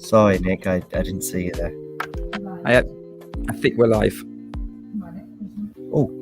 Sorry, Nick, I didn't see you there. I think we're live. Oh.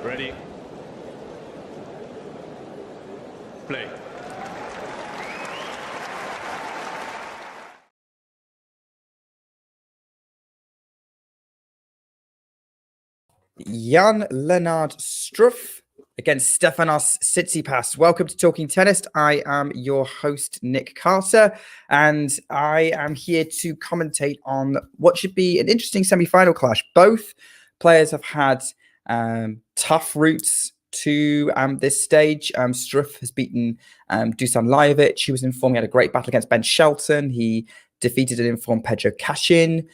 Ready. Play. Jan-Lennard Struff against Stefanos Tsitsipas. Welcome to Talking Tennis. I am your host, Nick Carter, and I am here to commentate on what should be an interesting semi-final clash. Both players have had tough routes to this stage. Struff has beaten Dusan Lajovic. He was in form. He had a great battle against Ben Shelton. He defeated an informed Pedro Cachin.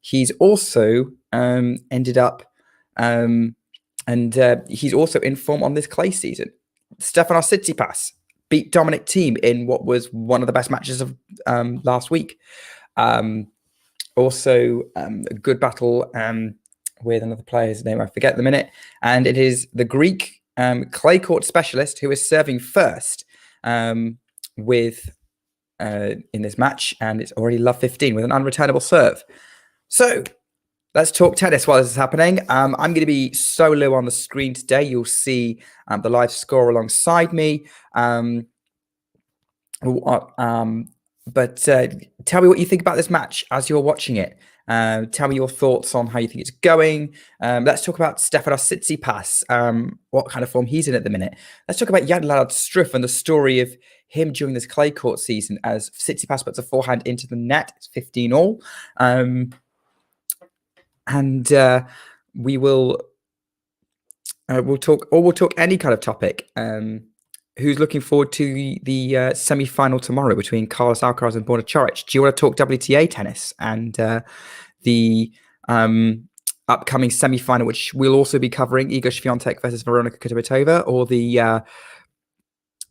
He's also ended up he's also in form on this clay season. Stefanos Tsitsipas beat Dominic Thiem in what was one of the best matches of last week. Also, a good battle with another player's name I forget in a minute, and it is the Greek clay court specialist who is serving first with in this match, and it's already love 15 with an unreturnable serve. So let's talk tennis while this is happening. I'm going to be solo on the screen today. You'll see the live score alongside me. But tell me what you think about this match as you're watching it. Tell me your thoughts on how you think it's going. Let's talk about Stefanos Tsitsipas, what kind of form he's in at the minute. Let's talk about Jan-Lennard Struff and the story of him during this clay court season as Tsitsipas puts a forehand into the net. It's 15 all. And we will we'll talk any kind of topic. Who's looking forward to the semi-final tomorrow between Carlos Alcaraz and Borna Coric? Do you want to talk WTA tennis and the upcoming semi-final, which we'll also be covering, Iga Świątek versus Veronika Kudermetova, or the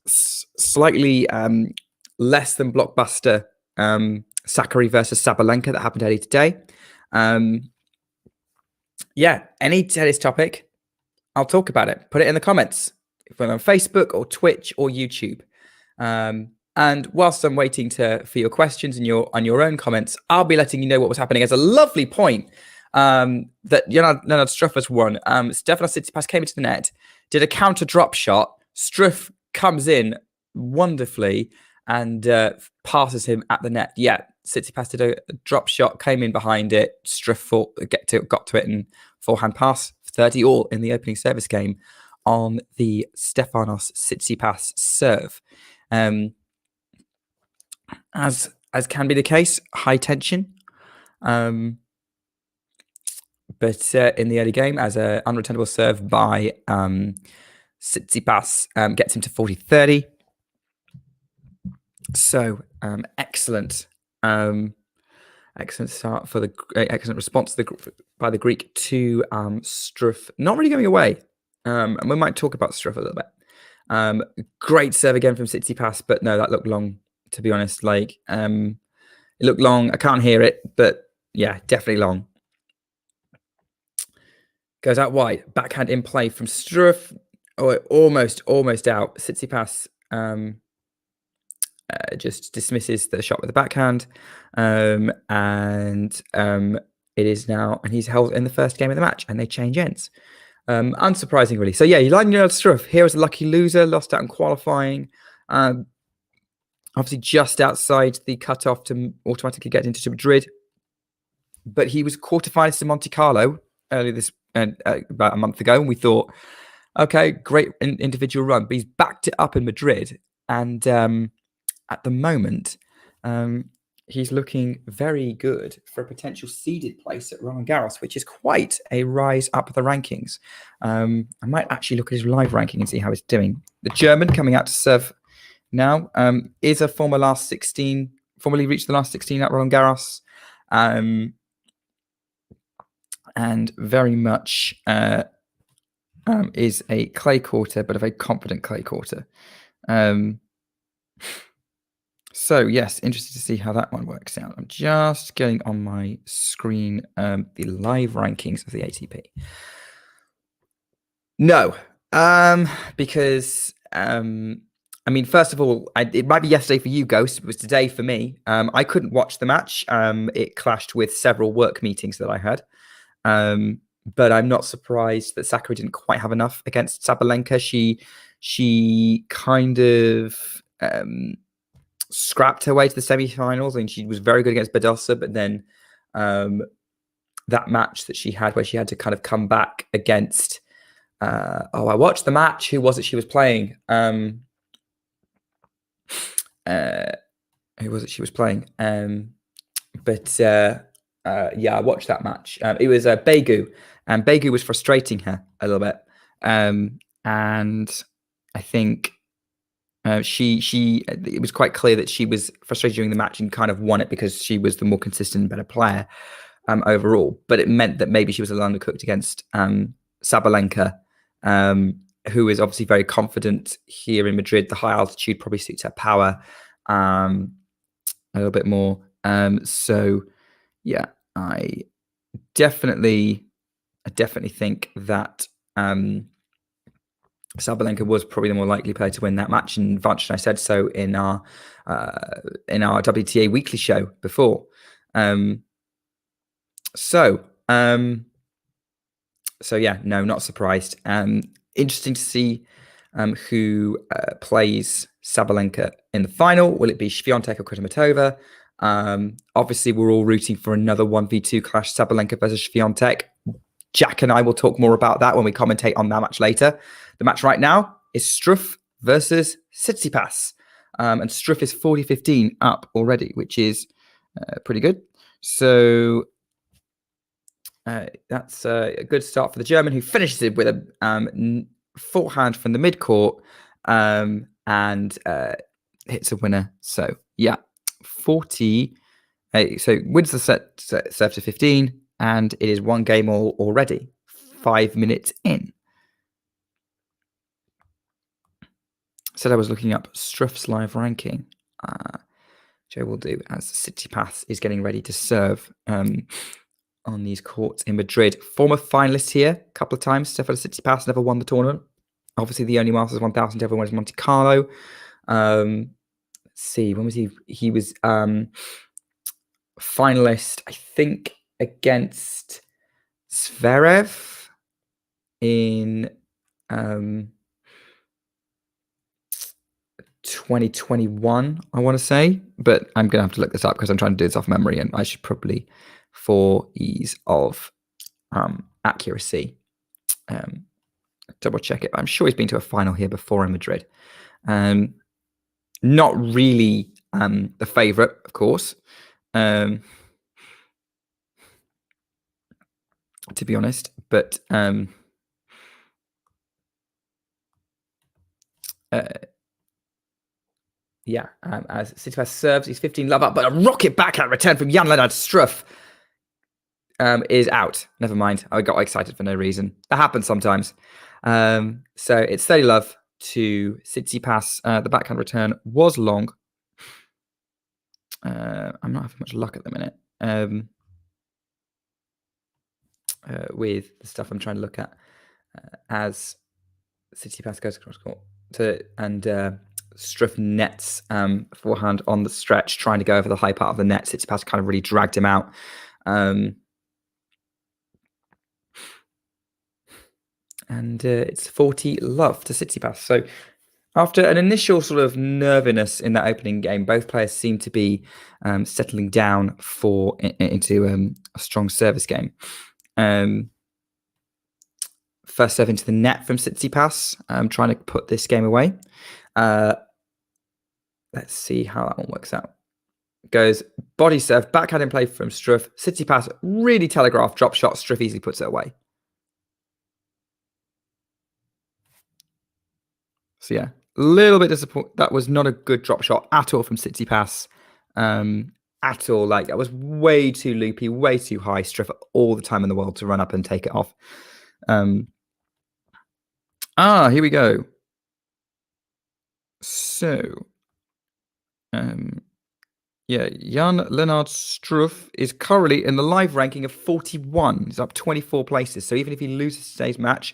slightly less than blockbuster Sakkari versus Sabalenka that happened earlier today? Yeah, any tennis topic, I'll talk about it. Put it in the comments. If we're on Facebook or Twitch or YouTube. And whilst I'm waiting for your questions and your own comments, I'll be letting you know what was happening as a lovely point that Jan-Lennard Struff has won. Stefanos Tsitsipas came into the net, did a counter drop shot. Struff comes in wonderfully and passes him at the net. Yeah, Tsitsipas did a drop shot, came in behind it. Struff got to it and forehand pass 30 all in the opening service game on the Stefanos Tsitsipas serve. As can be the case, high tension. But in the early game, as an unreturnable serve by Tsitsipas gets him to 40-30. So excellent start for the excellent response by the Greek to Struff. Not really going away. And we might talk about Struff a little bit. Great serve again from Tsitsipas, but no, that looked long, to be honest. Like, it looked long. I can't hear it, but yeah, definitely long. Goes out wide. Backhand in play from Struff. Oh, almost out. Tsitsipas just dismisses the shot with the backhand. And it is now, and he's held in the first game of the match, and they change ends. Unsurprising, really. So yeah, Jan-Lennard Struff here as a lucky loser, lost out in qualifying. Obviously just outside the cutoff to automatically get into Madrid. But he was quarterfinalist in Monte Carlo earlier about a month ago, and we thought, okay, great individual run. But he's backed it up in Madrid, and at the moment, he's looking very good for a potential seeded place at Roland Garros, which is quite a rise up the rankings. I might actually look at his live ranking and see how he's doing. The German coming out to serve now is a formerly reached the last 16 at Roland Garros, and very much is a clay quarter, but a very confident clay quarter. So yes, interested to see how that one works out. I'm just getting on my screen the live rankings of the ATP. No, because I mean, first of all, it might be yesterday for you, Ghost. It was today for me. I couldn't watch the match. It clashed with several work meetings that I had. But I'm not surprised that Sakkari didn't quite have enough against Sabalenka. She kind of scrapped her way to the semi-finals, and she was very good against Badosa. But then that match that she had, where she had to kind of come back against. I watched the match. Who was it she was playing? Who was it she was playing? Yeah, I watched that match. It was Begu, and Begu was frustrating her a little bit. And I think it was quite clear that she was frustrated during the match and kind of won it because she was the more consistent and better player overall. But it meant that maybe she was a little undercooked against Sabalenka, who is obviously very confident here in Madrid. The high altitude probably suits her power a little bit more. So yeah, I definitely think that Sabalenka was probably the more likely player to win that match, and Vanch and I said so in our WTA weekly show before. So yeah, no, not surprised. Interesting to see who plays Sabalenka in the final. Will it be Swiatek or Kudermetova? Obviously, we're all rooting for another 1v2 clash, Sabalenka versus Swiatek. Jack and I will talk more about that when we commentate on that match later. The match right now is Struff versus Tsitsipas. And Struff is 40-15 up already, which is pretty good. So that's a good start for the German, who finishes it with a forehand from the mid-court and hits a winner. So yeah, 40. So wins the set serve to 15, and it is one game all already, 5 minutes in. Said I was looking up Struff's live ranking, which I will do as Tsitsipas is getting ready to serve on these courts in Madrid. Former finalist here a couple of times. Stefanos Tsitsipas never won the tournament. Obviously, the only Masters 1000 ever won is Monte Carlo. Let's see, when was he? He was finalist, I think, against Zverev in 2021, I want to say, but I'm going to have to look this up because I'm trying to do this off memory, and I should probably, for ease of accuracy, double check it. I'm sure he's been to a final here before in Madrid. Not really the favorite, of course, to be honest, but yeah, as Tsitsipas serves, he's 15 love up, but a rocket backhand return from Jan-Lennard Struff is out. Never mind, I got excited for no reason. That happens sometimes. So it's 30 love to Tsitsipas. The backhand return was long. I'm not having much luck at the minute with the stuff I'm trying to look at as Tsitsipas goes across court and Struff nets forehand on the stretch, trying to go over the high part of the net. Tsitsipas kind of really dragged him out. And it's 40 love to Tsitsipas. So after an initial sort of nerviness in that opening game, both players seem to be settling down into a strong service game. First serve into the net from Tsitsipas, trying to put this game away. Let's see how that one works out. goes body serve, backhand in play from Struff. Tsitsipas really telegraphed drop shot. Struff easily puts it away. So yeah, a little bit disappointed. That was not a good drop shot at all from Tsitsipas. At all. Like, that was way too loopy, way too high. Struff all the time in the world to run up and take it off. Here we go. So, yeah, Jan-Lennard Struff is currently in the live ranking of 41. He's up 24 places. So even if he loses today's match,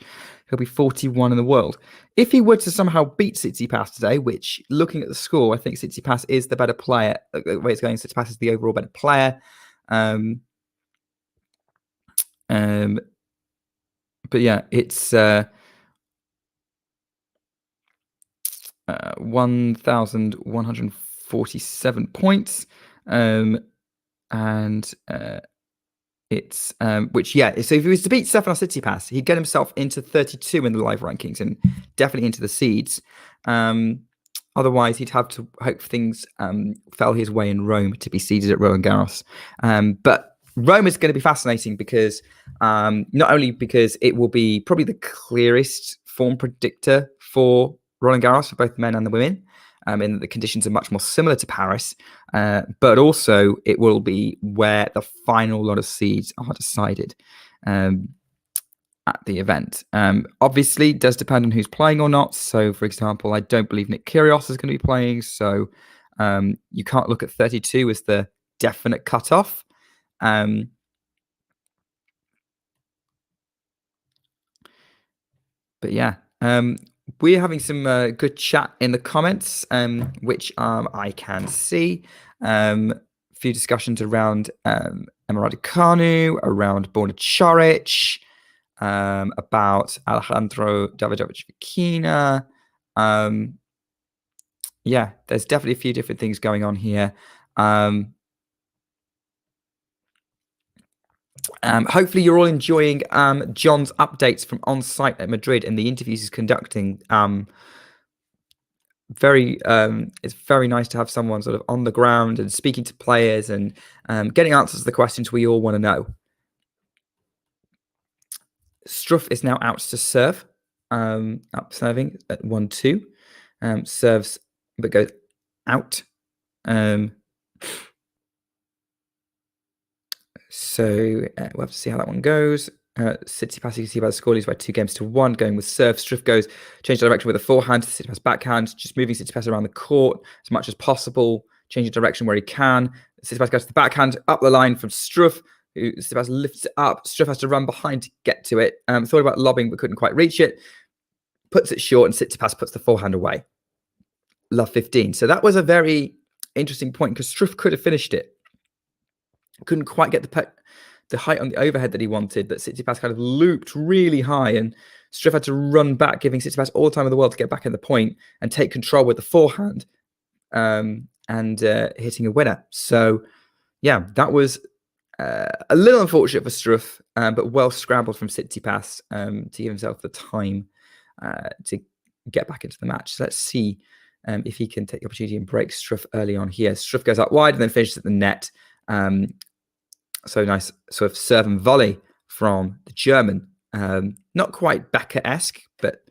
he'll be 41 in the world. If he were to somehow beat Tsitsipas today, which, looking at the score, I think Tsitsipas is the better player. The way it's going, Tsitsipas is the overall better player. But yeah, it's 1,147 points. It's which, yeah, so if he was to beat Stefanos Tsitsipas, he'd get himself into 32 in the live rankings and definitely into the seeds. Otherwise, he'd have to hope things fell his way in Rome to be seeded at Roland Garros. But Rome is going to be fascinating because not only because it will be probably the clearest form predictor for Roland Garros for both the men and the women, in that the conditions are much more similar to Paris, but also it will be where the final lot of seeds are decided at the event. Obviously, it does depend on who's playing or not. So, for example, I don't believe Nick Kyrgios is going to be playing, so you can't look at 32 as the definite cutoff. But yeah, we're having some good chat in the comments, which I can see. A few discussions around Emma Raducanu, around Borna Coric, about Alejandro Davidovich Fokina. Yeah, there's definitely a few different things going on here. Hopefully you're all enjoying John's updates from on site at Madrid and the interviews he's conducting. It's very nice to have someone sort of on the ground and speaking to players and getting answers to the questions we all want to know. Struff is now out to serve, up serving at 1-2, serves but goes out. So we'll have to see how that one goes. Tsitsipas, you can see by the score, leads by 2-1, going with serve. Struff goes, change direction with a forehand, Tsitsipas backhand, just moving Tsitsipas around the court as much as possible, changing direction where he can. Tsitsipas goes to the backhand, up the line from Struff, who Tsitsipas lifts it up. Struff has to run behind to get to it. Thought about lobbing, but couldn't quite reach it. Puts it short, and Tsitsipas puts the forehand away. Love 15. So that was a very interesting point, because Struff could have finished it. Couldn't quite get the height on the overhead that he wanted, but Tsitsipas kind of looped really high, and Struff had to run back, giving Tsitsipas all the time in the world to get back in the point and take control with the forehand and hitting a winner. So, yeah, that was a little unfortunate for Struff, but well scrambled from Tsitsipas to give himself the time to get back into the match. So let's see if he can take the opportunity and break Struff early on here. Struff goes out wide and then finishes at the net. So nice sort of serve and volley from the German. Not quite Becker-esque, but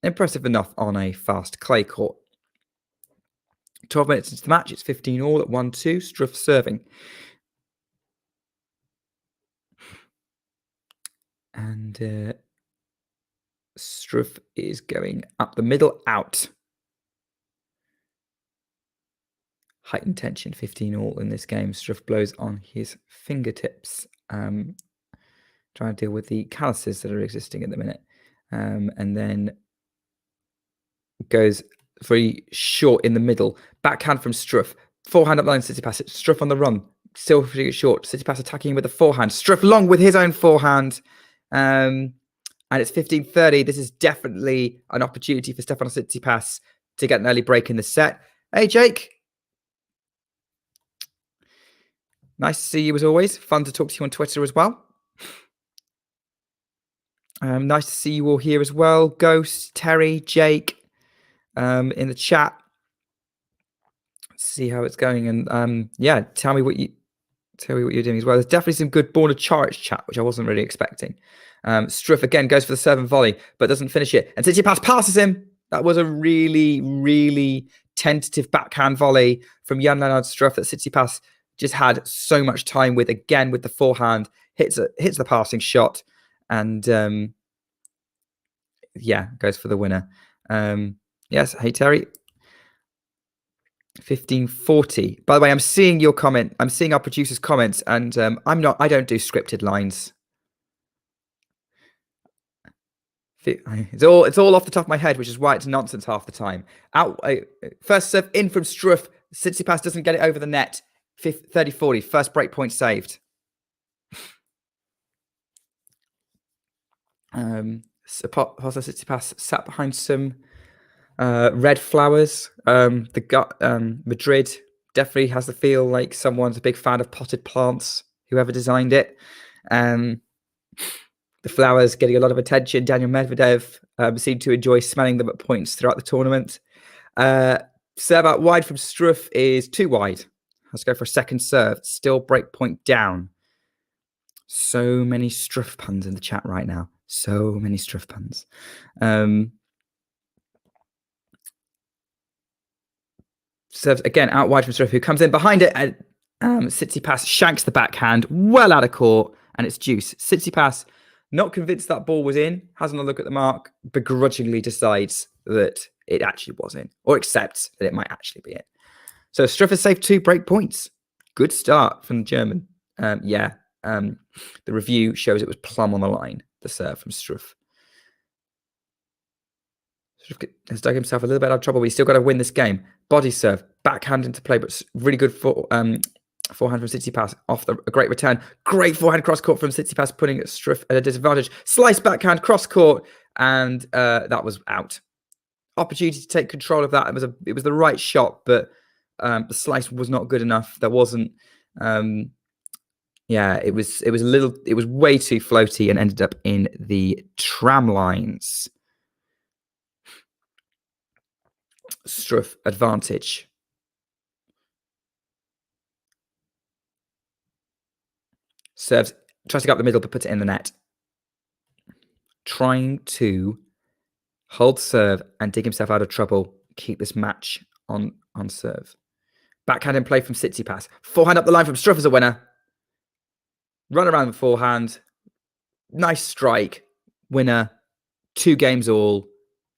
impressive enough on a fast clay court. 12 minutes into the match, it's 15-all at 1-2. Struff serving. And Struff is going up the middle, out. Heightened tension, 15-all in this game. Struff blows on his fingertips, trying to deal with the calluses that are existing at the minute. And then goes very short in the middle. Backhand from Struff. Forehand up the line, Tsitsipas. Struff on the run. Still pretty short. Tsitsipas attacking with the forehand. Struff long with his own forehand. And it's 15-30. This is definitely an opportunity for Stefanos Tsitsipas to get an early break in the set. Hey, Jake. Nice to see you as always. Fun to talk to you on Twitter as well. Nice to see you all here as well. Ghost, Terry, Jake, in the chat. see how it's going, and yeah, tell me what you're doing as well. There's definitely some good Born of Charge chat, which I wasn't really expecting. Struff again goes for the serve and volley, but doesn't finish it, and Tsitsipas passes him. That was a really, really tentative backhand volley from Jan-Lennard Struff that Tsitsipas just had so much time with. Again with the forehand, hits the passing shot, and yeah, goes for the winner. Yes, hey Terry. 1540. By the way, I'm seeing your comment. I'm seeing our producer's comments, and I don't do scripted lines. It's all off the top of my head, which is why it's nonsense half the time. First serve in from Struff. Tsitsipas doesn't get it over the net. 30-40. First break point saved. Tsitsipas sat behind some red flowers. Madrid definitely has the feel like someone's a big fan of potted plants, whoever designed it. The flowers getting a lot of attention. Daniel Medvedev seemed to enjoy smelling them at points throughout the tournament. Serve out wide from Struff is too wide. Let's go for a second serve. Still break point down. So many Struff puns in the chat right now. So many Struff puns. Serves again out wide from Struff, who comes in behind it. And Tsitsipas shanks the backhand well out of court, and it's deuce. Tsitsipas, not convinced that ball was in, has another look at the mark, begrudgingly decides that it actually was in, or accepts that it might actually be in. So Struff has saved 2 break points. Good start from the German. The review shows it was plumb on the line, the serve from Struff. Struff has dug himself a little bit out of trouble, but he's still got to win this game. Body serve, backhand into play, but really good forehand from Tsitsipas off a great return. Great forehand cross court from Tsitsipas, putting Struff at a disadvantage. Slice backhand cross court, and that was out. Opportunity to take control of that. It was the right shot, but the slice was not good enough. There wasn't. It was way too floaty and ended up in the tram lines. Struff advantage. Serves, tries to go up the middle, but puts it in the net. Trying to hold serve and dig himself out of trouble. Keep this match on serve. Backhand in play from Tsitsipas. Forehand up the line from Struff as a winner. Run around the forehand. Nice strike. Winner. 2 games all.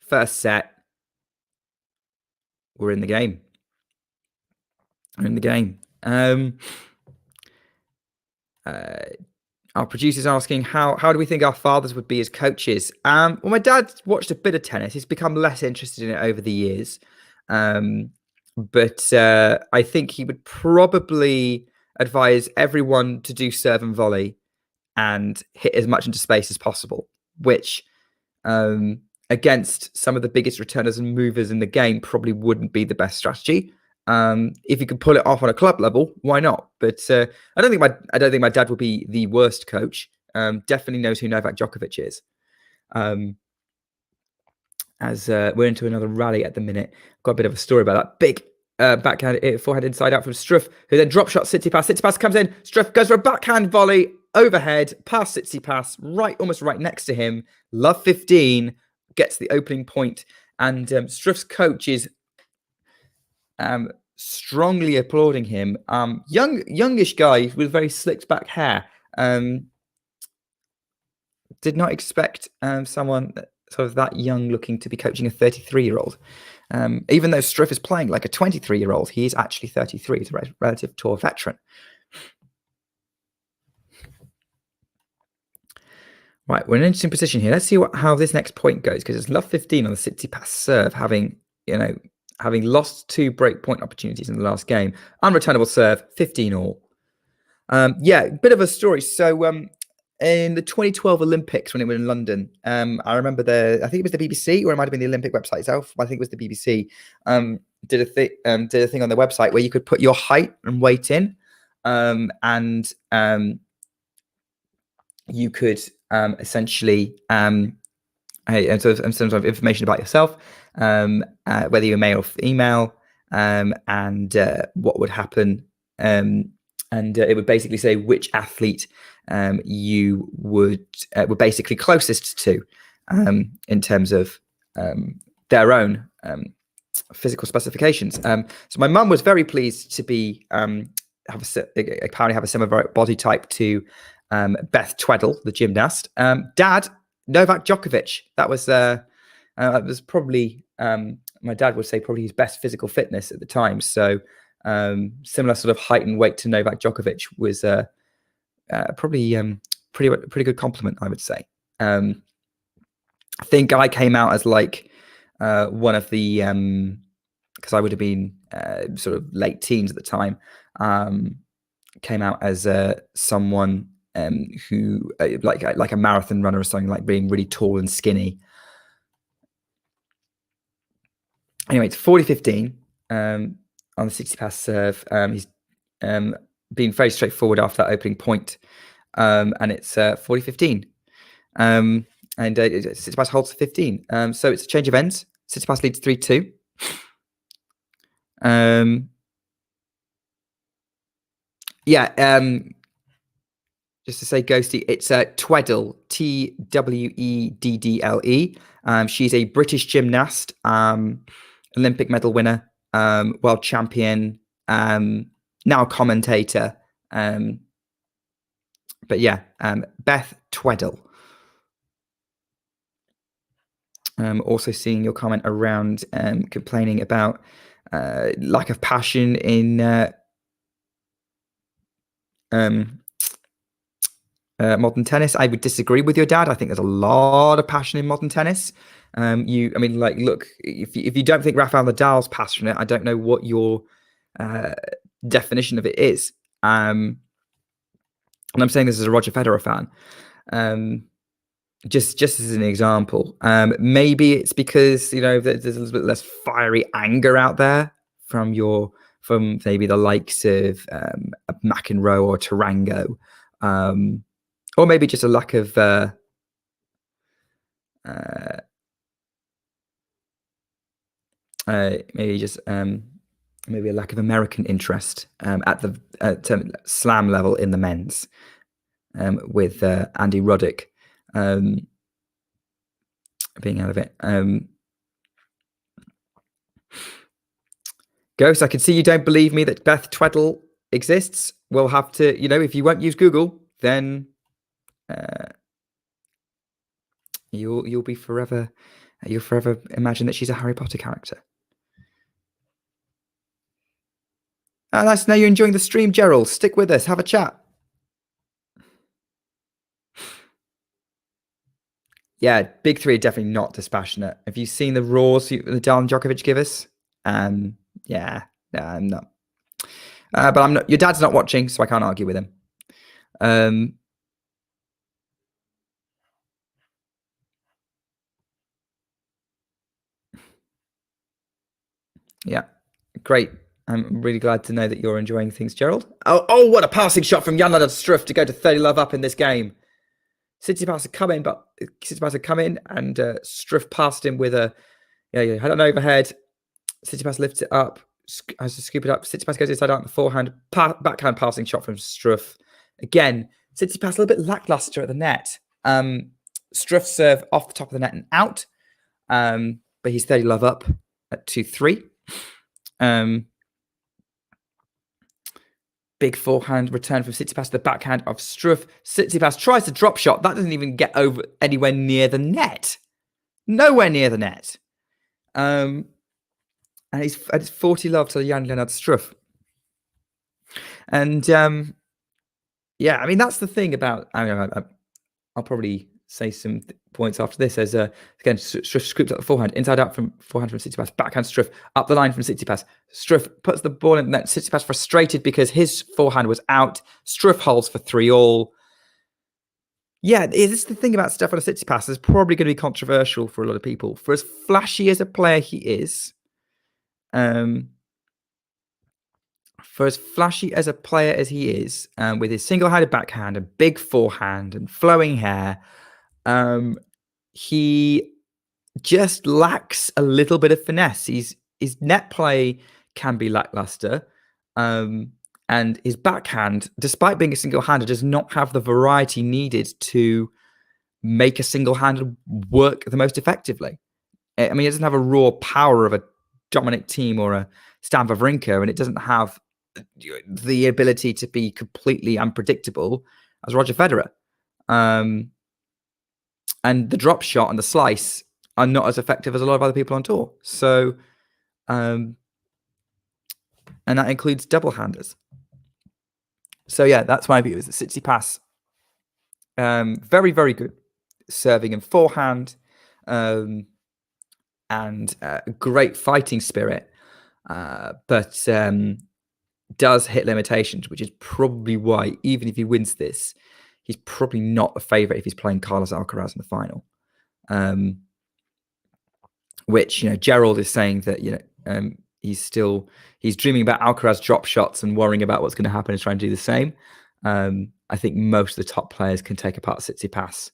First set. We're in the game. We're in the game. Our producer's asking, how do we think our fathers would be as coaches? Well, my dad watched a bit of tennis. He's become less interested in it over the years. But I think he would probably advise everyone to do serve and volley and hit as much into space as possible, which against some of the biggest returners and movers in the game probably wouldn't be the best strategy. If you could pull it off on a club level, why not? But I don't think my dad will be the worst coach. Definitely knows who Novak Djokovic is. As we're into another rally at the minute, got a bit of a story about that. Big backhand forehand inside out from Struff, who then drop shot Tsitsipas. Tsitsipas comes in. Struff goes for a backhand volley overhead past Tsitsipas, almost right next to him. Love 15 gets the opening point, and Struff's coach is strongly applauding him. Youngish guy with very slicked back hair. Did not expect someone sort of that young looking to be coaching a 33-year-old. Even though Struff is playing like a 23-year-old, he is actually 33. He's a relative tour veteran. Right, we're in an interesting position here. Let's see how this next point goes, because it's love 15 on the Tsitsipas serve, having lost 2 break point opportunities in the last game. Unreturnable serve, 15 all. Bit of a story. So in the 2012 Olympics, when it was in London, I remember I think it was the BBC, or it might have been the Olympic website itself. I think it was the BBC. Did a thing on their website where you could put your height and weight in, and you could essentially and some sort of information about yourself, whether you're male or female, and what would happen. And it would basically say which athlete you would were basically closest to in terms of their own physical specifications. So my mum was very pleased to be apparently have a similar body type to Beth Tweddle, the gymnast. Dad, Novak Djokovic. That was probably my dad would say probably his best physical fitness at the time. So similar sort of height and weight to Novak Djokovic was probably pretty good compliment, I would say. I think I came out as like one of the because I would have been sort of late teens at the time. Came out as someone who like a marathon runner or something, like being really tall and skinny. Anyway, it's 40-15 on the Tsitsipas serve. He's been very straightforward after that opening point, and it's 40-15. And Tsitsipas holds 15. So it's a change of ends. Tsitsipas leads 3-2. Just to say, Ghosty, it's Tweddle, Tweddle. She's a British gymnast, Olympic medal winner, world champion, now a commentator. But yeah, Beth Tweddle. Also seeing your comment around complaining about lack of passion in modern tennis. I would disagree with your dad. I think there's a lot of passion in modern tennis. Look, if you don't think Rafael Nadal's passionate, I don't know what your definition of it is. And I'm saying this as a Roger Federer fan. Just as an example, maybe it's because there's a little bit less fiery anger out there from maybe the likes of McEnroe or Tarango, or maybe just a lack of maybe a lack of American interest at the slam level in the men's with Andy Roddick being out of it. Ghost, I can see you don't believe me that Beth Tweddle exists. We'll have to, if you won't use Google, then you'll forever imagine that she's a Harry Potter character. Nice to know you're enjoying the stream, Gerald. Stick with us. Have a chat. Yeah, big three are definitely not dispassionate. Have you seen the roars Nadal and Djokovic give us? Yeah, no, I'm not. But I'm not. Your dad's not watching, so I can't argue with him. Yeah, great. I'm really glad to know that you're enjoying things, Gerald. Oh, what a passing shot from Jan-Lennard Struff to go to 30 love up in this game. Tsitsipas had come in, and Struff passed him with had an overhead. Tsitsipas lifts it up, has to scoop it up. Tsitsipas goes inside out the forehand, backhand passing shot from Struff. Again, Tsitsipas a little bit lackluster at the net. Struff serve off the top of the net and out, but he's 30 love up at 2-3. Big forehand return from Tsitsipas to the backhand of Struff. Tsitsipas tries to drop shot. That doesn't even get over anywhere near the net. Nowhere near the net. And it's 40 love to Jan-Lennard Struff. And that's the thing about. I'll probably say some points after this. As again, Struff scoops up the forehand, inside out from forehand from Tsitsipas, backhand Struff, up the line from Tsitsipas. Struff puts the ball in the net. Tsitsipas frustrated because his forehand was out. Struff holds for 3-all. Yeah, this is the thing about Stefanos Tsitsipas. It's probably going to be controversial for a lot of people. For as flashy as a player he is, with his single-handed backhand and big forehand and flowing hair, he just lacks a little bit of finesse. His net play can be lackluster. And his backhand, despite being a single-hander, does not have the variety needed to make a single-handed work the most effectively. I mean, it doesn't have a raw power of a Dominic Thiem or a Stan Wawrinka, and it doesn't have the ability to be completely unpredictable as Roger Federer. And the drop shot and the slice are not as effective as a lot of other people on tour. So, and that includes double-handers. So yeah, that's my view. Is that Tsitsipas, very, very good serving and forehand, and great fighting spirit, but does hit limitations, which is probably why, even if he wins this, he's probably not a favorite if he's playing Carlos Alcaraz in the final. Which, Gerald is saying that, he's dreaming about Alcaraz drop shots and worrying about what's going to happen and trying to do the same. I think most of the top players can take apart Tsitsipas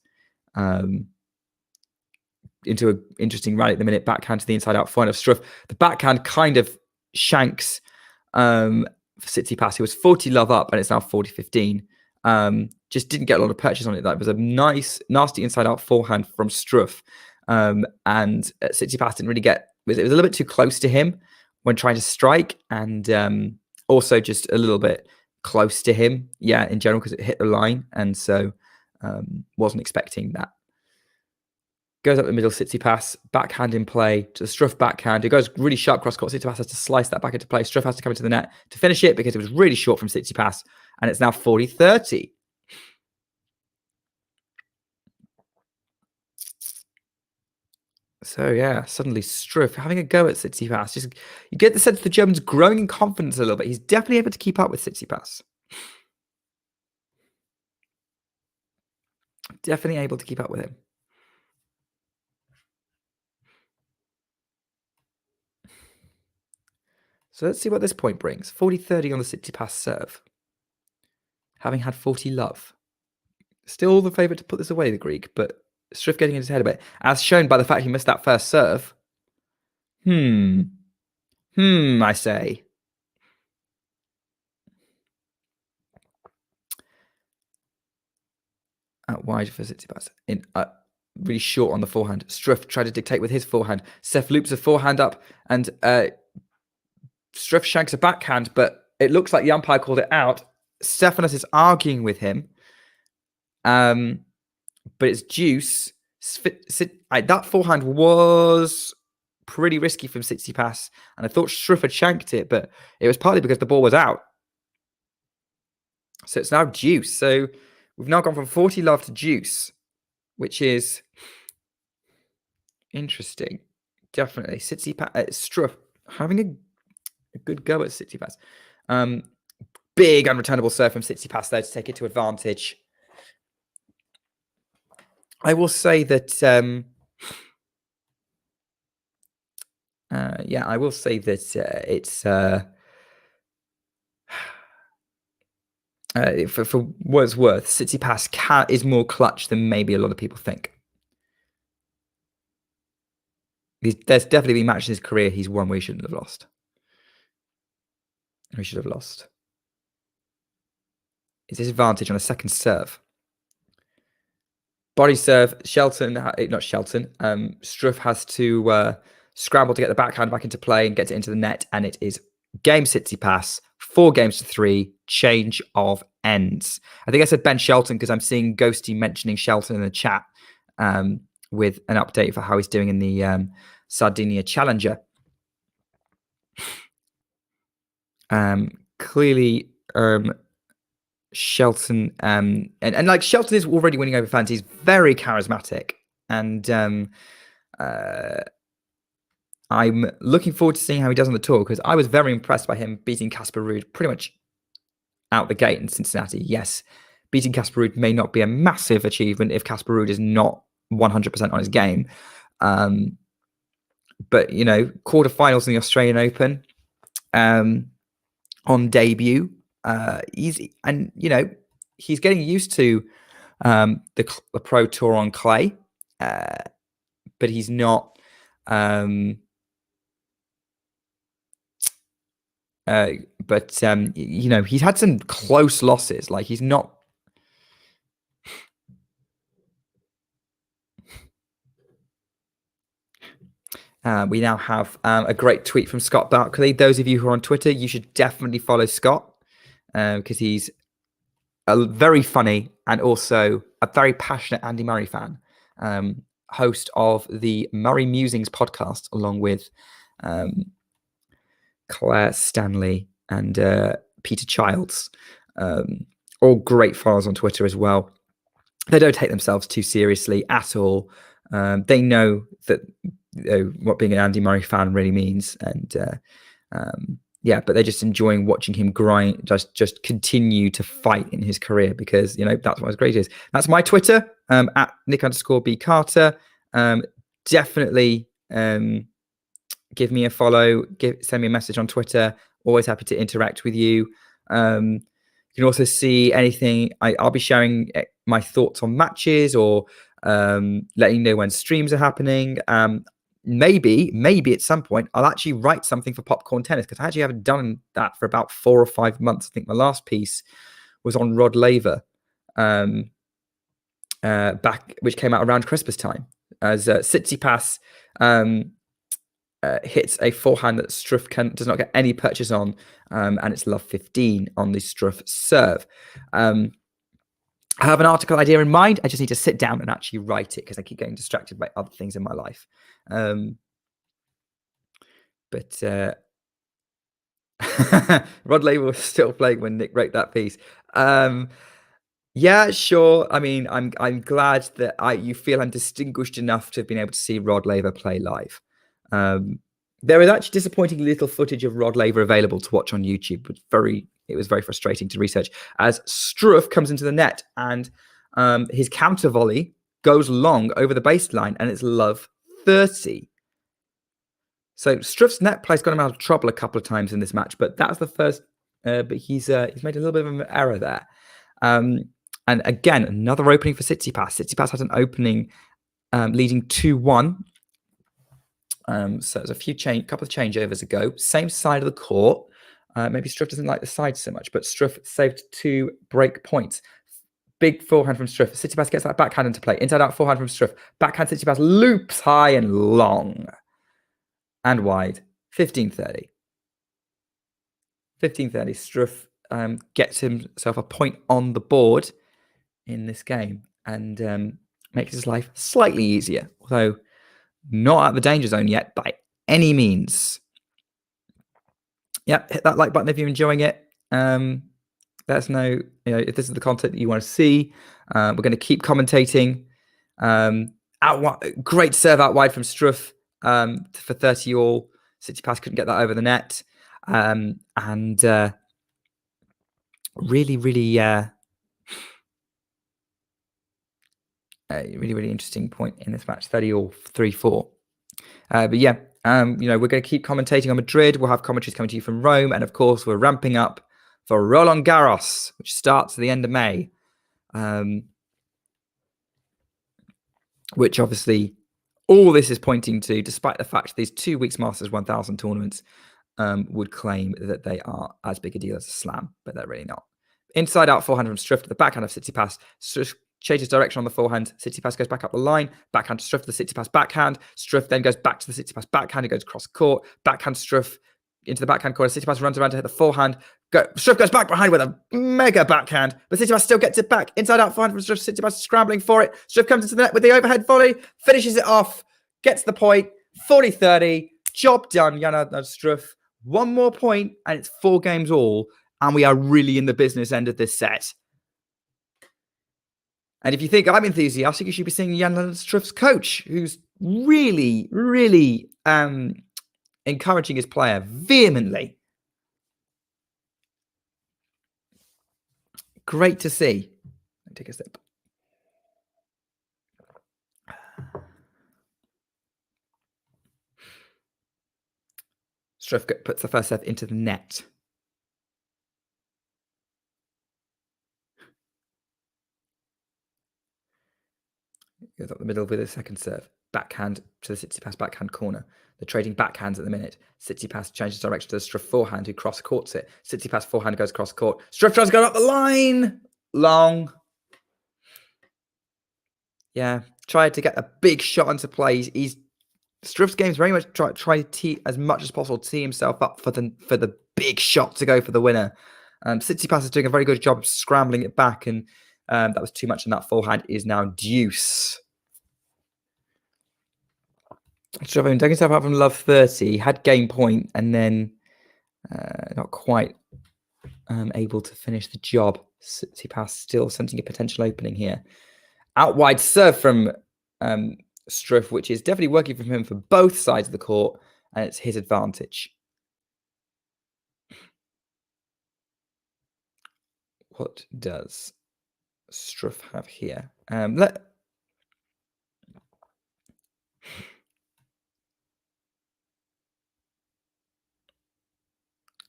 into an interesting rally at the minute. Backhand to the inside out forehand of Struff. The backhand kind of shanks Tsitsipas. He was 40 love up and it's now 40-15. Just didn't get a lot of purchase on it. That was a nice, nasty inside out forehand from Struff. And Tsitsipas didn't really it was a little bit too close to him when trying to strike, and also just a little bit close to him, in general, because it hit the line, and so wasn't expecting that. Goes up the middle, Tsitsipas, backhand in play to the Struff backhand. It goes really sharp cross court. Tsitsipas has to slice that back into play. Struff has to come into the net to finish it because it was really short from Tsitsipas, and it's now 40-30. So yeah, suddenly Struff having a go at Tsitsipas. Just, you get the sense the German's growing in confidence a little bit. He's definitely able to keep up with Tsitsipas. Definitely able to keep up with him. So let's see what this point brings. 40-30 on the Tsitsipas serve. Having had 40 love. Still the favourite to put this away, the Greek, but Struff getting in his head a bit, as shown by the fact he missed that first serve. I say. Out wide for Tsitsipas. Really short on the forehand. Struff tried to dictate with his forehand. Seth loops a forehand up, and Struff shanks a backhand, but it looks like the umpire called it out. Stefanos is arguing with him. But it's deuce. That forehand was pretty risky from Tsitsipas, and I thought Struff had shanked it, but it was partly because the ball was out. So it's now deuce. So we've now gone from 40 love to deuce, which is interesting. Definitely. Tsitsipas, Struff having a good go at Tsitsipas. Big unreturnable serve from Tsitsipas there to take it to advantage. I will say that, I will say that it's, for what it's worth, Tsitsipas is more clutch than maybe a lot of people think. There's definitely been matches in his career he's won where he shouldn't have lost. He should have lost. It's his advantage on a second serve. Body serve, Struff has to scramble to get the backhand back into play and get it into the net, and it is game Tsitsipas, 4-3, change of ends. I think I said Ben Shelton because I'm seeing Ghosty mentioning Shelton in the chat with an update for how he's doing in the Sardinia Challenger. Clearly, Shelton and like Shelton is already winning over fans. He's very charismatic, and I'm looking forward to seeing how he does on the tour, because I was very impressed by him beating Casper Ruud pretty much out the gate in Cincinnati. Yes, beating Casper Ruud may not be a massive achievement if Casper Ruud is not 100% on his game, but quarterfinals in the Australian Open on debut. Easy, and he's getting used to the Pro Tour on clay, but he's not But you know, he's had some close losses. Like he's not. We now have a great tweet from Scott Barkley. Those of you who are on Twitter, you should definitely follow Scott because he's a very funny and also a very passionate Andy Murray fan. Host of the Murray Musings podcast, along with Claire Stanley and Peter Childs. All great followers on Twitter as well. They don't take themselves too seriously at all. They know that what being an Andy Murray fan really means, and yeah, but they're just enjoying watching him grind, just continue to fight in his career, because you know that's what his great is. That's my Twitter at Nick_B Carter. Definitely give me a follow. Send me a message on Twitter. Always happy to interact with you. You can also see anything. I'll be sharing my thoughts on matches, or letting you know when streams are happening. Maybe at some point I'll actually write something for Popcorn Tennis, because I actually haven't done that for about 4 or 5 months. I think my last piece was on Rod Laver, which came out around Christmas time, as Tsitsipas hits a forehand that Struff does not get any purchase on, and it's love 15 on the Struff serve. I have an article idea in mind. I just need to sit down and actually write it, because I keep getting distracted by other things in my life. But Rod Laver was still playing when Nick wrote that piece. Yeah, sure. I mean, I'm glad that you feel I'm distinguished enough to have been able to see Rod Laver play live. There is actually disappointing little footage of Rod Laver available to watch on YouTube, but it was very frustrating to research, as Struff comes into the net and his counter volley goes long over the baseline, and it's love 30. So Struff's net play's got him out of trouble a couple of times in this match, but that's the first. But he's made a little bit of an error there. And again, another opening for Tsitsipas. Tsitsipas had an opening leading 2-1. So there's a couple of changeovers ago. Same side of the court. Maybe Struff doesn't like the side so much, but Struff saved 2 break points. Big forehand from Struff. Tsitsipas gets that backhand into play. Inside out forehand from Struff. Backhand Tsitsipas loops high and long and wide. 15-30. 15-30. Struff gets himself a point on the board in this game, and makes his life slightly easier, although not at the danger zone yet by any means. Yep, hit that like button if you're enjoying it. Let us know, if this is the content that you want to see. We're going to keep commentating. Great serve out wide from Struff for 30 all. Tsitsipas couldn't get that over the net. And really, really, really interesting point in this match. 30 all, 3-4. But yeah, we're going to keep commentating on Madrid. We'll have commentaries coming to you from Rome, and of course, we're ramping up for Roland Garros, which starts at the end of May. Which obviously, all this is pointing to, despite the fact these 2 weeks Masters 1000 tournaments would claim that they are as big a deal as a slam, but they're really not. Inside out forehand from Struff to the backhand of Tsitsipas. Struff changes direction on the forehand. Tsitsipas goes back up the line. Backhand to Struff to the Tsitsipas backhand. Struff then goes back to the Tsitsipas backhand. He goes across court. Backhand Struff into the backhand corner. Tsitsipas runs around to hit the forehand. Struff goes back behind with a mega backhand, but Tsitsipas still gets it back. Inside out forehand from Struff. Tsitsipas scrambling for it. Struff comes into the net with the overhead volley. Finishes it off. Gets the point. 40-30. Job done, Jan-Lennard Struff. One more point, and it's 4 games all. And we are really in the business end of this set. And if you think I'm enthusiastic, you should be seeing Jan-Lennard Struff's coach, who's really, really encouraging his player vehemently. Great to see. Take a sip. Struff puts the first serve into the net. Goes up the middle with a second serve. Backhand to the Tsitsipas backhand corner. They're trading backhands at the minute. Tsitsipas changes direction to the Struff forehand, who cross courts it. Tsitsipas forehand goes across court. Struff tries to go up the line. Long. Yeah, tried to get a big shot into play. Struff's game is very much try to tee as much as possible, tee himself up for the big shot to go for the winner. Tsitsipas is doing a very good job of scrambling it back, and that was too much, and that forehand is now deuce. Struff taking himself out from love 30, had game point, and then not quite able to finish the job. Tsitsipas still sensing a potential opening here. Out wide serve from Struff, which is definitely working for him for both sides of the court, and it's his advantage. What does Struff have here?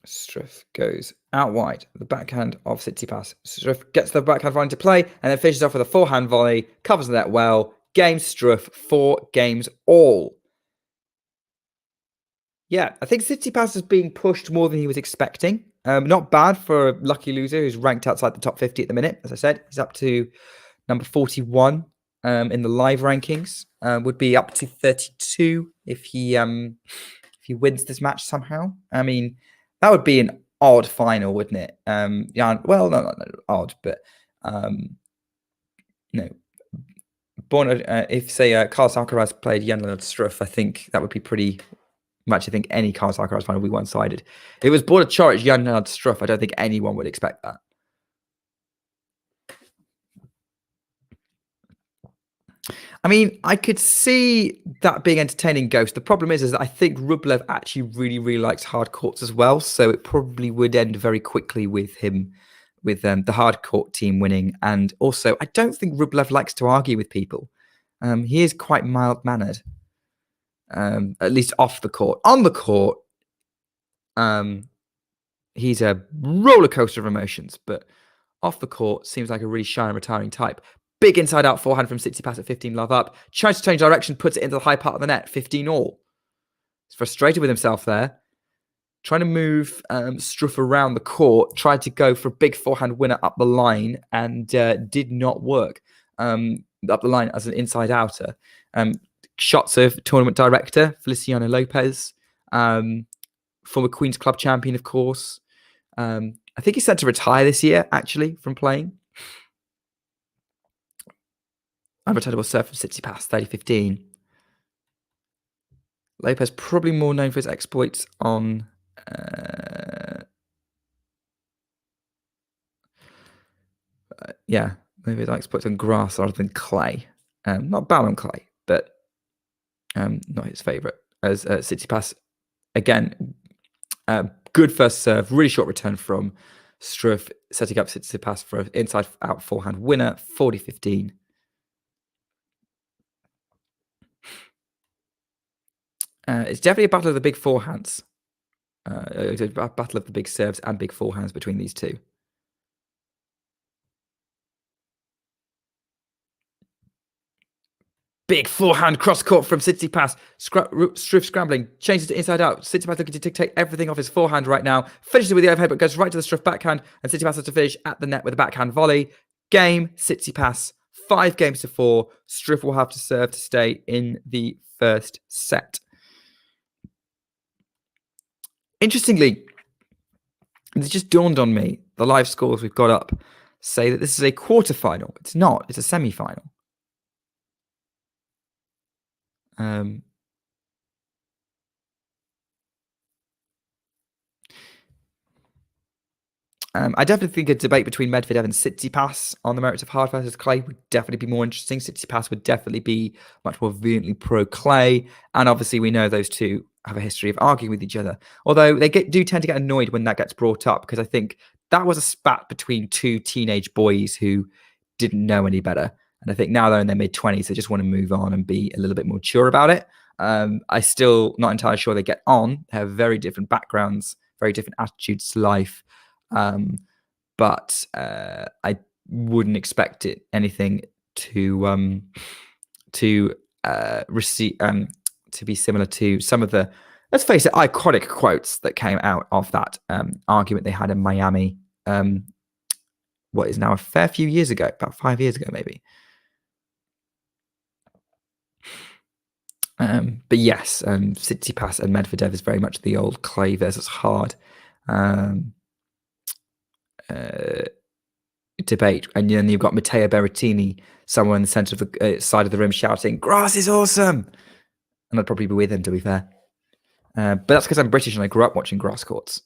Struff goes out wide. The backhand of Tsitsipas. Struff gets the backhand volley into play and then finishes off with a forehand volley. Covers the net well. Game Struff 4 games all. Yeah, I think Tsitsipas is being pushed more than he was expecting. Not bad for a lucky loser who's ranked outside the top 50 at the minute. As I said, he's up to number 41 in the live rankings. Would be up to 32 if he wins this match somehow. I mean, that would be an odd final, wouldn't it? Yeah, well, not odd, but no. If say Carlos Alcaraz played Jan-Lennard Struff, I think that would be pretty much. I think any Carlos Alcaraz final would be one-sided. If it was Borna Coric, Jan-Lennard Struff, I don't think anyone would expect that. I mean, I could see that being entertaining, Ghost. The problem is that I think Rublev actually really, really likes hard courts as well. So it probably would end very quickly with him, with the hard court team winning. And also, I don't think Rublev likes to argue with people. He is quite mild-mannered, at least off the court. On the court, he's a roller coaster of emotions. But off the court, seems like a really shy and retiring type. Big inside-out forehand from Tsitsipas at 15 love up. Tries to change direction, puts it into the high part of the net, 15 all. He's frustrated with himself there. Trying to move Struff around the court. Tried to go for a big forehand winner up the line and did not work. Up the line as an inside-outer. Shots of tournament director, Feliciano Lopez. Former Queen's Club champion, of course. I think he's set to retire this year, actually, from playing. Unreturnable serve from Tsitsipas, 30-15. Lopez probably more known for his exploits on maybe his exploits on grass rather than clay. Not bad on clay, but not his favourite. As Tsitsipas, again, good first serve, really short return from Struff, setting up Tsitsipas for an inside-out forehand winner, 40-15. It's definitely a battle of the big forehands. It's a battle of the big serves and big forehands between these two. Big forehand cross court from Tsitsipas. Struff scrambling, changes to inside out. Tsitsipas looking to dictate everything off his forehand right now. Finishes with the overhead, but goes right to the Struff backhand. And Tsitsipas has to finish at the net with a backhand volley. Game, Tsitsipas, 5 games to 4. Struff will have to serve to stay in the first set. Interestingly, it just dawned on me, the live scores we've got up say that this is a quarter-final. It's not. It's a semi-final. I definitely think a debate between Medvedev and Tsitsipas on the merits of hard versus clay would definitely be more interesting. Tsitsipas would definitely be much more vehemently pro-clay. And obviously we know those two have a history of arguing with each other. Although they do tend to get annoyed when that gets brought up, because I think that was a spat between two teenage boys who didn't know any better. And I think now they're in their mid-20s, they just want to move on and be a little bit more mature about it. I still not entirely sure they get on. They have very different backgrounds, very different attitudes to life. But I wouldn't expect anything too to receive to be similar to some of the, let's face it, iconic quotes that came out of that argument they had in Miami. What is now a fair few years ago, about 5 years ago, maybe. But yes, Tsitsipas and Medvedev is very much the old clay versus hard debate. And then you've got Matteo Berrettini, somewhere in the center of the side of the room, shouting, "Grass is awesome!" And I'd probably be with him, to be fair. But that's because I'm British and I grew up watching grass courts.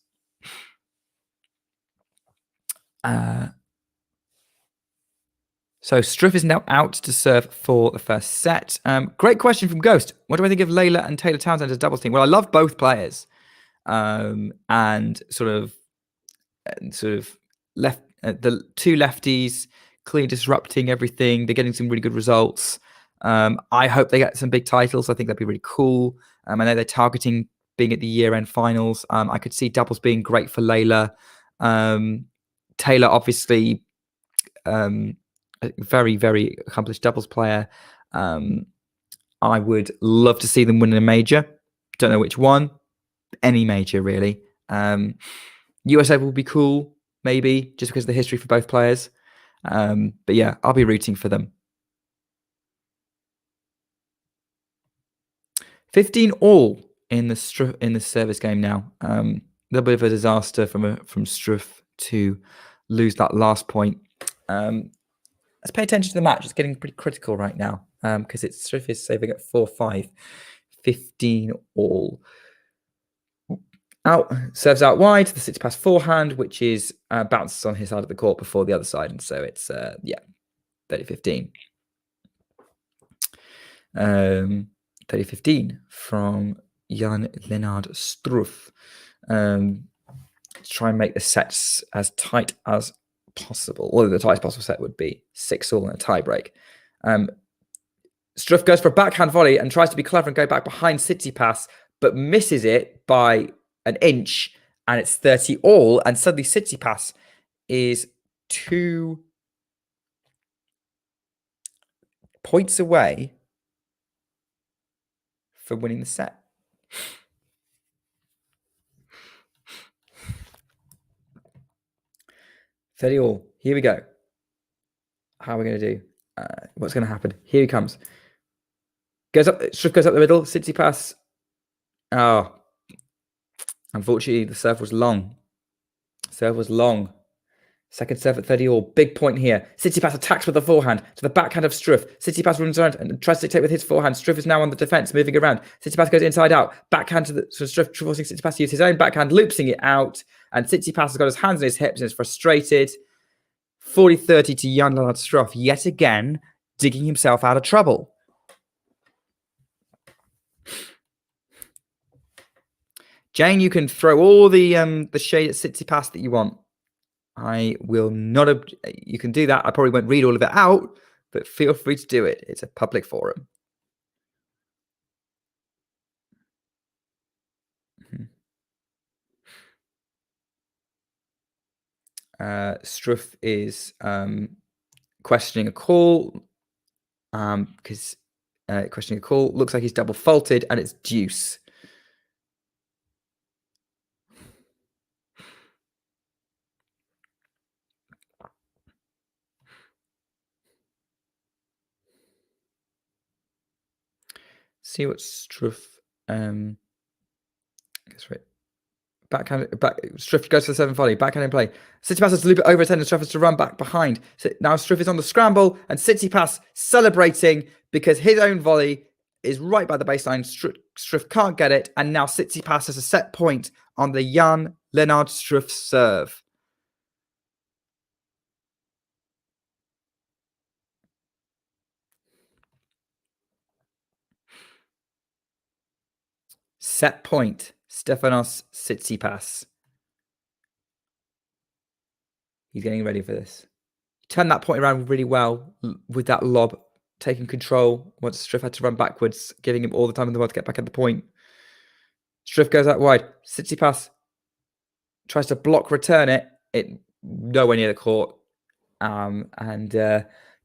So Struff is now out to serve for the first set. Great question from Ghost. What do I think of Layla and Taylor Townsend as a doubles team? Well, I love both players, and sort of left the two lefties, clearly disrupting everything. They're getting some really good results. I hope they get some big titles. I think that'd be really cool. I know they're targeting being at the year-end finals. I could see doubles being great for Layla. Taylor, obviously, a very, very accomplished doubles player. I would love to see them win a major. Don't know which one. Any major, really. US Open would be cool, maybe, just because of the history for both players. But yeah, I'll be rooting for them. 15 all in the service game now. A little bit of a disaster from Struff to lose that last point. Let's pay attention to the match. It's getting pretty critical right now because Struff is saving at 4-5. 15 all. Out, serves out wide. The Tsitsipas forehand, which is bounces on his side of the court before the other side. And so it's, 30-15. 30-15 from Jan-Lennard Struff. To try and make the sets as tight as possible. Well, the tightest possible set would be 6-all in a tiebreak. Struff goes for a backhand volley and tries to be clever and go back behind Tsitsipas, but misses it by an inch, and it's 30-all. And suddenly Tsitsipas is 2 points away from winning the set. All. Here we go. How are we going to do? What's going to happen? Here he comes. Struff goes up the middle. Tsitsipas. Oh. Unfortunately, the serve was long. Second serve at 30-all. Big point here. Tsitsipas attacks with the forehand to the backhand of Struff. Tsitsipas runs around and tries to dictate with his forehand. Struff is now on the defense, moving around. Tsitsipas goes inside out. Backhand to Struff, forcing Tsitsipas to use his own backhand, loopsing it out. And Tsitsipas has got his hands on his hips and is frustrated. 40-30 to Jan-Lennard Struff, yet again, digging himself out of trouble. Jane, you can throw all the shade at Tsitsipas that you want. I will not. You can do that. I probably won't read all of it out, but feel free to do it. It's a public forum. Struff is questioning a call because questioning a call looks like he's double faulted and it's deuce. See what Struff. That's right. Struff goes for the 7 volley. Backhand in play. Tsitsipas has to loop it over his head and Struff has to run back behind. So now Struff is on the scramble and Tsitsipas celebrating because his own volley is right by the baseline. Struff can't get it. And now Tsitsipas has a set point on the Jan-Lennard Struff serve. Set point. Stefanos Tsitsipas. He's getting ready for this. He turned that point around really well with that lob, taking control once Struff had to run backwards, giving him all the time in the world to get back at the point. Struff goes out wide. Tsitsipas tries to block return it. Nowhere near the court. And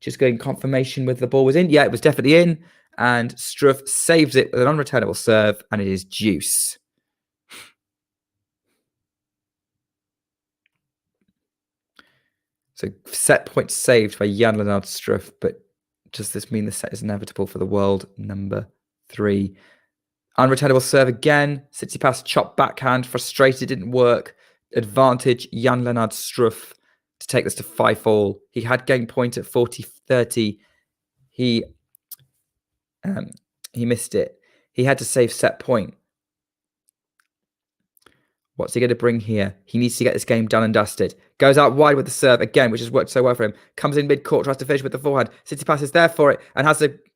Just getting confirmation whether the ball was in. Yeah, it was definitely in. And Struff saves it with an unreturnable serve, and it is deuce. So set point saved by Jan-Lennard Struff, but does this mean the set is inevitable for the world number 3? Unreturnable serve again. Tsitsipas chopped backhand. Frustrated, didn't work. Advantage Jan-Lennard Struff to take this to 5-all. He had game point at 40-30. He missed it. He had to save set point. What's he going to bring here? He needs to get this game done and dusted. Goes out wide with the serve again, which has worked so well for him. Comes in mid-court, tries to finish with the forehand. Tsitsipas is there for it and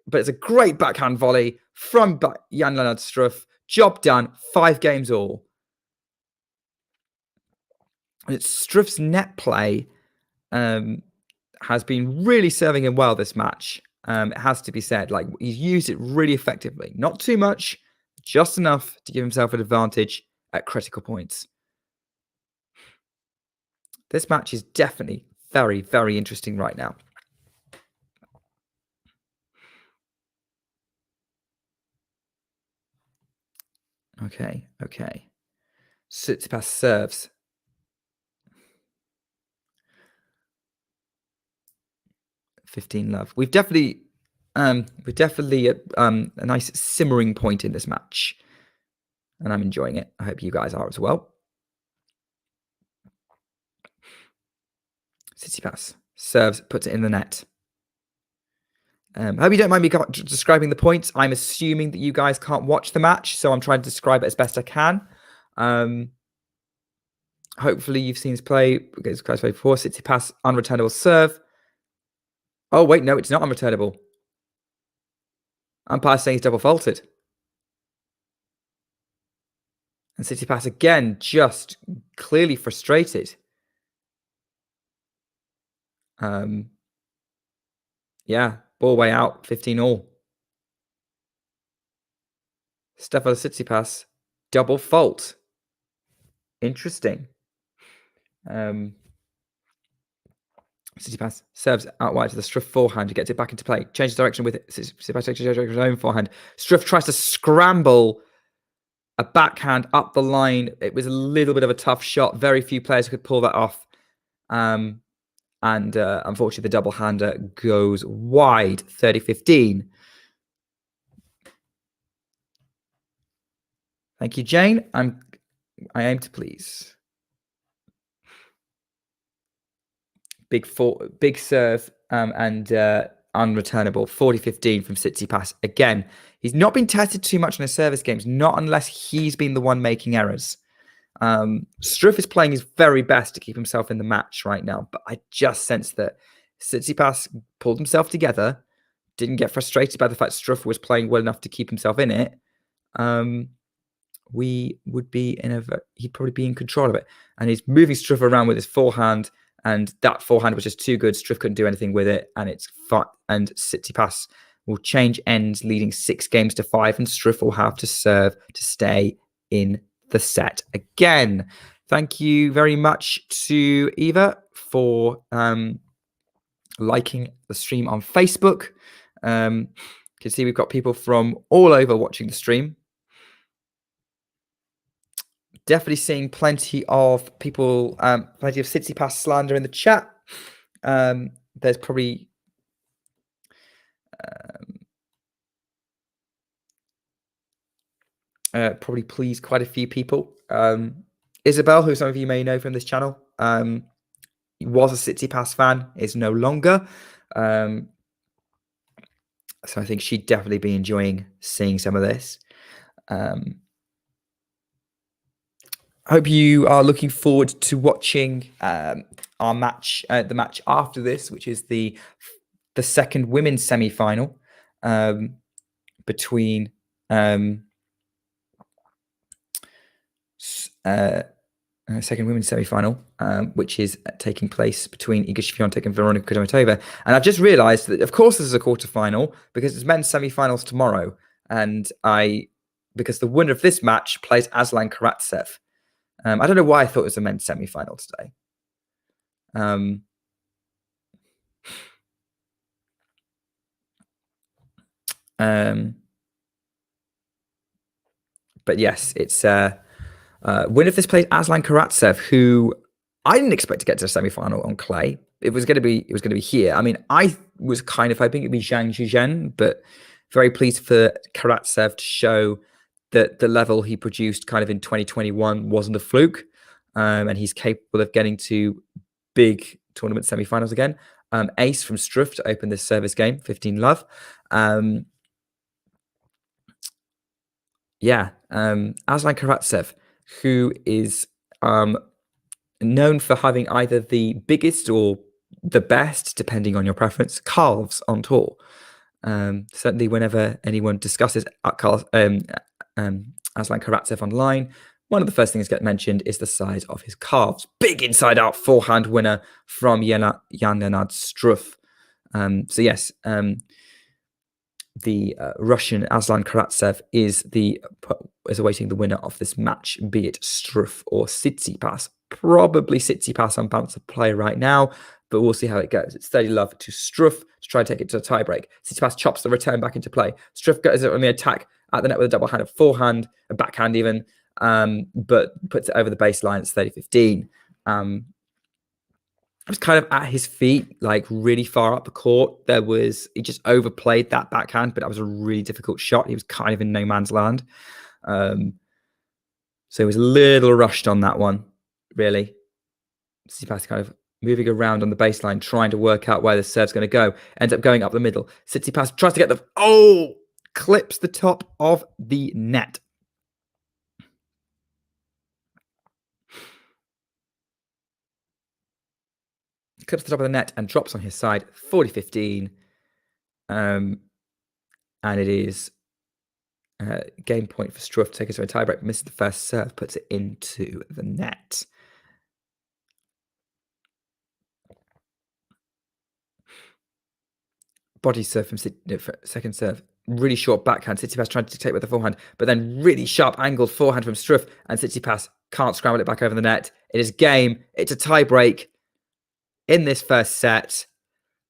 but it's a great backhand volley from Jan-Lennard Struff. Job done. 5 games all. And it's Struff's net play has been really serving him well this match. It has to be said. Like, he's used it really effectively. Not too much, just enough to give himself an advantage at critical points. This match is definitely very, very interesting right now. Okay. Tsitsipas serves. Love. We've definitely a nice simmering point in this match, and I'm enjoying it. I hope you guys are as well. Tsitsipas serves, puts it in the net. Hope you don't mind me describing the points. I'm assuming that you guys can't watch the match, so I'm trying to describe it as best I can. Hopefully you've seen this play. It's guys play before. Tsitsipas unreturnable serve. Oh wait, no, it's not unreturnable. Umpire saying he's double faulted. And Tsitsipas again, just clearly frustrated. Yeah, ball way out, 15-all. Stefanos Tsitsipas, double fault. Interesting. Tsitsipas serves out wide to the Struff forehand. He gets it back into play. Changes direction with it. Tsitsipas takes his own forehand. Struff tries to scramble a backhand up the line. It was a little bit of a tough shot. Very few players could pull that off. And unfortunately, the double-hander goes wide, 30-15. Thank you, Jane. I aim to please. Big serve and unreturnable, 40-15 from Tsitsipas. Again, he's not been tested too much in his service games, not unless he's been the one making errors. Struff is playing his very best to keep himself in the match right now, but I just sense that Tsitsipas pulled himself together, didn't get frustrated by the fact Struff was playing well enough to keep himself in it. We would be he'd probably be in control of it, and he's moving Struff around with his forehand, and that forehand was just too good. Struff couldn't do anything with it, and it's fun. And Tsitsipas will change ends, leading 6-5, and Struff will have to serve to stay in the set again. Thank you very much to Eva for liking the stream on Facebook. You can see we've got people from all over watching the stream. Definitely seeing plenty of people, plenty of Tsitsipas slander in the chat. There's probably pleased quite a few people. Isabel, who some of you may know from this channel, was a Tsitsipas fan, is no longer. So I think she'd definitely be enjoying seeing some of this. Hope you are looking forward to watching our match, the match after this, which is the second women's semi-final between second women's semi-final, which is taking place between Iga Świątek and Veronika Kudermetova. And I've just realised that, of course, this is a quarter-final because it's men's semi-finals tomorrow, and because the winner of this match plays Aslan Karatsev. I don't know why I thought it was a men's semi-final today. But yes, it's winner of this plays Aslan Karatsev, who I didn't expect to get to the semi-final on clay. It was going to be here. I mean, I was kind of hoping it'd be Zhang Zhizhen, but very pleased for Karatsev to show that the level he produced kind of in 2021 wasn't a fluke, and he's capable of getting to big tournament semi-finals again. Ace from Struff to open this service game, 15 love. Aslan Karatsev, who is known for having either the biggest or the best, depending on your preference, calves on tour. Certainly, whenever anyone discusses Aslan Karatsev online, one of the first things that get mentioned is the size of his calves. Big inside-out forehand winner from Jan-Lennard Struff. So yes, the Russian Aslan Karatsev is awaiting the winner of this match, be it Struff or Tsitsipas. Probably Tsitsipas on balance of play right now, but we'll see how it goes. It's 30 love to Struff to try and take it to a tiebreak. Tsitsipas chops the return back into play. Struff goes on the attack at the net with a double-handed forehand, a backhand even, but puts it over the baseline. It's 30-15. I was kind of at his feet, like really far up the court. He just overplayed that backhand, but that was a really difficult shot. He was kind of in no man's land. So he was a little rushed on that one, really. Tsitsipas kind of moving around on the baseline, trying to work out where the serve's going to go. Ends up going up the middle. Tsitsipas tries to get clips the top of the net. Clips the top of the net and drops on his side, 40-15. And it is game point for Struff to take us to a tiebreak. Misses the first serve, puts it into the net. Body serve from second serve. Really short backhand. Tsitsipas trying to take with the forehand, but then really sharp angled forehand from Struff, and Tsitsipas can't scramble it back over the net. It is game. It's a tiebreak in this first set.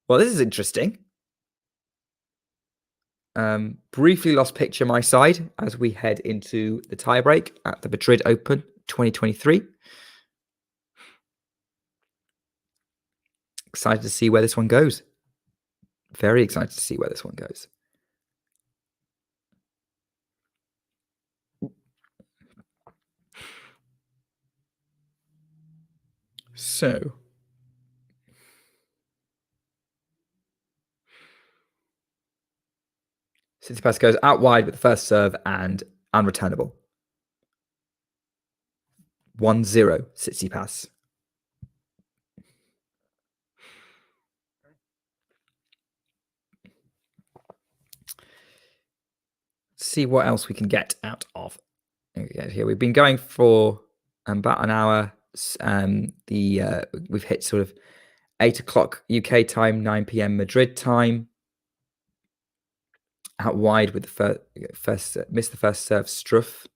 Well, this is interesting. Briefly lost picture my side as we head into the tiebreak at the Madrid Open 2023. Excited to see where this one goes. Very excited to see where this one goes. So, Tsitsipas goes out wide with the first serve and unreturnable. 1-0 Tsitsipas. See what else we can get out of here. We've been going for about an hour. We've hit sort of 8 o'clock UK time, 9 p.m. Madrid time. Out wide with the first missed the first serve, Struff.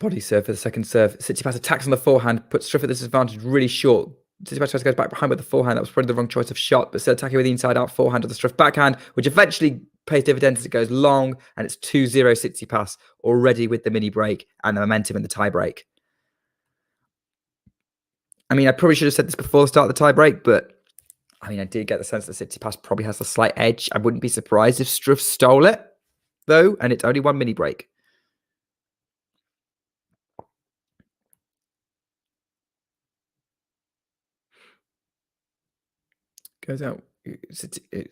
Body serve for the second serve. Tsitsipas attacks on the forehand, puts Struff at this advantage, really short. Tsitsipas goes back behind with the forehand. That was probably the wrong choice of shot, but still attacking with the inside-out forehand of the Struff backhand, which eventually pays dividends as it goes long, and it's 2-0 Tsitsipas already with the mini break and the momentum in the tie break. I mean, I probably should have said this before the start of the tie break, but I mean, I did get the sense that Tsitsipas probably has a slight edge. I wouldn't be surprised if Struff stole it, though, and it's only one mini break. Goes out.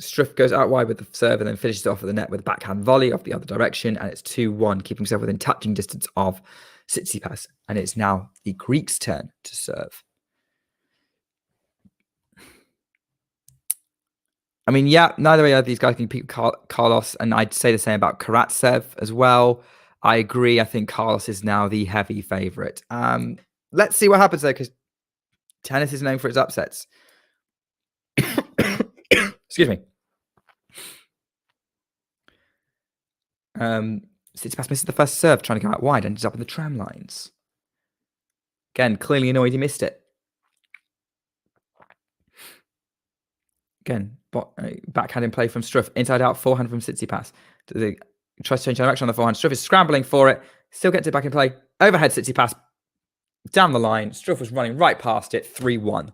Struff goes out wide with the serve and then finishes off at the net with a backhand volley off the other direction, and it's 2-1, keeping himself within touching distance of Tsitsipas, and it's now the Greek's turn to serve. I mean, yeah, neither of these guys can beat Carlos, and I'd say the same about Karatsev as well. I agree. I think Carlos is now the heavy favorite. Let's see what happens though, because tennis is known for its upsets. Excuse me. Tsitsipas misses the first serve, trying to go out wide, ended up in the tram lines. Again, clearly annoyed he missed it. Again, backhand in play from Struff. Inside out forehand from Tsitsipas. Tries to change direction on the forehand. Struff is scrambling for it. Still gets it back in play. Overhead Tsitsipas. Down the line. Struff was running right past it. 3-1.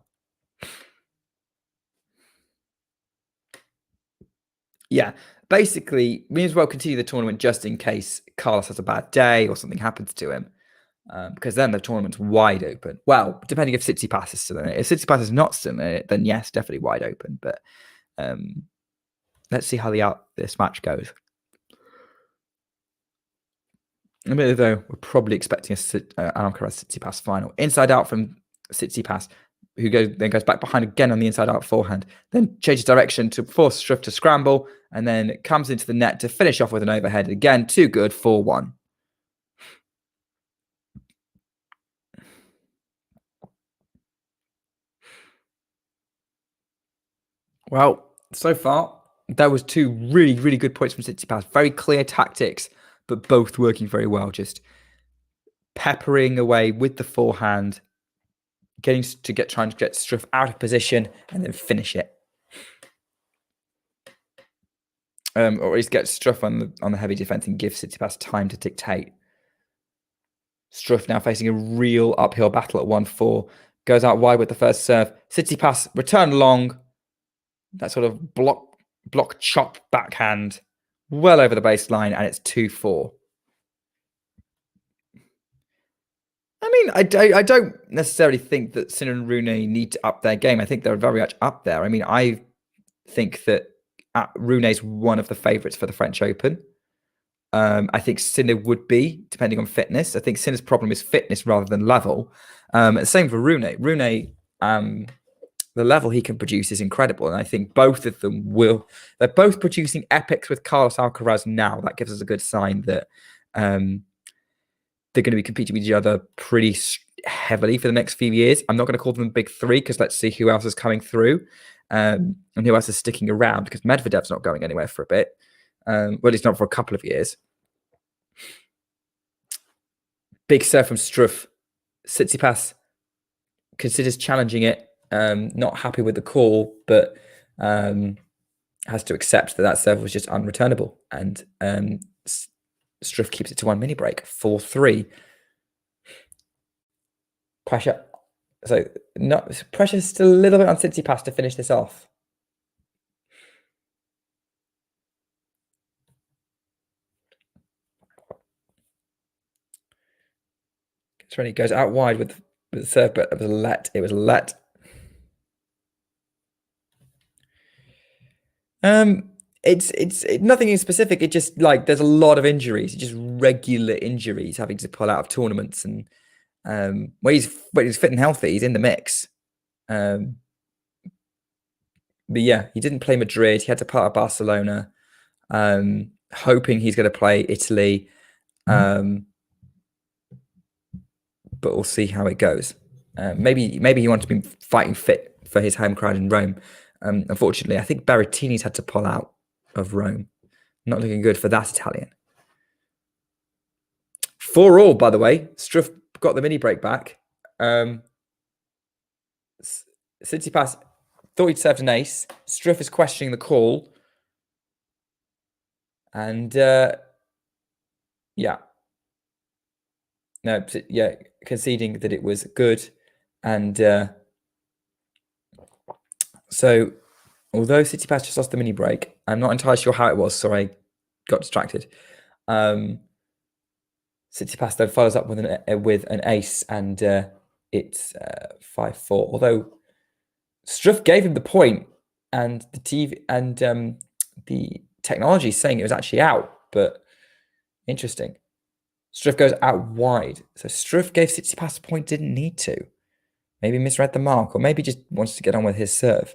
Yeah. Basically, we as well continue the tournament just in case Carlos has a bad day or something happens to him. Because then the tournament's wide open. Well, depending if Tsitsipas is still in it. If Tsitsipas is not still in it, then yes, definitely wide open. But let's see how this match goes. Though we're probably expecting a Aslan Karatsev Tsitsipas final. Inside out from Tsitsipas, who then goes back behind again on the inside out forehand. Then changes direction to force Struff to scramble, and then comes into the net to finish off with an overhead. Again, too good, 4-1. Well, so far, there was 2 really, really good points from Tsitsipas. Very clear tactics, but both working very well. Just peppering away with the forehand, trying to get Struff out of position and then finish it. Or at least get Struff on the heavy defense and give Tsitsipas time to dictate. Struff now facing a real uphill battle at 1-4. Goes out wide with the first serve. Tsitsipas return long. That sort of block chop backhand well over the baseline, and it's 2-4. I mean, I don't necessarily think that Sinner and Rune need to up their game. I think they're very much up there. I mean, I think that Rune's one of the favourites for the French Open. I think Sinner would be, depending on fitness. I think Sinner's problem is fitness rather than level. Same for Rune. Rune, the level he can produce is incredible. And I think both of them they're both producing epics with Carlos Alcaraz now. That gives us a good sign that they're going to be competing with each other pretty heavily for the next few years. I'm not going to call them the big 3 because let's see who else is coming through and who else is sticking around, because Medvedev's not going anywhere for a bit. Well, it's not for a couple of years. Big serve from Struff. Tsitsipas considers challenging it. Not happy with the call, but has to accept that serve was just unreturnable. And Struff keeps it to 1 mini break, 4-3. Pressure. So pressure still a little bit on Tsitsipas to finish this off. Gets ready, goes out wide with the serve, but it was let. It's nothing in specific. It just there's a lot of injuries, just regular injuries, having to pull out of tournaments. And when he's fit and healthy, he's in the mix. But yeah, he didn't play Madrid. He had to part of Barcelona, hoping he's going to play Italy. But we'll see how it goes. Maybe he wants to be fighting fit for his home crowd in Rome. Unfortunately, I think Berrettini's had to pull out of Rome. Not looking good for that Italian. 4-4, by the way. Struff got the mini break back. Tsitsipas thought he'd served an ace. Struff is questioning the call. And conceding that it was good. And so, although Tsitsipas just lost the mini break, I'm not entirely sure how it was, so I got distracted. Tsitsipas then follows up with an ace, and it's 5-4. Although Struff gave him the point, and the TV and the technology is saying it was actually out, but interesting. Struff goes out wide, so Struff gave Tsitsipas a point, didn't need to. Maybe misread the mark, or maybe just wants to get on with his serve.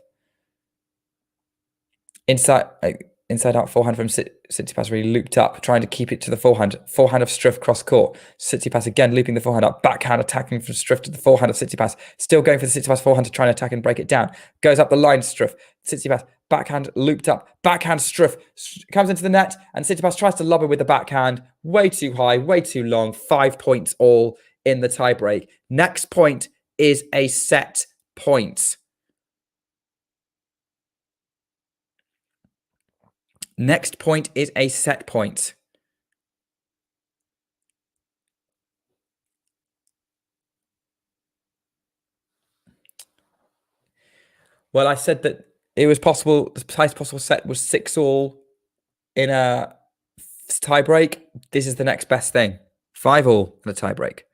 Inside out forehand from Tsitsipas, really looped up, trying to keep it to the forehand. Forehand of Struff cross court. Tsitsipas again looping the forehand up. Backhand attacking from Struff to the forehand of Tsitsipas. Still going for the Tsitsipas forehand to try and attack and break it down. Goes up the line, Struff. Tsitsipas, backhand looped up. Backhand Struff comes into the net, and Tsitsipas tries to lob it with the backhand. Way too high, way too long. 5 points all in the tiebreak. Next point is a set point. Next point is a set point. Well, I said that it was possible, the highest possible set was 6-all in a tie break. This is the next best thing. 5-all in a tie break.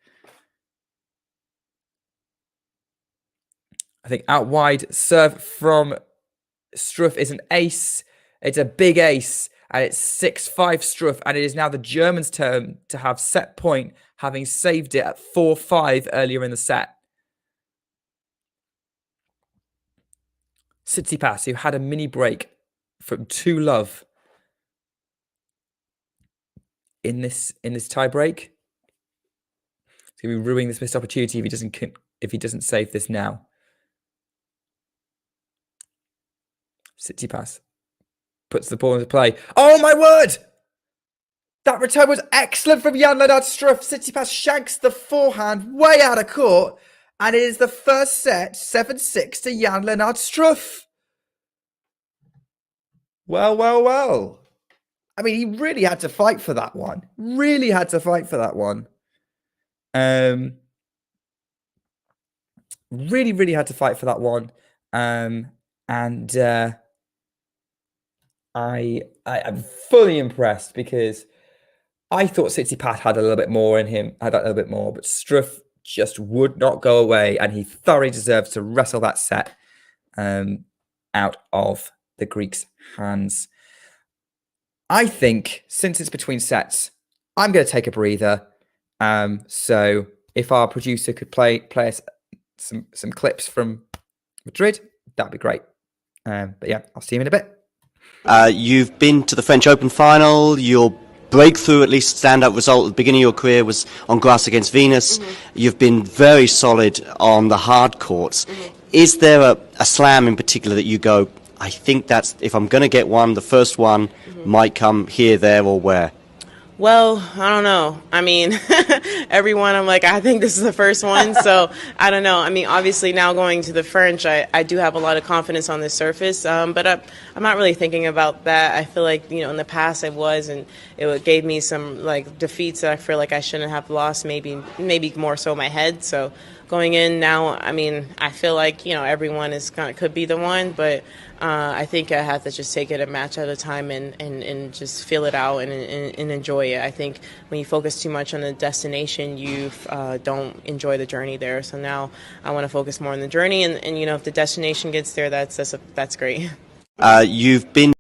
I think out wide serve from Struff is an ace. It's a big ace, and it's 6-5 Struff, and it is now the Germans' turn to have set point, having saved it at 4-5 earlier in the set. Tsitsipas, who had a mini break from 2-love in this tie break, he's going to be ruining this missed opportunity if he doesn't save this now. Tsitsipas puts the ball into play. Oh my word! That return was excellent from Jan-Lennard Struff. Tsitsipas shanks the forehand way out of court, and it is the first set 7-6 to Jan-Lennard Struff. Well, well, well. I mean, he really had to fight for that one. Really had to fight for that one. Really had to fight for that one. I am fully impressed because I thought Tsitsipas had a little bit more in him. Had a little bit more, but Struff just would not go away, and he thoroughly deserves to wrestle that set out of the Greeks' hands. I think since it's between sets, I'm going to take a breather. So if our producer could play us some clips from Madrid, that'd be great. But yeah, I'll see you in a bit. You've been to the French Open final. Your breakthrough, at least standout result at the beginning of your career was on grass against Venus. You've been very solid on the hard courts. Is there a slam in particular that you go, I think that's, if I'm going to get one, the first one might come here, there, or where? Well, I don't know. I mean, everyone, I'm like, I think this is the first one. So I don't know. I mean, obviously now going to the French, I do have a lot of confidence on this surface. But I'm not really thinking about that. I feel like, in the past I was, and it gave me some like defeats that I feel like I shouldn't have lost, maybe more so my head. So going in now, I mean, I feel like, everyone could be the one, but I think I have to just take it a match at a time and just feel it out and enjoy it. I think when you focus too much on the destination, you don't enjoy the journey there. So now I want to focus more on the journey, and if the destination gets there, that's great. You've been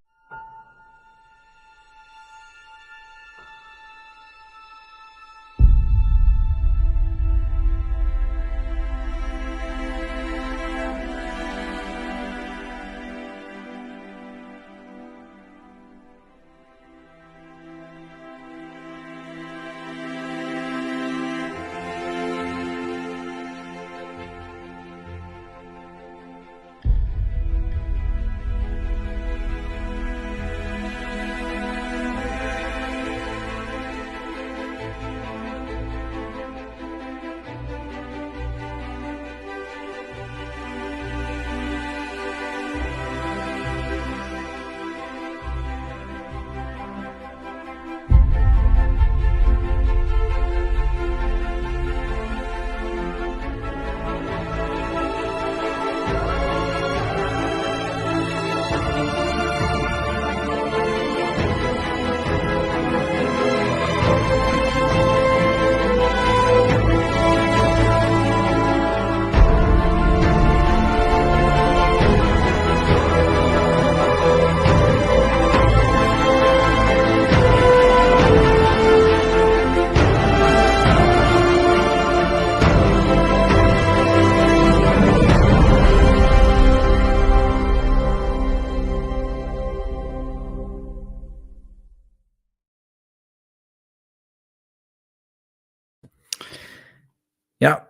Yeah.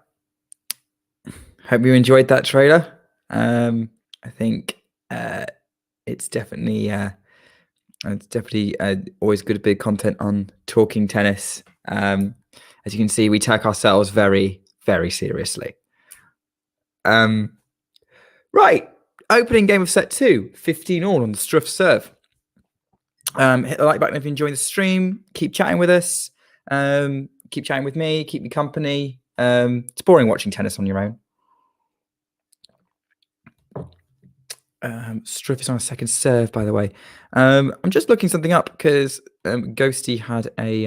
Hope you enjoyed that trailer. I think it's definitely always good big content on talking tennis. As you can see, we take ourselves very, very seriously. Right. Opening game of set 2, 15-all on the Struff serve. Hit the like button if you're enjoying the stream. Keep chatting with us. Keep chatting with me. Keep me company. It's boring watching tennis on your own. Struff is on a second serve, by the way. I'm just looking something up because Ghosty had a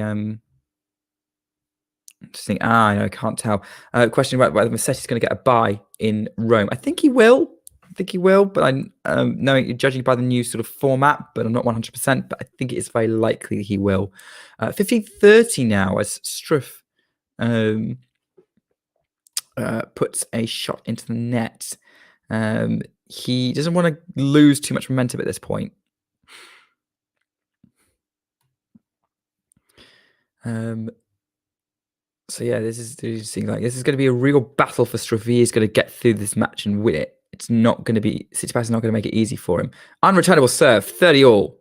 interesting. I can't tell. Question about whether Massetti's going to get a bye in Rome. I think he will. But I'm knowing, judging by the new sort of format, but I'm not 100%. But I think it is very likely he will. 15:30 now as Struff puts a shot into the net. He doesn't want to lose too much momentum at this point. So yeah, this is going to be a real battle for Struff. He is going to get through this match and win it. It's not going to be, Tsitsipas is not going to make it easy for him. Unreturnable serve, 30 all.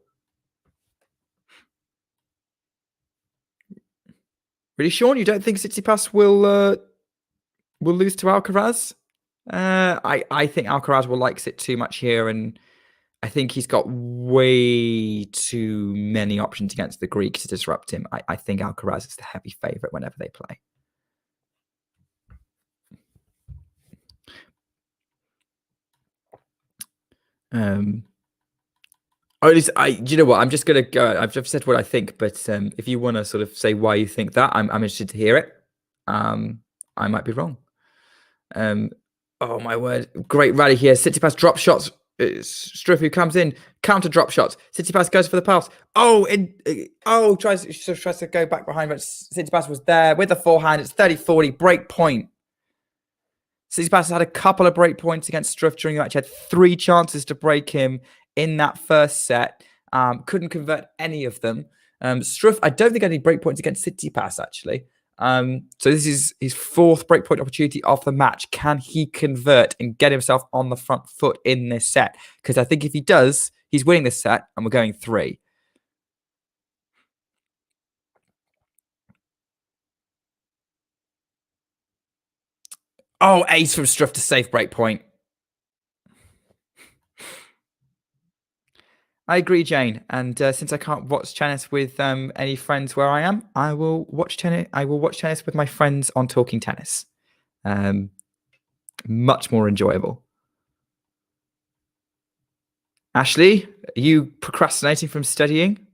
Really, Sean, you don't think Tsitsipas will lose to Alcaraz? I think Alcaraz will likes it too much here, and I think he's got way too many options against the Greek to disrupt him. I think Alcaraz is the heavy favourite whenever they play. Or at least do you know what? I'm just gonna go. I've just said what I think, but if you want to sort of say why you think that, I'm interested to hear it. I might be wrong. Oh my word! Great rally here. Tsitsipas drop shots. Struff who comes in, counter drop shots. Tsitsipas goes for the pass. Tries to go back behind, but Tsitsipas was there with the forehand. It's 30-40 break point. Tsitsipas had a couple of break points against Struff during the match. He had 3 chances to break him in that first set. Couldn't convert any of them. Struff, I don't think had any break points against Tsitsipas actually. So this is his 4th breakpoint opportunity of the match. Can he convert and get himself on the front foot in this set? Because I think if he does, he's winning this set and we're going 3. Oh, ace from Struff to save breakpoint. I agree, Jane. And since I can't watch tennis with any friends where I am, I will watch tennis. I will watch tennis with my friends on Talking Tennis. Much more enjoyable. Ashley, are you procrastinating from studying?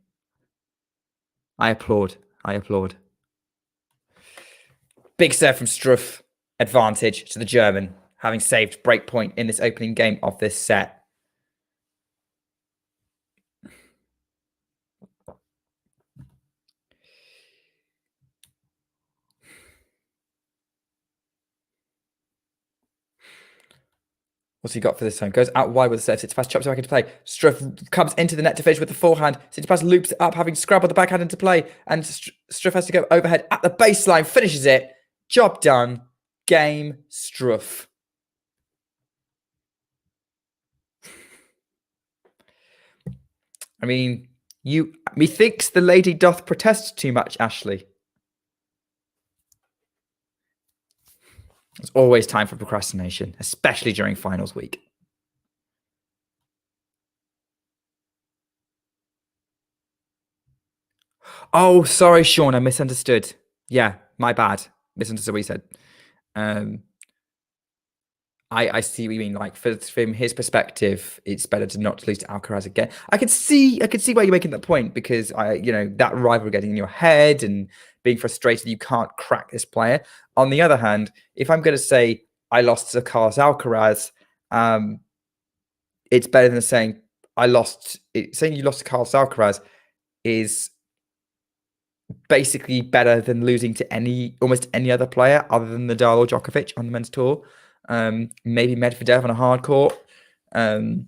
I applaud. Big serve from Struff. Advantage to the German, having saved breakpoint in this opening game of this set. What's he got for this time? Goes out wide with the serve. Tsitsipas chops it back into play. Struff comes into the net to finish with the forehand. Tsitsipas loops it up, having scrabbled the backhand into play. And Struff has to go overhead at the baseline. Finishes it. Job done. Game Struff. I mean, methinks the lady doth protest too much, Ashley. There's always time for procrastination, especially during finals week. Oh, sorry, Sean, I misunderstood. Yeah, my bad. Misunderstood what you said. I see what you mean. Like from his perspective, it's better to not lose to Alcaraz again. I could see why you're making that point because that rivalry getting in your head and being frustrated you can't crack this player. On the other hand, if I'm going to say I lost to Carlos Alcaraz, it's better than saying saying you lost to Carlos Alcaraz is basically better than losing to almost any other player other than Nadal or Djokovic on the men's tour. Maybe Medvedev on a hard court. You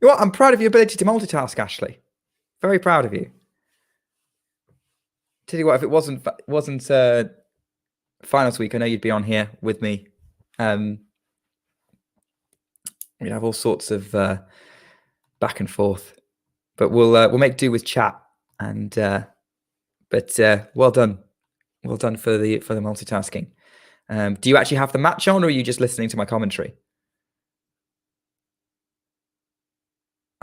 know what? I'm proud of your ability to multitask, Ashley. Very proud of you. Tell you what, if it wasn't finals week, I know you'd be on here with me. We'd have all sorts of back and forth, but we'll make do with chat. And but well done for the multitasking. Do you actually have the match on, or are you just listening to my commentary?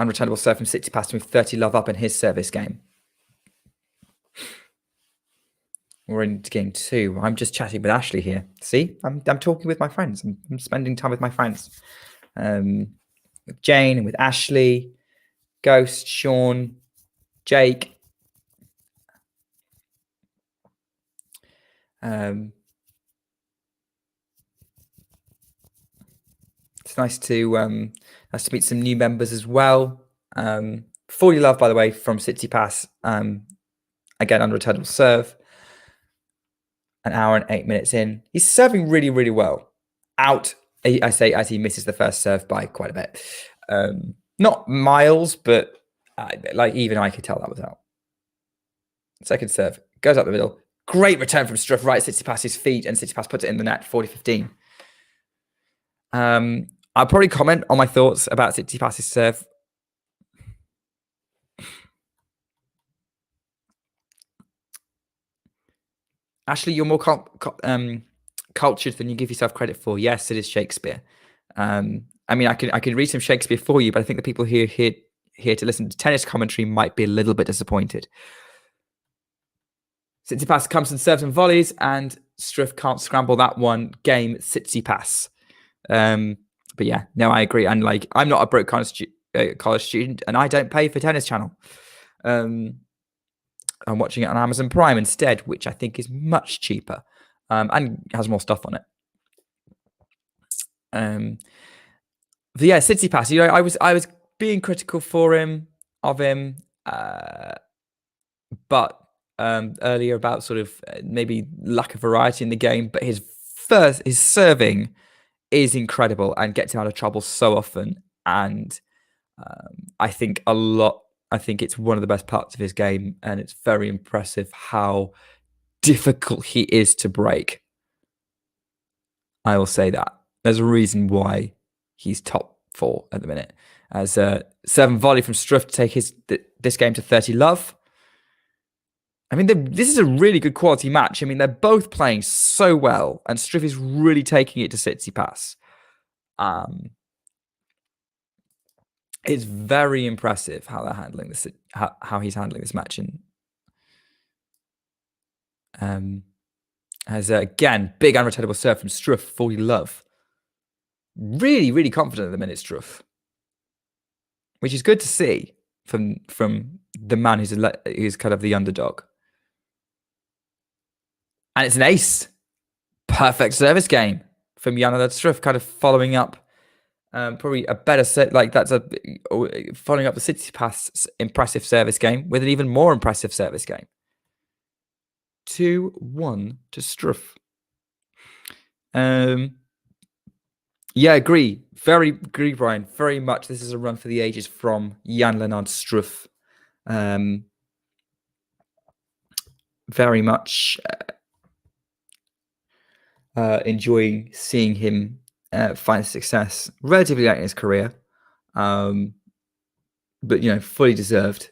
unreturnable serve from Tsitsipas to move 30 love up in his service game. We're into game 2. I'm just chatting with Ashley here. See, I'm talking with my friends. I'm spending time with my friends. With Jane and with Ashley, Ghost, Sean, Jake. It's nice to meet some new members as well. 40 love, by the way, from Tsitsipas. Again, unreturnable serve. An hour and 8 minutes in. He's serving really, really well. Out, I say, as he misses the first serve by quite a bit. Not miles, but like even I could tell that was out. Second serve. Goes up the middle. Great return from Struff, right at Tsitsipas's feet, and Tsitsipas puts it in the net, 40-15. I'll probably comment on my thoughts about Tsitsipas's serve. Ashley, you're more cultured than you give yourself credit for. Yes, it is Shakespeare. I mean, I could read some Shakespeare for you, but I think the people here to listen to tennis commentary might be a little bit disappointed. Tsitsipas comes and serves and volleys, and Struff can't scramble that one. Game Tsitsipas. But yeah, no, I agree. And like, I'm not a broke college student, and I don't pay for Tennis Channel. I'm watching it on Amazon Prime instead, which I think is much cheaper and has more stuff on it. But yeah, Tsitsipas, you know, I was being critical of him, but earlier about sort of maybe lack of variety in the game. But his serving is incredible and gets him out of trouble so often. And I think it's one of the best parts of his game, and it's very impressive how difficult he is to break. I will say that. There's a reason why he's top 4 at the minute. As 7 volley from Struff to take this game to 30 love. I mean, this is a really good quality match. I mean, they're both playing so well, and Struff is really taking it to Tsitsipas. It's very impressive how they're handling this, how he's handling this match. And again, big unreturnable serve from Struff, 40 love. Really, really confident at the minute, Struff, which is good to see from the man who's kind of the underdog. And it's an ace. Perfect service game from Jan-Lennard Struff, kind of following up. Probably a better set, like following up the Tsitsipas impressive service game with an even more impressive service game. 2-1 to Struff. Yeah, agree. Agree, Brian. Very much. This is a run for the ages from Jan-Lennard Struff. Very much enjoying seeing him find success relatively late in his career, but you know, fully deserved.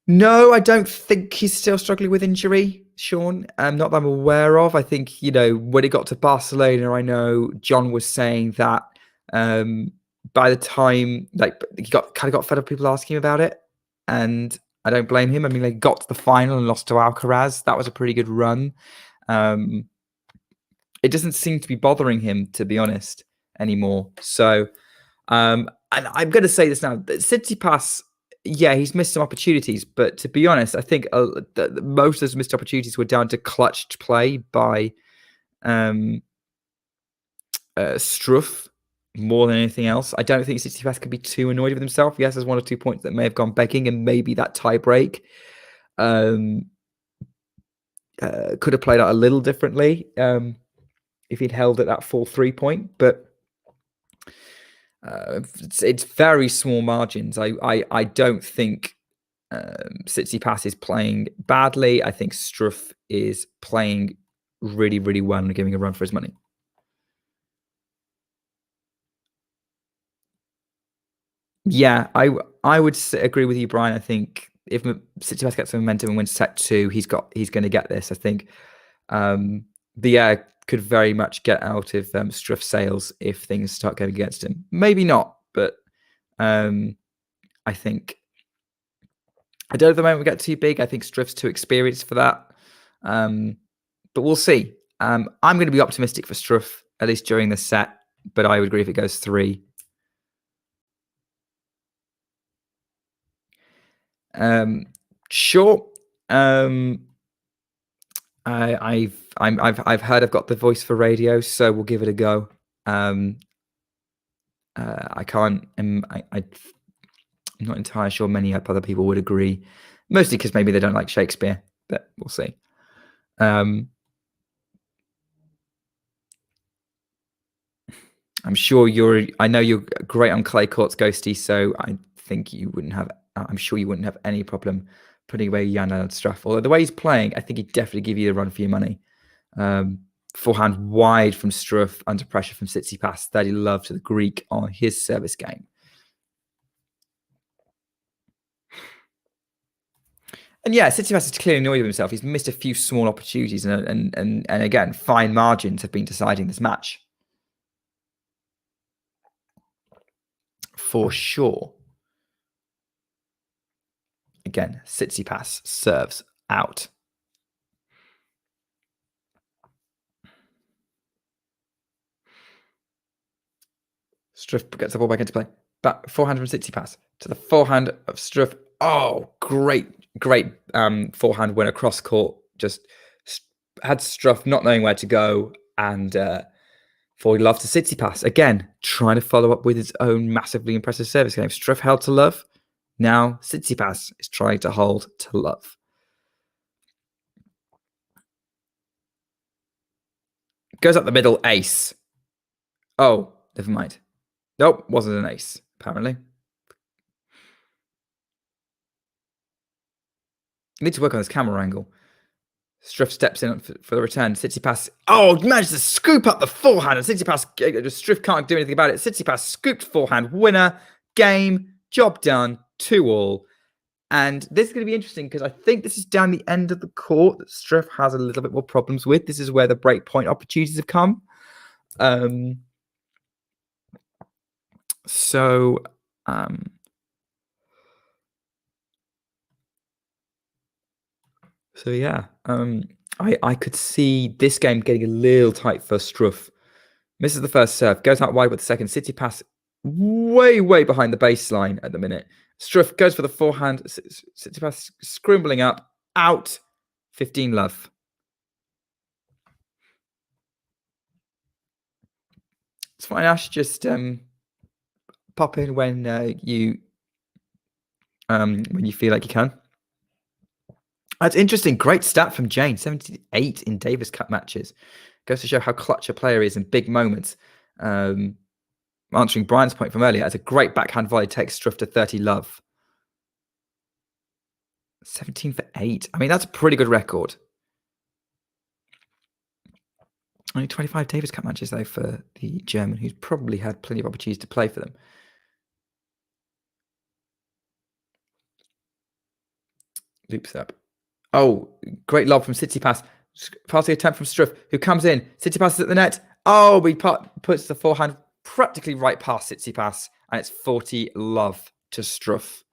No, I don't think he's still struggling with injury, Sean. Not that I'm aware of. I think, you know, when it got to Barcelona, I know John was saying that by the time, like, he got fed up people asking him about it, and I don't blame him. I mean, they got to the final and lost to Alcaraz. That was a pretty good run. It doesn't seem to be bothering him, to be honest, anymore. So, and I'm going to say this now: Tsitsipas, yeah, he's missed some opportunities, but to be honest, I think most of those missed opportunities were down to clutched play by Struff more than anything else. I don't think Tsitsipas could be too annoyed with himself. Yes, there's 1 or 2 points that may have gone begging, and maybe that tie break could have played out a little differently if he'd held at that full 3 point, but it's very small margins. I don't think Tsitsipas is playing badly. I think Struff is playing really, really well and giving a run for his money. Yeah, I would agree with you, Brian. I think if Tsitsipas gets some momentum and wins set 2, he's going to get this, I think. But yeah, could very much get out of Struff's sails if things start going against him. Maybe not, but I think I don't know if the moment we get too big. I think Struff's too experienced for that. But we'll see. I'm going to be optimistic for Struff, at least during the set, but I would agree if it goes 3. Sure. I've heard I've got the voice for radio, so we'll give it a go. I can't. I'm not entirely sure many other people would agree, mostly because maybe they don't like Shakespeare, but we'll see. I'm sure I know you're great on clay courts, Ghosty, so I think you wouldn't have. I'm sure you wouldn't have any problem putting away Jan-Lennard Struff. Although the way he's playing, I think he'd definitely give you the run for your money. Forehand wide from Struff, under pressure from Tsitsipas. 30 love to the Greek on his service game. And yeah, Tsitsipas is clearly annoyed with himself. He's missed a few small opportunities, and again, fine margins have been deciding this match. For sure. Again, Tsitsipas serves out. Struff gets the ball back into play. Back forehand from Tsitsipas to the forehand of Struff. Oh, great forehand win across court. Just had Struff not knowing where to go, and forward love to Tsitsipas. Again, trying to follow up with his own massively impressive service game. Struff held to love. Now Tsitsipas is trying to hold to love. Goes up the middle, ace. Oh, never mind. Nope, wasn't an ace, apparently. Need to work on this camera angle. Struff steps in for the return. Tsitsipas, managed to scoop up the forehand. And Tsitsipas, Struff can't do anything about it. Tsitsipas scooped forehand. Winner, game, job done, 2-all. And this is going to be interesting because I think this is down the end of the court that Struff has a little bit more problems with. This is where the break point opportunities have come. So yeah, I could see this game getting a little tight for Struff. Misses the first serve, goes out wide with the second. Tsitsipas way behind the baseline at the minute. Struff goes for the forehand. Tsitsipas scribbling up, out, 15 love. It's fine, Ash. Just pop in when you feel like you can. That's interesting. Great stat from Jane. 78 in Davis Cup matches. Goes to show how clutch a player is in big moments. Answering Brian's point from earlier, as a great backhand volley takes Struff to 30 love. 17 for 8. I mean, that's a pretty good record. Only 25 Davis Cup matches, though, for the German, who's probably had plenty of opportunities to play for them. Loops up. Oh, great lob from Tsitsipas. Passing attempt from Struff, who comes in. Tsitsipas is at the net. Oh, he puts the forehand practically right past Tsitsipas, and it's 40 love to Struff.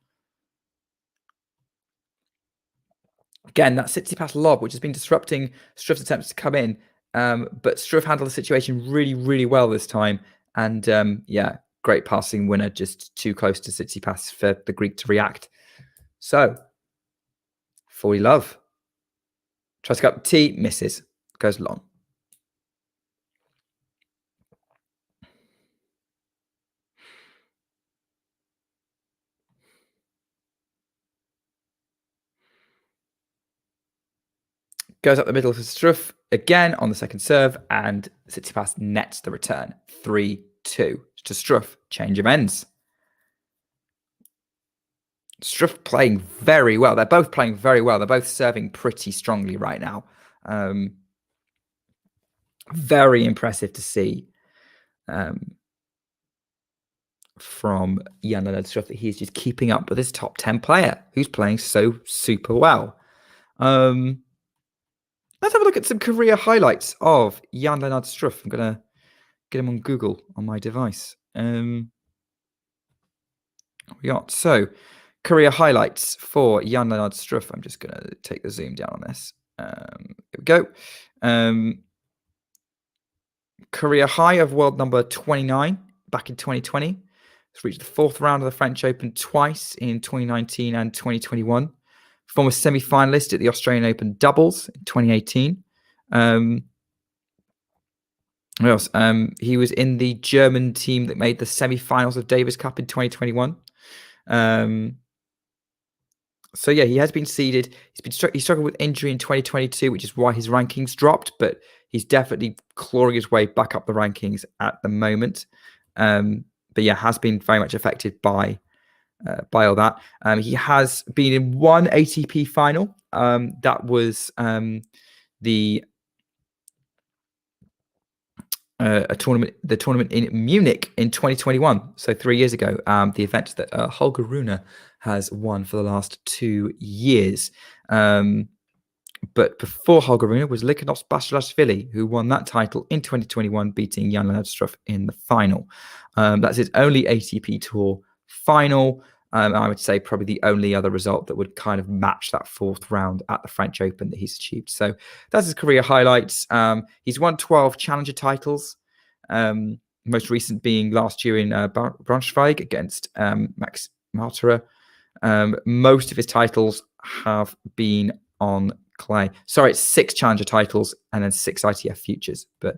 Again, that Tsitsipas lob, which has been disrupting Struff's attempts to come in, but Struff handled the situation really well this time. And yeah, great passing winner, just too close to Tsitsipas for the Greek to react. So, 40 love. Tries to go up the tee, misses. Goes long. Goes up the middle for Struff again on the second serve, and Tsitsipas nets the return. 3-2 to Struff. Change of ends. Struff playing very well. They're both playing very well. They're both serving pretty strongly right now. Very impressive to see from Jan-Lennard Struff that he's just keeping up with his top 10 player who's playing so super well. Let's have a look at some career highlights of Jan-Lennard Struff. I'm going to get him on Google on my device. We got career highlights for Jan-Lennard Struff. I'm just going to take the zoom down on this. Here we go. Career high of world number 29 back in 2020. He's reached the 4th round of the French Open twice in 2019 and 2021. Former semi-finalist at the Australian Open doubles in 2018. What else? He was in the German team that made the semi-finals of Davis Cup in 2021. So yeah, he has been seeded. He struggled with injury in 2022, which is why his rankings dropped. But he's definitely clawing his way back up the rankings at the moment. But yeah, has been very much affected by all that. He has been in one ATP final. That was the tournament in Munich in 2021. So 3 years ago, the event that Holger Rune has won for the last 2 years. But before Holger Rune was Likanos Basilashvili, who won that title in 2021, beating Jan-Lennard Struff in the final. That's his only ATP Tour final. I would say probably the only other result that would kind of match that 4th round at the French Open that he's achieved. So that's his career highlights. He's won 12 challenger titles, most recent being last year in Braunschweig against Max Martera. Most of his titles have been on clay. Sorry, it's 6 challenger titles and then 6 ITF futures. But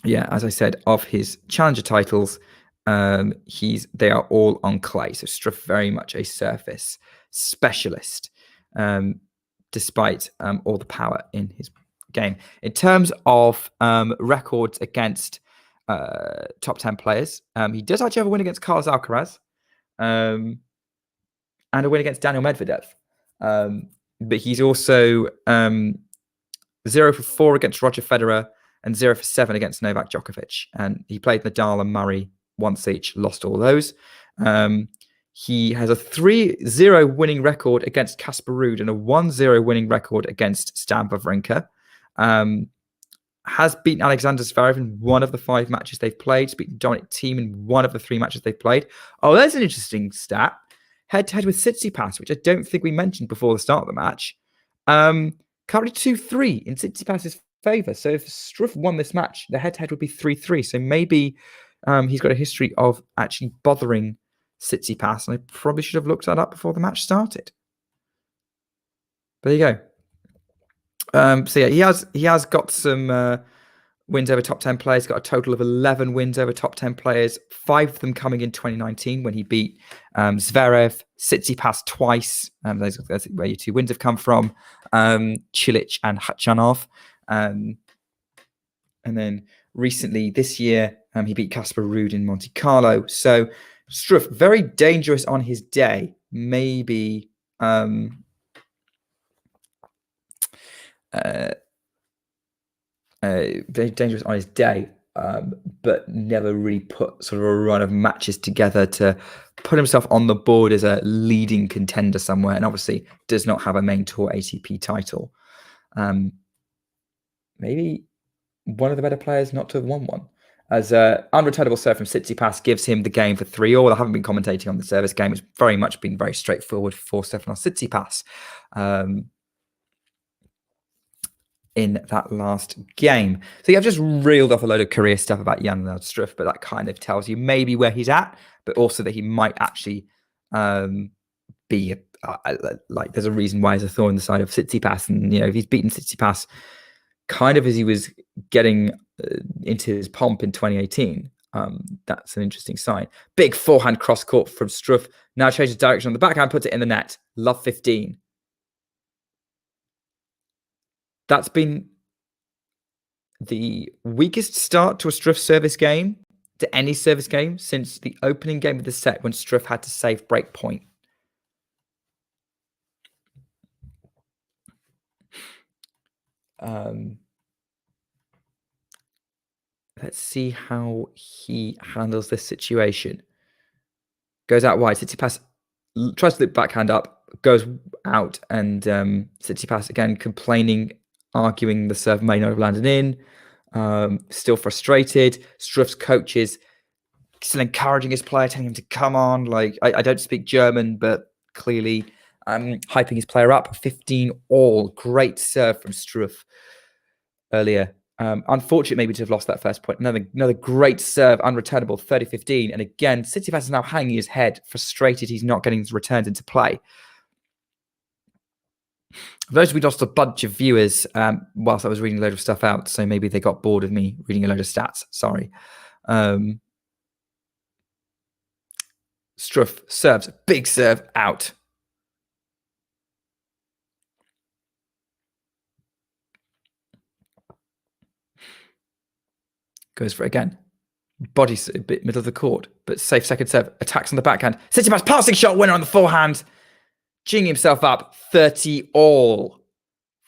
yeah, as I said, of his challenger titles, they are all on clay. So Struff very much a surface specialist, despite all the power in his game. In terms of records against top 10 players, he does actually have a win against Carlos Alcaraz, and a win against Daniel Medvedev. But he's also 0 for 4 against Roger Federer and 0 for 7 against Novak Djokovic. And he played Nadal and Murray once each, lost all those. He has a 3-0 winning record against Casper Ruud and a 1-0 winning record against Stan Wawrinka. Has beaten Alexander Zverev in one of the 5 matches they've played. He's beaten Dominic Thiem in one of the 3 matches they've played. Oh, there's an interesting stat. Head-to-head with Tsitsipas, which I don't think we mentioned before the start of the match. Currently 2-3 in Tsitsipas's favour. So if Struff won this match, the head-to-head would be 3-3. So maybe he's got a history of actually bothering Tsitsipas, and I probably should have looked that up before the match started. But there you go. So yeah, he has got some wins over top 10 players. Got a total of 11 wins over top 10 players. 5 of them coming in 2019 when he beat Zverev, Tsitsipas twice. That's where your 2 wins have come from. Cilic and Khachanov. And then recently this year, he beat Casper Ruud in Monte Carlo. So Struff, very dangerous on his day. Maybe very dangerous on his day, but never really put sort of a run of matches together to put himself on the board as a leading contender somewhere, and obviously does not have a main tour ATP title. Maybe one of the better players not to have won one. As unreturnable serve from Tsitsipas gives him the game for 3-all. I haven't been commentating on the service game. It's very much been very straightforward for Stefanos Tsitsipas in that last game. So yeah, I've just reeled off a load of career stuff about Jan-Lennard Struff, but that kind of tells you maybe where he's at, but also that he might actually be like there's a reason why he's a thorn in the side of Tsitsipas. And if he's beaten Tsitsipas kind of as he was getting into his pomp in 2018, that's an interesting sign. Big forehand cross court from Struff. Now changes direction on the backhand, puts it in the net. Love 15. That's been the weakest start to a Struff service game, to any service game, since the opening game of the set when Struff had to save break point. Let's see how he handles this situation. Goes out wide. Tsitsipas tries to loop backhand up, goes out, and Tsitsipas again complaining, arguing the serve may not have landed in. Still frustrated. Struff's coaches still encouraging his player, telling him to come on. Like, I don't speak German, but clearly hyping his player up. 15 all. Great serve from Struff earlier. Unfortunate maybe to have lost that first point. Another great serve, unreturnable, 30-15. And again, Tsitsipas is now hanging his head, frustrated he's not getting his returns into play. For those, we lost a bunch of viewers whilst I was reading a load of stuff out, so maybe they got bored of me reading a load of stats. Sorry. Struff serves, big serve, out. Goes for it again. Body a bit middle of the court, but safe second serve. Attacks on the backhand. Tsitsipas passing shot, winner on the forehand. Jing himself up. 30 all.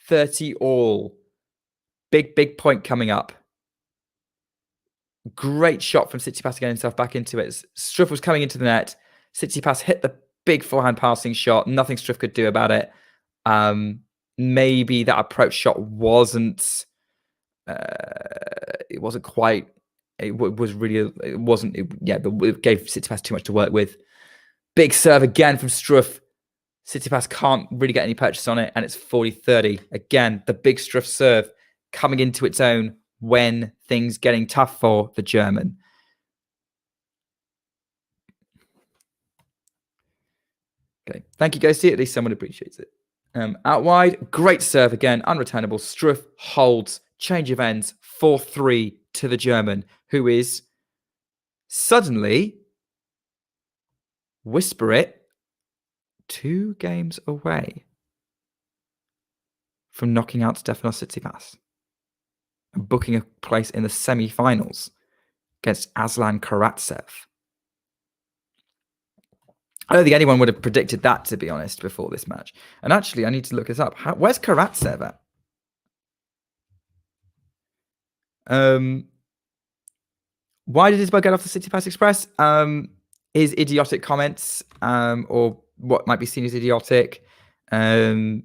30 all. Big point coming up. Great shot from Tsitsipas getting himself back into it. Struff was coming into the net. Tsitsipas hit the big forehand passing shot. Nothing Struff could do about it. Maybe that approach shot wasn't... it wasn't quite. It gave Tsitsipas too much to work with. Big serve again from Struff. Tsitsipas can't really get any purchase on it, and it's 40-30. Again, the big Struff serve coming into its own when things getting tough for the German. Okay, thank you, Ghosty. At least someone appreciates it. Out wide, great serve again, unreturnable. Struff holds. Change of ends, 4-3 to the German, who is suddenly, whisper it, 2 games away from knocking out Stefanos Tsitsipas and booking a place in the semi-finals against Aslan Karatsev. I don't think anyone would have predicted that, to be honest, before this match. And actually, I need to look this up. Where's Karatsev at? Why did Isabel get off the Tsitsipas Express? His idiotic comments, or what might be seen as idiotic. Some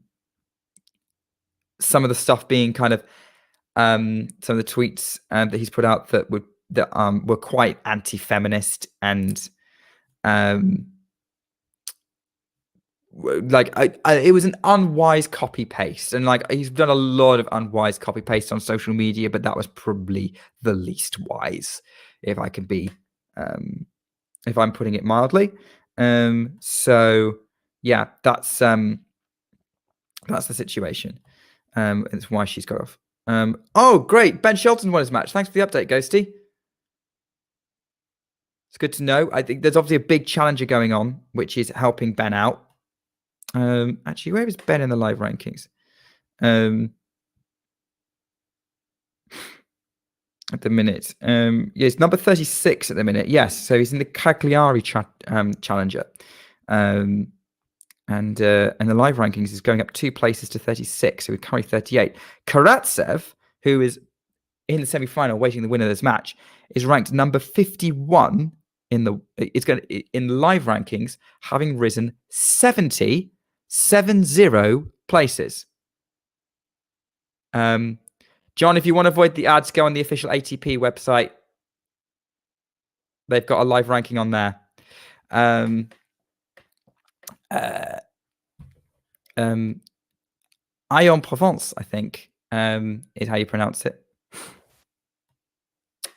of the stuff being kind of some of the tweets that he's put out that were quite anti-feminist and it was an unwise copy paste, and like he's done a lot of unwise copy paste on social media, but that was probably the least wise, if I can be, if I'm putting it mildly. So yeah, that's the situation. It's why she's got off. Oh, great! Ben Shelton won his match. Thanks for the update, Ghosty. It's good to know. I think there's obviously a big challenger going on, which is helping Ben out. Actually, where is Ben in the live rankings? At the minute, he's number 36 at the minute. Yes, so he's in the Cagliari challenger, and the live rankings is going up 2 places to 36. So we're currently 38. Karatsev, who is in the semi-final, waiting the winner of this match, is ranked number 51 in the live rankings, having risen 70 places. John, if you want to avoid the ads, go on the official ATP website. They've got a live ranking on there. Aix-en-Provence, I think, is how you pronounce it.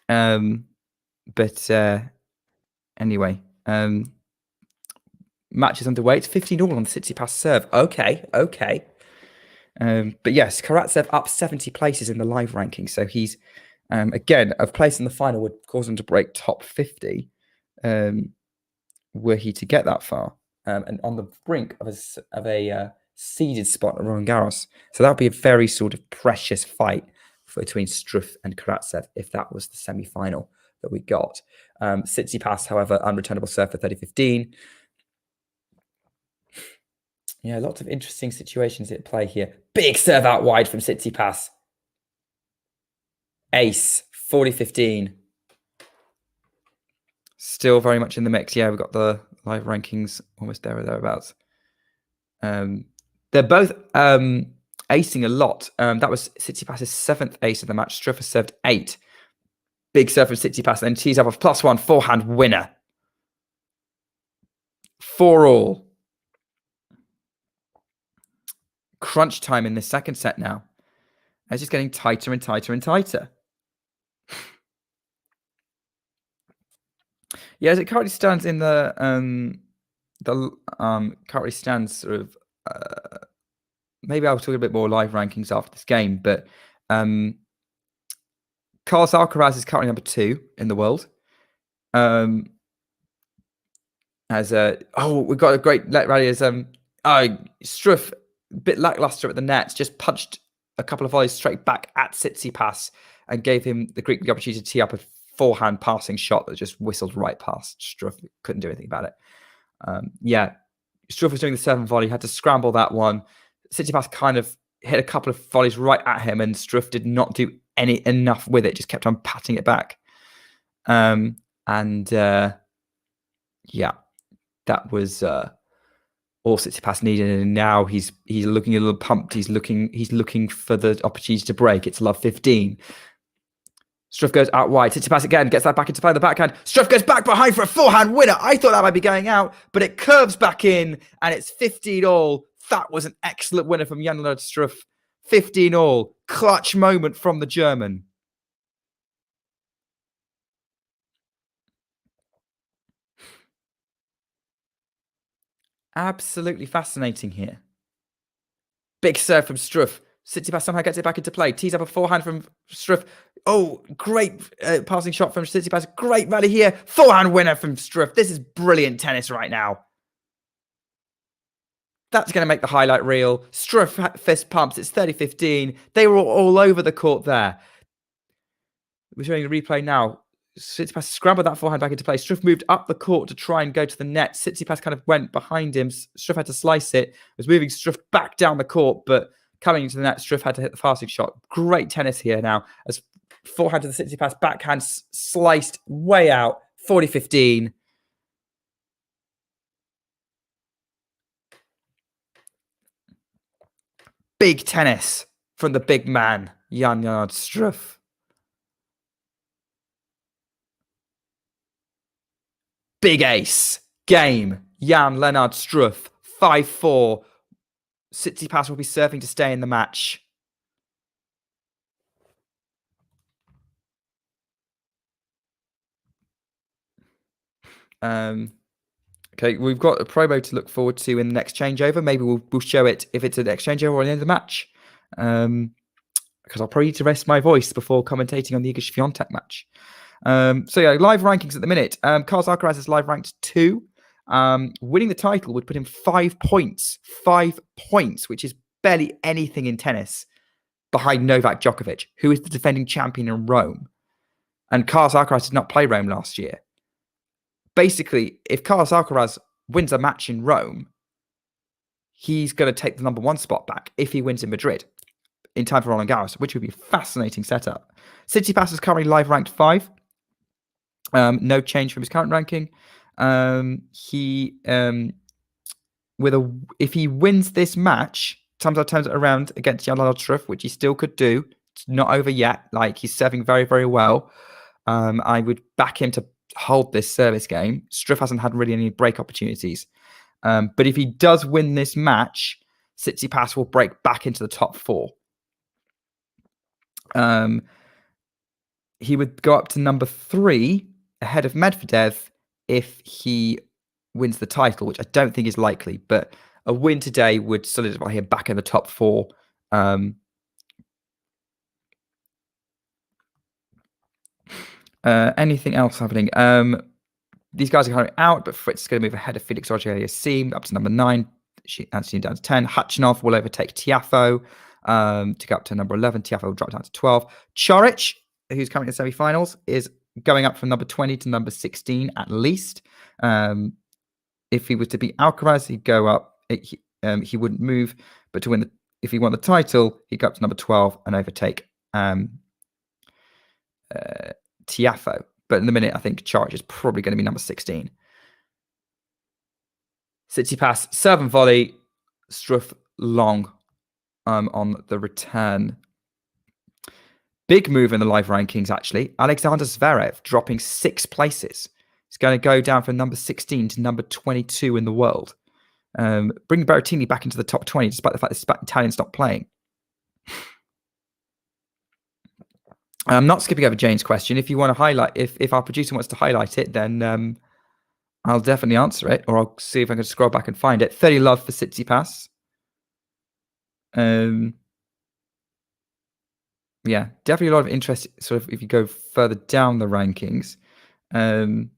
But anyway, match is underway. It's 15 all on the Tsitsipas serve. Okay. But yes, Karatsev up 70 places in the live ranking. So he's, again, a place in the final would cause him to break top 50 were he to get that far. And on the brink of a seeded spot at Roland Garros. So that would be a very sort of precious fight between Struff and Karatsev if that was the semi-final that we got. Tsitsipas, however, unreturnable serve for 30-15. Yeah, lots of interesting situations at play here. Big serve out wide from Tsitsipas. Ace, 40-15. Still very much in the mix. Yeah, we've got the live rankings almost there or thereabouts. They're both acing a lot. That was Tsitsipas' 7th ace of the match. Struff has served 8. Big serve from Tsitsipas, then tees up a +1 forehand winner. 4-all. Crunch time in the second set now. It's just getting tighter and tighter and tighter. Yeah, as it currently stands in the currently stands sort of maybe I'll talk a bit more live rankings after this game, but Carlos Alcaraz is currently number 2 in the world. We've got a great let rally as Struff, a bit lackluster at the nets, just punched a couple of volleys straight back at Tsitsipas and gave him the opportunity to tee up a forehand passing shot that just whistled right past Struff. Couldn't do anything about it. Struff was doing the 7 volley, had to scramble that one. Tsitsipas kind of hit a couple of volleys right at him, and Struff did not do enough with it, just kept on patting it back. That was all Tsitsipas needed, and now he's looking a little pumped. He's looking for the opportunity to break. It's love 15. Struff goes out wide. Tsitsipas again gets that back into play. The backhand. Struff goes back behind for a forehand winner. I thought that might be going out, but it curves back in, and it's 15-all. That was an excellent winner from Jan-Lennard Struff. 15-all. Clutch moment from the German. Absolutely fascinating here. Big serve from Struff. Tsitsipas somehow gets it back into play. Tees up a forehand from Struff. Oh, great passing shot from Tsitsipas. Great rally here. Forehand winner from Struff. This is brilliant tennis right now. That's going to make the highlight reel. Struff fist pumps. It's 30-15. They were all over the court there. We're showing the replay now. Tsitsipas scrambled that forehand back into play. Struff moved up the court to try and go to the net. Tsitsipas kind of went behind him. Struff had to slice it. Was moving Struff back down the court, but coming into the net, Struff had to hit the passing shot. Great tennis here now. As forehand to the Tsitsipas, backhand sliced way out. 40-15. Big tennis from the big man, Jan-Lennard Struff. Big ace game. Jan-Lennard Struff, 5-4. Tsitsipas will be serving to stay in the match. Okay, we've got a promo to look forward to in the next changeover. Maybe we'll show it if it's an next changeover or at the end of the match. Because I'll probably need to rest my voice before commentating on the Iga Świątek match. Live rankings at the minute. Carlos Alcaraz is live ranked 2. Winning the title would put him 5 points. 5 points, which is barely anything in tennis, behind Novak Djokovic, who is the defending champion in Rome. And Carlos Alcaraz did not play Rome last year. Basically, if Carlos Alcaraz wins a match in Rome, he's going to take the number 1 spot back if he wins in Madrid in time for Roland Garros, which would be a fascinating setup. Tsitsipas is currently live ranked 5. No change from his current ranking. If he wins this match, turns it around against Jan-Lennard Struff, which he still could do. It's not over yet. Like, he's serving very, very well. I would back him to hold this service game. Struff hasn't had really any break opportunities. But if he does win this match, Tsitsipas will break back into the top 4. He would go up to number 3 ahead of Medvedev if he wins the title, which I don't think is likely, but a win today would solidify him back in the top 4. Anything else happening? These guys are currently out, but Fritz is going to move ahead of Felix Auger-Aliassime up to number 9. Anthony down to 10. Khachanov will overtake Tiafoe to go up to number 11. Tiafoe will drop down to 12. Coric, who's coming in the semi-finals, is going up from number 20 to number 16 at least. If he was to beat Alcaraz, he'd go up. He wouldn't move, but if he won the title, he'd go up to number 12 and overtake Tiafoe. But in the minute, I think Coric is probably going to be number 16. Tsitsipas, serve and volley. Struff long on the return. Big move in the live rankings, actually. Alexander Zverev dropping 6 places. He's going to go down from number 16 to number 22 in the world. Bringing Berrettini back into the top 20, despite the fact that Italians not playing. I'm not skipping over Jane's question. If you want to highlight, if our producer wants to highlight it, then I'll definitely answer it, or I'll see if I can scroll back and find it. 30 love for Tsitsipas. Yeah, definitely a lot of interest. Sort of, if you go further down the rankings, and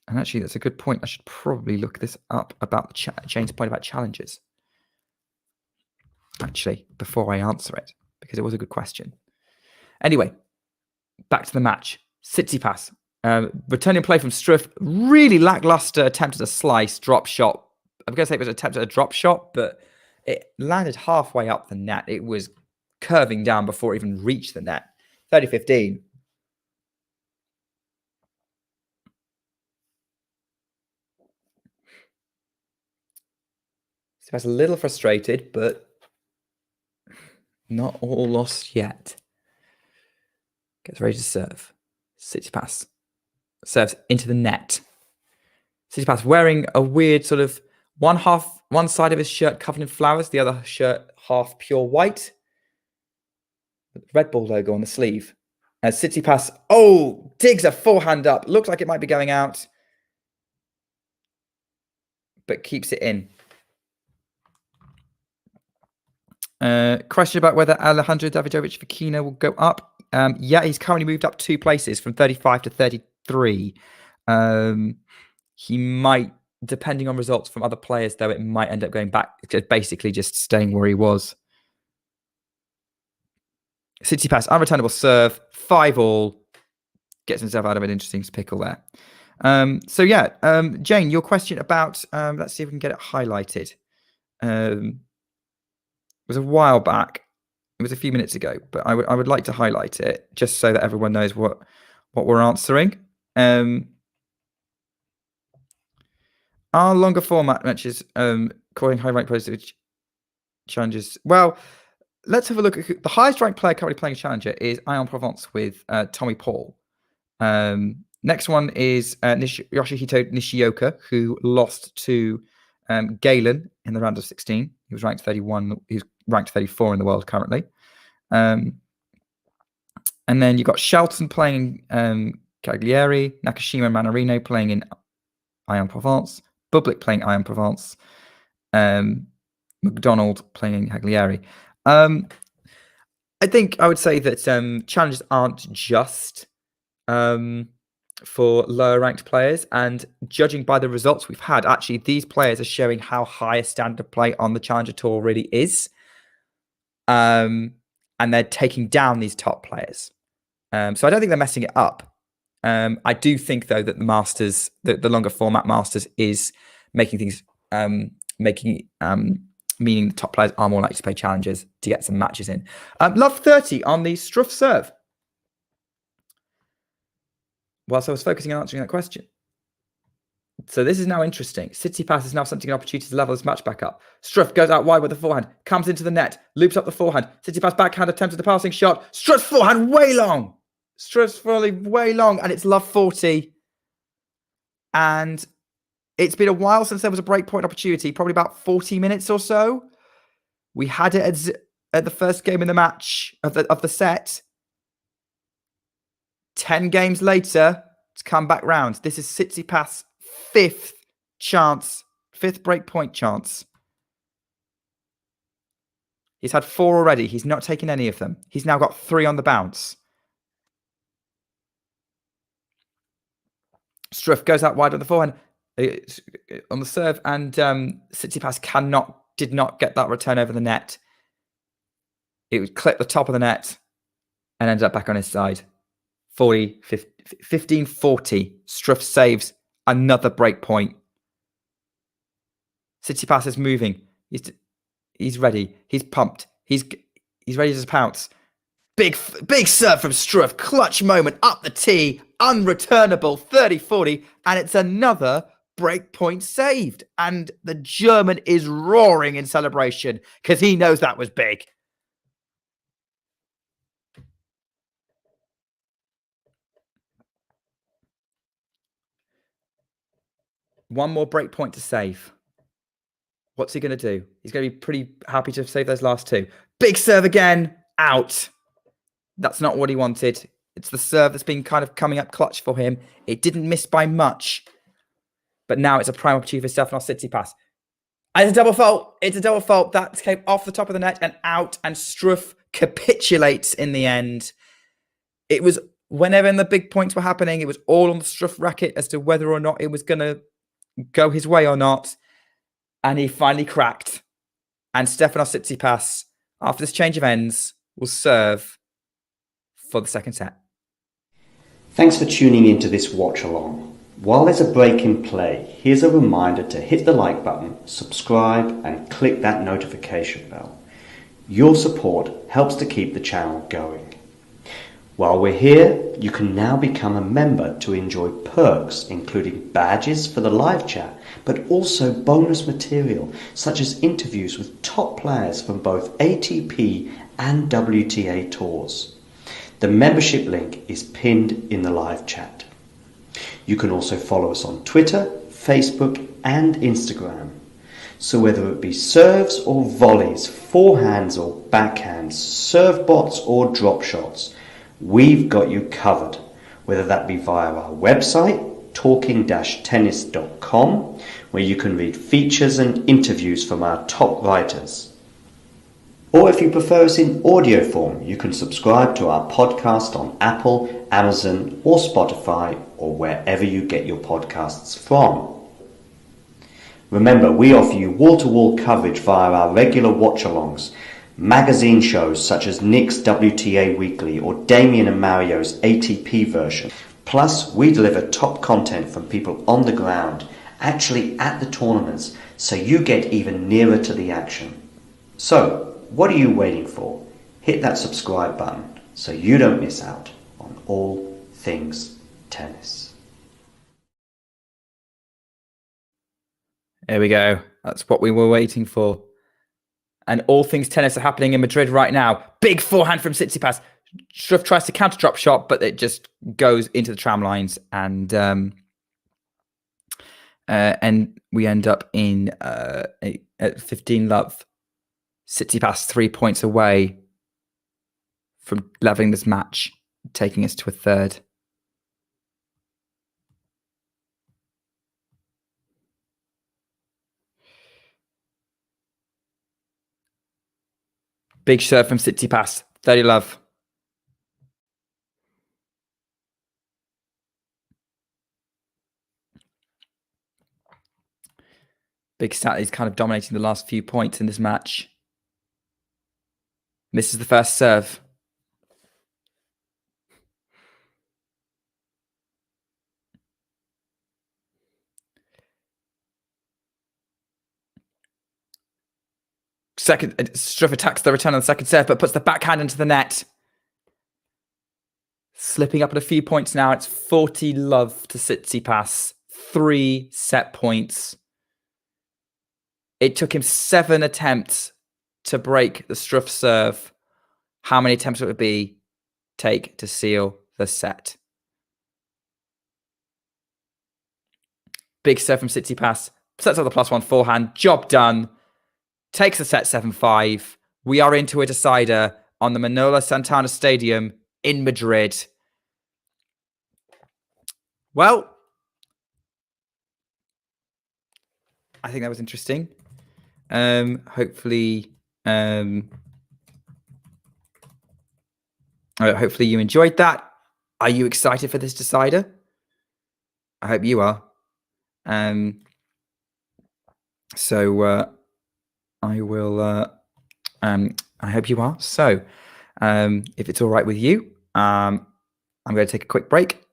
actually, that's a good point. I should probably look this up about Jane's point about challenges. Actually, before I answer it, because it was a good question. Anyway, back to the match. Tsitsipas, returning play from Struff, really lackluster attempt at a slice, drop shot. I'm going to say it was an attempt at a drop shot, but it landed halfway up the net. It was curving down before it even reached the net. 30-15. Tsitsipas a little frustrated, but not all lost yet. Gets ready to serve. Tsitsipas serves into the net. Tsitsipas wearing a weird sort of one side of his shirt covered in flowers, the other shirt half pure white. Red Bull logo on the sleeve. As Tsitsipas, digs a forehand up. Looks like it might be going out, but keeps it in. Question about whether Alejandro Davidovich Fokina will go up. Yeah, he's currently moved up 2 places from 35 to 33. He might, depending on results from other players, though, it might end up going back, basically just staying where he was. Tsitsipas, unreturnable serve, 5-all, gets himself out of an interesting pickle there. Jane, your question about, let's see if we can get it highlighted. It was a while back. It was a few minutes ago, but I would like to highlight it just so that everyone knows what we're answering. Are longer format matches calling high ranked players to challenges? Well, let's have a look at the highest ranked player currently playing a challenger is Aix-en-Provence with Tommy Paul. Next one is Yoshihito Nishioka, who lost to Galen in the round of 16. He was ranked 31. He's ranked 34 in the world currently. And then you've got Shelton playing Cagliari, Nakashima and Manarino playing in Aix-en-Provence, Bublik playing Aix-en-Provence, McDonald playing Cagliari. I think I would say that challenges aren't just for lower ranked players, and judging by the results we've had, actually these players are showing how high a standard of play on the Challenger Tour really is. And they're taking down these top players. So I don't think they're messing it up. I do think, though, that the Masters, the longer format Masters, is making things, meaning the top players are more likely to play challenges to get some matches in. Love 30 on the Struff serve. Whilst I was focusing on answering that question. So this is now interesting. Tsitsipas is now something an opportunity to level this match back up. Struff goes out wide with the forehand, comes into the net, loops up the forehand. Tsitsipas backhand attempts the passing shot. Struff's forehand way long. Struff's volley way long, and it's love 40. And it's been a while since there was a breakpoint opportunity, probably about 40 minutes or so. We had it at the first game in the match of the set. 10 games later, to come back round. This is Tsitsipas' 5th chance, 5th breakpoint chance. He's had 4 already. He's not taken any of them. He's now got 3 on the bounce. Struff goes out wide on the forehand, on the serve, and Tsitsipas did not get that return over the net. It would clip the top of the net and ended up back on his side. 15-40. Struff saves another break point. Tsitsipas is moving. He's ready. He's pumped. He's ready to pounce. Big serve from Struff. Clutch moment up the tee. Unreturnable. 30-40. And it's another break point saved. And the German is roaring in celebration because he knows that was big. One more break point to save. What's he going to do? He's going to be pretty happy to save those last two. Big serve again. Out. That's not what he wanted. It's the serve that's been kind of coming up clutch for him. It didn't miss by much. But now it's a prime opportunity for Stefanos Tsitsipas. And it's a double fault. It's a double fault. That came off the top of the net and out. And Struff capitulates in the end. It was, whenever the big points were happening, it was all on the Struff racket as to whether or not it was going to go his way or not. And he finally cracked. And Stefanos Tsitsipas, after this change of ends, will serve for the second set. Thanks for tuning into this watch along. While there's a break in play, here's a reminder to hit the like button, subscribe and click that notification bell. Your support helps to keep the channel going. While we're here, you can now become a member to enjoy perks including badges for the live chat, but also bonus material such as interviews with top players from both ATP and WTA tours. The membership link is pinned in the live chat. You can also follow us on Twitter, Facebook and Instagram. So whether it be serves or volleys, forehands or backhands, serve bots or drop shots, we've got you covered, whether that be via our website, talking-tennis.com, where you can read features and interviews from our top writers. Or if you prefer us in audio form, you can subscribe to our podcast on Apple, Amazon or Spotify or wherever you get your podcasts from. Remember, we offer you wall-to-wall coverage via our regular watch-alongs, magazine shows such as Nick's WTA Weekly or Damien and Mario's ATP version. Plus, we deliver top content from people on the ground, actually at the tournaments, so you get even nearer to the action. So, what are you waiting for? Hit that subscribe button so you don't miss out on all things tennis. There we go. That's what we were waiting for. And all things tennis are happening in Madrid right now. Big forehand from Tsitsipas. Struff tries to counter drop shot, but it just goes into the tram lines, and we end up in at 15-love. Tsitsipas 3 points away from leveling this match, taking us to a third. Big serve from Tsitsipas, 30-love. Big stat, he's kind of dominating the last few points in this match. Misses the first serve. Second, Struff attacks the return on the second serve, but puts the backhand into the net. Slipping up at a few points now. It's 40-love to Tsitsipas. 3 set points. It took him 7 attempts to break the Struff serve. How many attempts would it take to seal the set? Big serve from Tsitsipas. Sets up the +1 forehand. Job done. Takes the set 7-5. We are into a decider on the Manolo Santana Stadium in Madrid. Well, I think that was interesting. Hopefully you enjoyed that. Are you excited for this decider? I hope you are. I hope you are. So, if it's all right with you, I'm going to take a quick break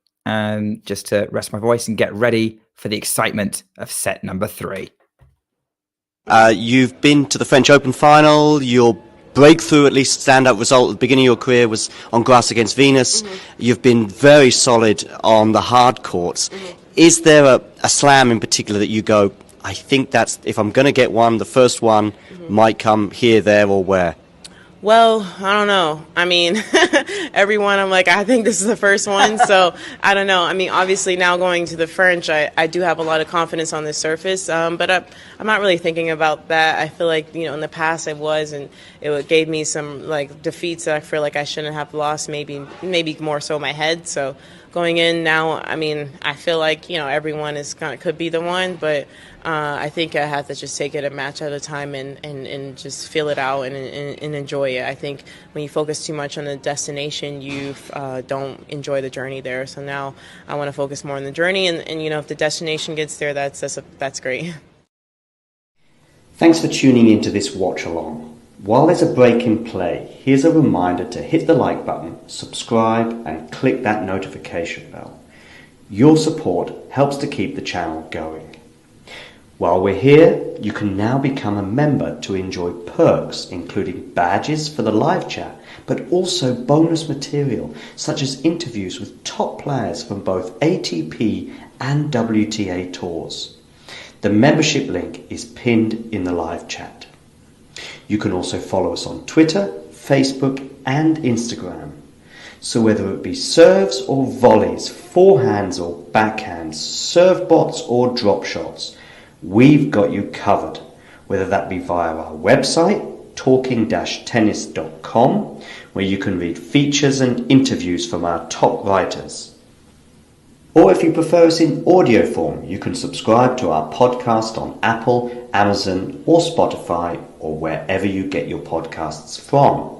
just to rest my voice and get ready for the excitement of set number 3. You've been to the French Open final. Your breakthrough, at least standout result at the beginning of your career was on grass against Venus. You've been very solid on the hard courts. Is there a slam in particular that you go, I think that's, if I'm going to get one, the first one might come here, there, or where? Well, I don't know. I mean, everyone, I'm like, I think this is the first one. So I don't know. I mean, obviously now going to the French, I do have a lot of confidence on this surface. But I'm not really thinking about that. I feel like, in the past I was, and it gave me some like defeats that I feel like I shouldn't have lost, maybe more so my head. So going in now, I mean, I feel like, everyone could be the one, but I think I have to just take it a match at a time and just feel it out and enjoy it. I think when you focus too much on the destination, you don't enjoy the journey there. So now I want to focus more on the journey, and if the destination gets there, that's great. Thanks for tuning into this watch along. While there's a break in play, here's a reminder to hit the like button, subscribe, and click that notification bell. Your support helps to keep the channel going. While we're here, you can now become a member to enjoy perks, including badges for the live chat, but also bonus material such as interviews with top players from both ATP and WTA tours. The membership link is pinned in the live chat. You can also follow us on Twitter, Facebook, and Instagram. So whether it be serves or volleys, forehands or backhands, serve bots or drop shots, we've got you covered, whether that be via our website, talking-tennis.com, where you can read features and interviews from our top writers. Or if you prefer us in audio form, you can subscribe to our podcast on Apple, Amazon, or Spotify, or wherever you get your podcasts from.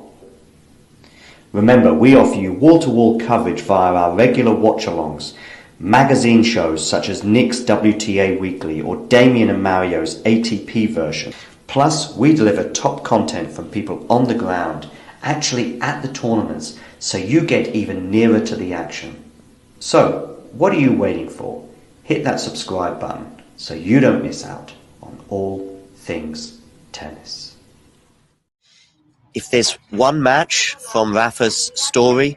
Remember, we offer you wall-to-wall coverage via our regular watch-alongs, magazine shows such as Nick's WTA Weekly or Damien and Mario's ATP version. Plus, we deliver top content from people on the ground, actually at the tournaments, so you get even nearer to the action. So, what are you waiting for? Hit that subscribe button so you don't miss out on all things tennis. If there's one match from Rafa's story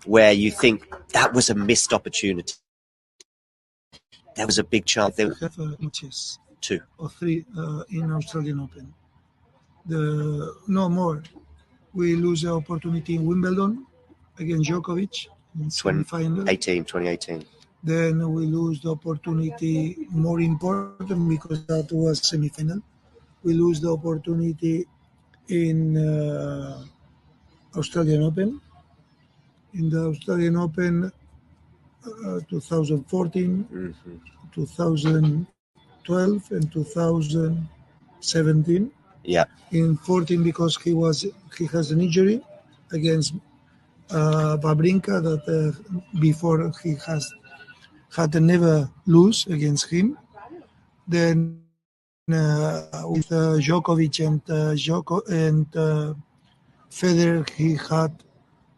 where you think that was a missed opportunity, there was a big chance. There have matches, 2 or 3 in Australian Open. No more. We lose the opportunity in Wimbledon against Djokovic in semi-final. 2018. Then we lose the opportunity, more important because that was semi-final. We lose the opportunity in Australian Open. In the Australian Open 2014, 2012 and 2017. Yeah. In 14 because he has an injury against Wawrinka that before he had never lose against him. Then with Djokovic and Federer, he had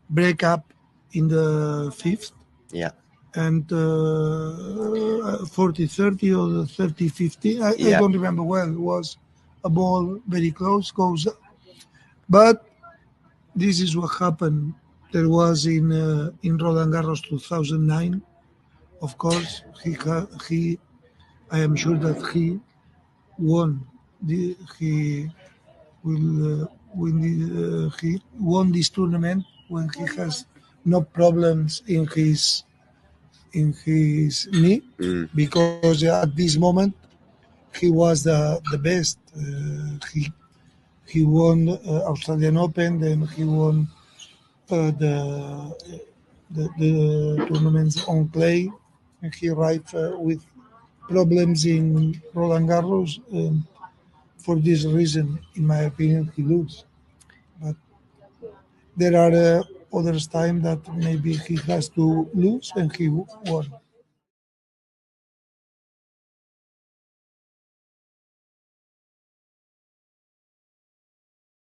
breakup in the 5th. Yeah. And 40-30 or the 30-50. I don't remember well. It was a ball very close, goes up. But this is what happened. There was in Roland Garros 2009. Of course, he I am sure that he won. He won this tournament when he has no problems in his knee, because at this moment he was the best. He won Australian Open, then he won the tournaments on clay, and he arrived with problems in Roland Garros. For this reason, in my opinion, he lose. But there are others time that maybe he has to lose and he won.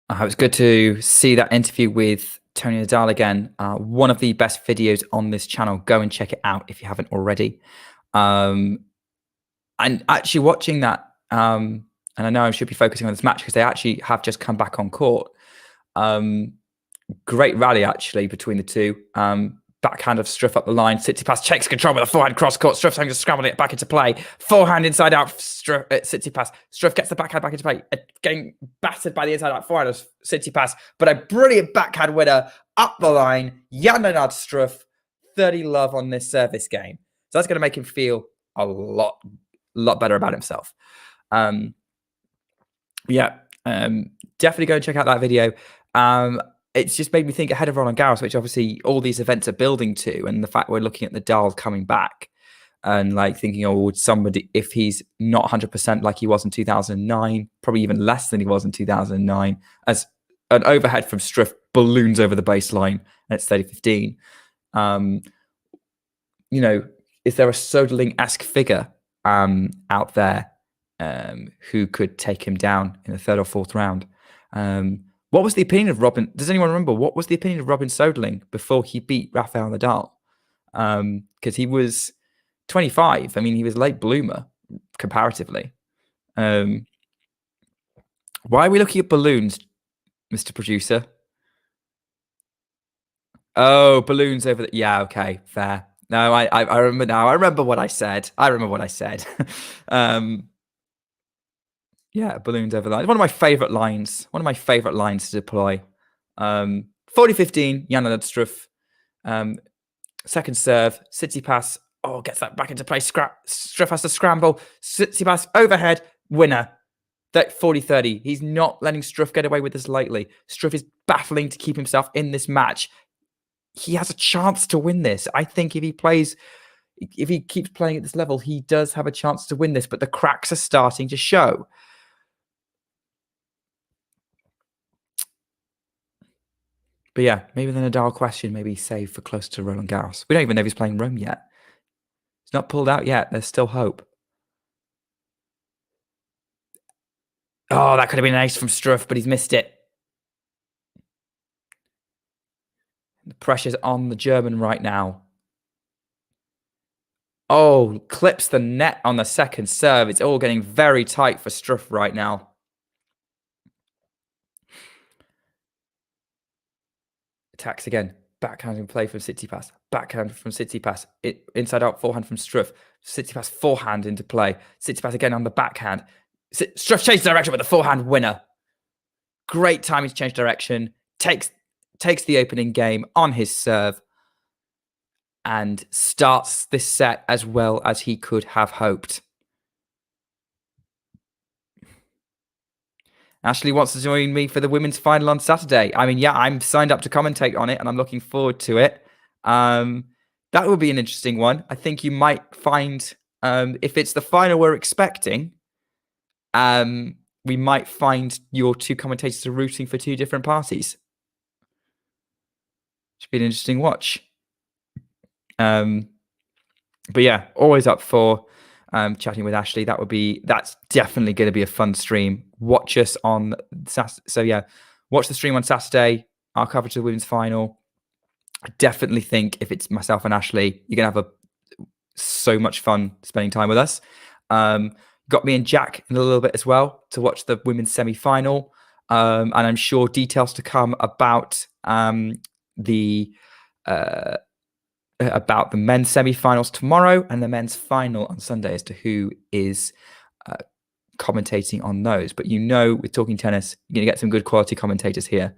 It was good to see that interview with Tony Nadal again. One of the best videos on this channel. Go and check it out if you haven't already. And actually watching that, and I know I should be focusing on this match because they actually have just come back on court. Great rally actually between the two. backhand of Struff up the line. Tsitsipas takes control with a forehand cross court. Struff's having to scramble it back into play. Forehand inside out. Tsitsipas. Struff gets the backhand back into play. Getting battered by the inside out forehand of Tsitsipas. But a brilliant backhand winner up the line. Jan-Lennard Struff. 30 love on this service game. So that's going to make him feel a lot better about himself. Definitely go and check out that video. It's just made me think ahead of Roland Garros, which obviously all these events are building to, and the fact we're looking at Nadal coming back and like thinking, oh, would somebody, if he's not 100% like he was in 2009, probably even less than he was in 2009, as an overhead from Struff balloons over the baseline and it's 30-15. Is there a Soderling-esque figure out there who could take him down in the third or fourth round? What was the opinion of Robin? Does anyone remember what was the opinion of Robin Soderling before he beat Rafael Nadal? Because he was 25. I mean, he was a late bloomer comparatively. Why are we looking at balloons, Mr. Producer? Oh, balloons over the... Yeah, okay, fair. No, I remember now. I remember what I said. Yeah, balloons over the line. One of my favorite lines. To deploy. 40-15, Jan-Lennard Struff. Second serve, Tsitsipas. Oh, gets that back into play. Struff has to scramble. Tsitsipas overhead, winner. That 40-30. He's not letting Struff get away with this lightly. Struff is battling to keep himself in this match. He has a chance to win this. I think if he keeps playing at this level, he does have a chance to win this, but the cracks are starting to show. But yeah, maybe the Nadal question maybe saved for close to Roland Garros. We don't even know if he's playing Rome yet. He's not pulled out yet. There's still hope. Oh, that could have been an ace from Struff, but he's missed it. The pressure's on the German right now. Oh, clips the net on the second serve. It's all getting very tight for Struff right now. Attacks again. Backhand in play from Tsitsipas. Backhand from Tsitsipas. Inside out forehand from Struff. Tsitsipas forehand into play. Tsitsipas again on the backhand. Struff changes direction with the forehand winner. Great timing to change direction. Takes the opening game on his serve and starts this set as well as he could have hoped. Ashley wants to join me for the women's final on Saturday. I mean, yeah, I'm signed up to commentate on it and I'm looking forward to it. That will be an interesting one. I think you might find, if it's the final we're expecting, we might find your two commentators are rooting for two different parties. Should be an interesting watch. But yeah, always up for chatting with Ashley. That's definitely going to be a fun stream. Watch us on Saturday. So yeah, watch the stream on Saturday. Our coverage of the women's final. I definitely think if it's myself and Ashley, you're going to have so much fun spending time with us. Got me and Jack in a little bit as well to watch the women's semi-final. And I'm sure details to come about the men's semi-finals tomorrow and the men's final on Sunday as to who is commentating on those. But with Talking Tennis, you're going to get some good quality commentators here.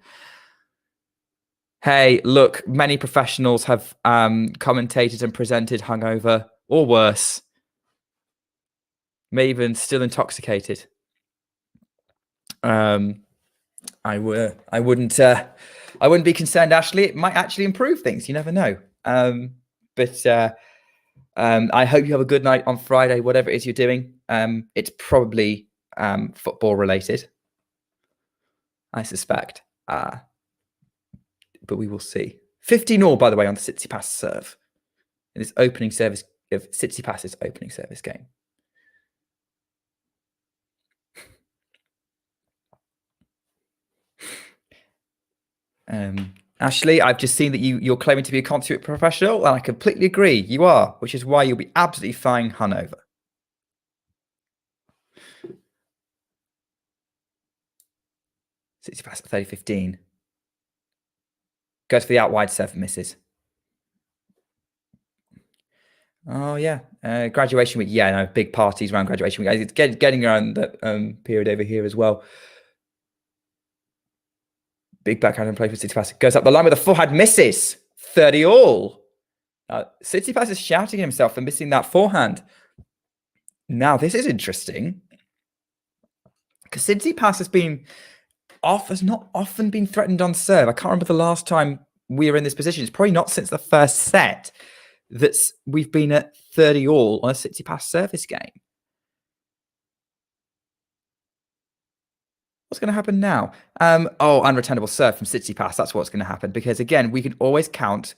Hey, look, many professionals have commentated and presented hungover or worse, maybe even still intoxicated. I wouldn't be concerned, Ashley. It might actually improve things. You never know. But I hope you have a good night on Friday, whatever it is you're doing. It's probably football related, I suspect. But we will see. 15-all, by the way, on the Tsitsipas serve. In this opening service of Tsitsipas's opening service game. Ashley, I've just seen that you're claiming to be a consummate professional, and I completely agree. You are, which is why you'll be absolutely fine hungover. Tsitsipas at 30-15. Goes for the out wide serve, misses. Oh yeah, graduation week. Yeah, no, big parties around graduation week. It's getting around that period over here as well. Big backhand and play for Tsitsipas. Goes up the line with a forehand, misses 30 all. Tsitsipas is shouting at himself for missing that forehand. Now this is interesting because Tsitsipas has not often been threatened on serve. I can't remember the last time we were in this position. It's probably not since the first set that we've been at 30 all on a Tsitsipas service game. What's going to happen now? Unreturnable serve from Tsitsipas. That's what's going to happen. Because again, we can always count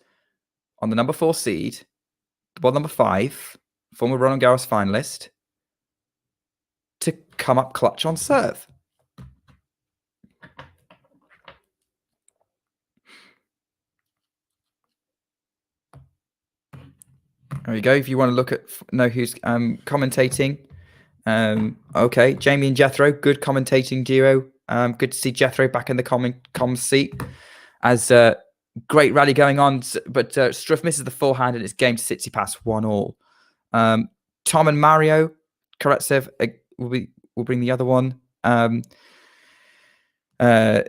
on the number 4 seed, the ball number 5, former Roland Garros finalist, to come up clutch on serve. There we go. If you want to know who's commentating. Okay, Jamie and Jethro, good commentating duo. Good to see Jethro back in the comm seat. As great rally going on, but Struff misses the forehand and it's game to Tsitsipas 1-all. Tom and Mario Karatsev will bring the other one. And Jack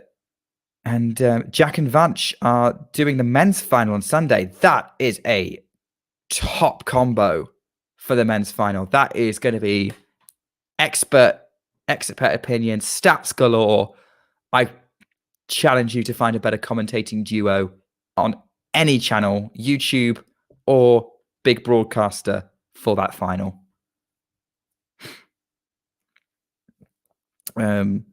and Vanch are doing the men's final on Sunday. That is a top combo for the men's final. That is going to be expert opinion, stats galore. I challenge you to find a better commentating duo on any channel, YouTube or big broadcaster for that final. But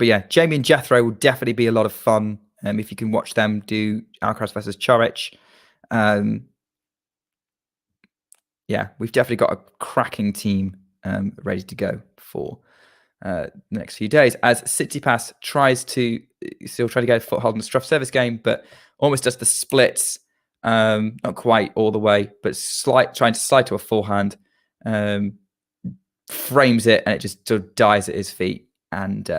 yeah, Jamie and Jethro will definitely be a lot of fun if you can watch them do Alcaraz versus Coric. Yeah, we've definitely got a cracking team ready to go for the next few days. As Tsitsipas tries to get a foothold in the Struff service game, but almost does the splits, not quite all the way, but trying to slide to a forehand, frames it, and it just sort of dies at his feet, and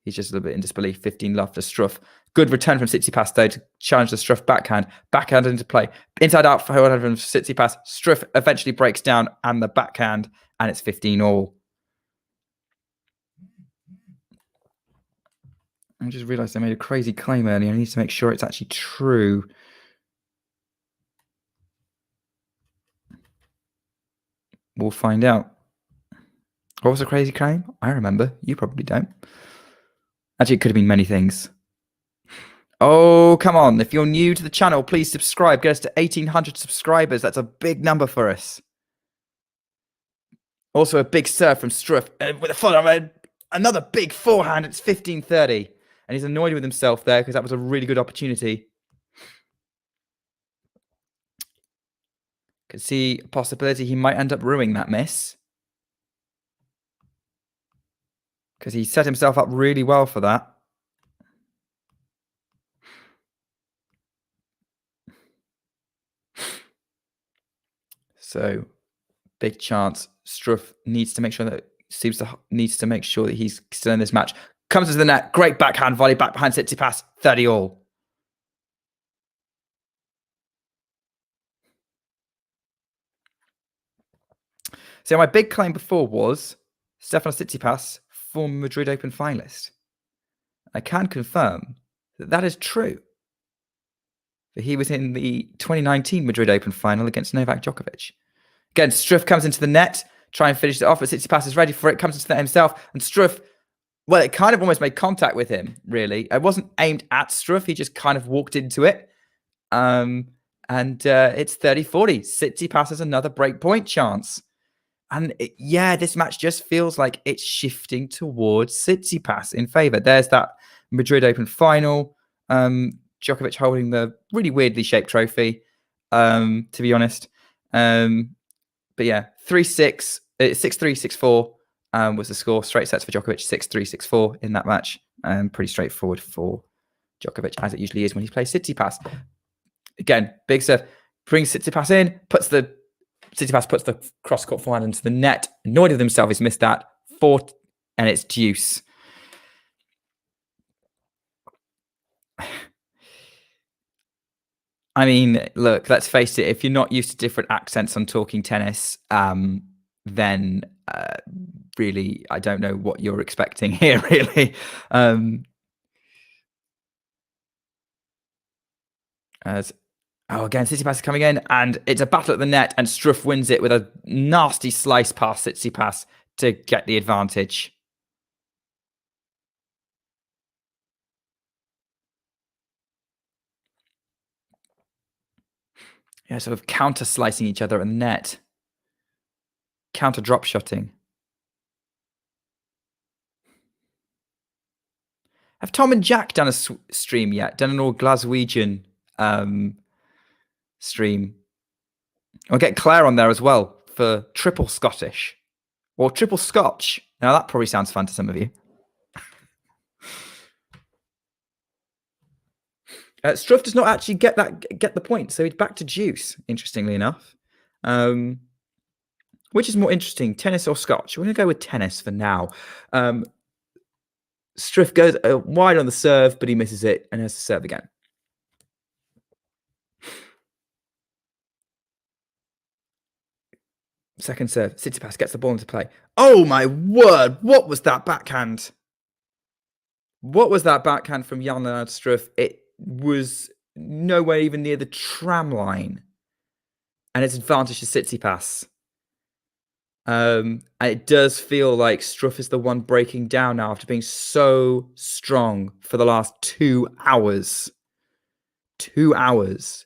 he's just a little bit in disbelief. 15-love for Struff. Good return from Tsitsipas, though, to challenge the Struff backhand into play. Inside out for from Tsitsipas. Struff eventually breaks down and the backhand, and it's 15-all. I just realised I made a crazy claim earlier. I need to make sure it's actually true. We'll find out. What was the crazy claim? I remember. You probably don't. Actually, it could have been many things. Oh, come on. If you're new to the channel, please subscribe. Get us to 1,800 subscribers. That's a big number for us. Also, a big serve from Struff. With a forehand, another big forehand. It's 15-30. And he's annoyed with himself there because that was a really good opportunity. Could see a possibility he might end up ruining that miss. Because he set himself up really well for that. So, big chance. Struff needs to make sure that he's still in this match. Comes to the net. Great backhand volley. Back behind Tsitsipas. 30-all. So my big claim before was Stefanos Tsitsipas, former Madrid Open finalist. I can confirm that that is true. He was in the 2019 Madrid Open final against Novak Djokovic. Again, Struff comes into the net, try and finish it off, but Tsitsipas is ready for it, comes into the net himself, and Struff, well, it kind of almost made contact with him, really. It wasn't aimed at Struff, he just kind of walked into it. And it's 30-40. Tsitsipas has another breakpoint chance. And this match just feels like it's shifting towards Tsitsipas in favour. There's that Madrid Open final. Djokovic holding the really weirdly shaped trophy, to be honest. But yeah, 3-6, 6-3, 6-4 was the score. Straight sets for Djokovic, 6-3, 6-4 in that match. Pretty straightforward for Djokovic, as it usually is when he plays Tsitsipas. Again, big serve, brings Tsitsipas in, Tsitsipas puts the cross-court forehand into the net. Annoyed with himself, he's missed that. 4, and it's deuce. I mean, look, let's face it. If you're not used to different accents on talking tennis, then really, I don't know what you're expecting here, really. Again, Tsitsipas coming in, and it's a battle at the net, and Struff wins it with a nasty slice past Tsitsipas to get the advantage. Yeah, sort of counter slicing each other at the net. Counter drop shotting. Have Tom and Jack done a stream yet? Done an all Glaswegian stream? I'll get Claire on there as well for triple Scottish or triple Scotch. Now that probably sounds fun to some of you. Struff does not actually get the point, so he's back to deuce. Interestingly enough, which is more interesting, tennis or Scotch? We're going to go with tennis for now. Struff goes wide on the serve, but he misses it and has to serve again. Second serve, Tsitsipas gets the ball into play. Oh my word! What was that backhand? What was that backhand from Jan-Lennard Struff? It was nowhere even near the tram line. And it's advantage to Tsitsipas. And it does feel like Struff is the one breaking down now after being so strong for the last 2 hours. 2 hours.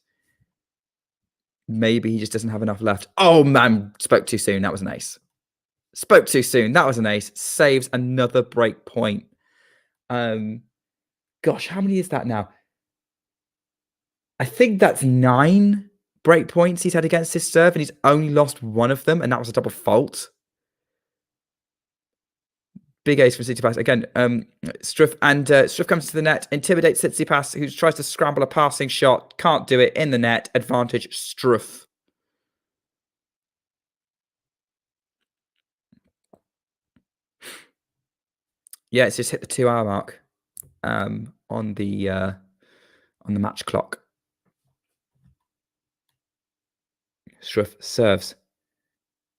Maybe he just doesn't have enough left. Oh, man, spoke too soon. That was an ace. Spoke too soon. That was an ace. Saves another break point. Gosh, how many is that now? I think that's 9 break points he's had against his serve, and he's only lost one of them, and that was a double fault. Big ace from Tsitsipas. Again, Struff comes to the net, intimidates Tsitsipas, who tries to scramble a passing shot. Can't do it in the net. Advantage, Struff. Yeah, it's just hit the 2-hour mark on the match clock. Struff serves.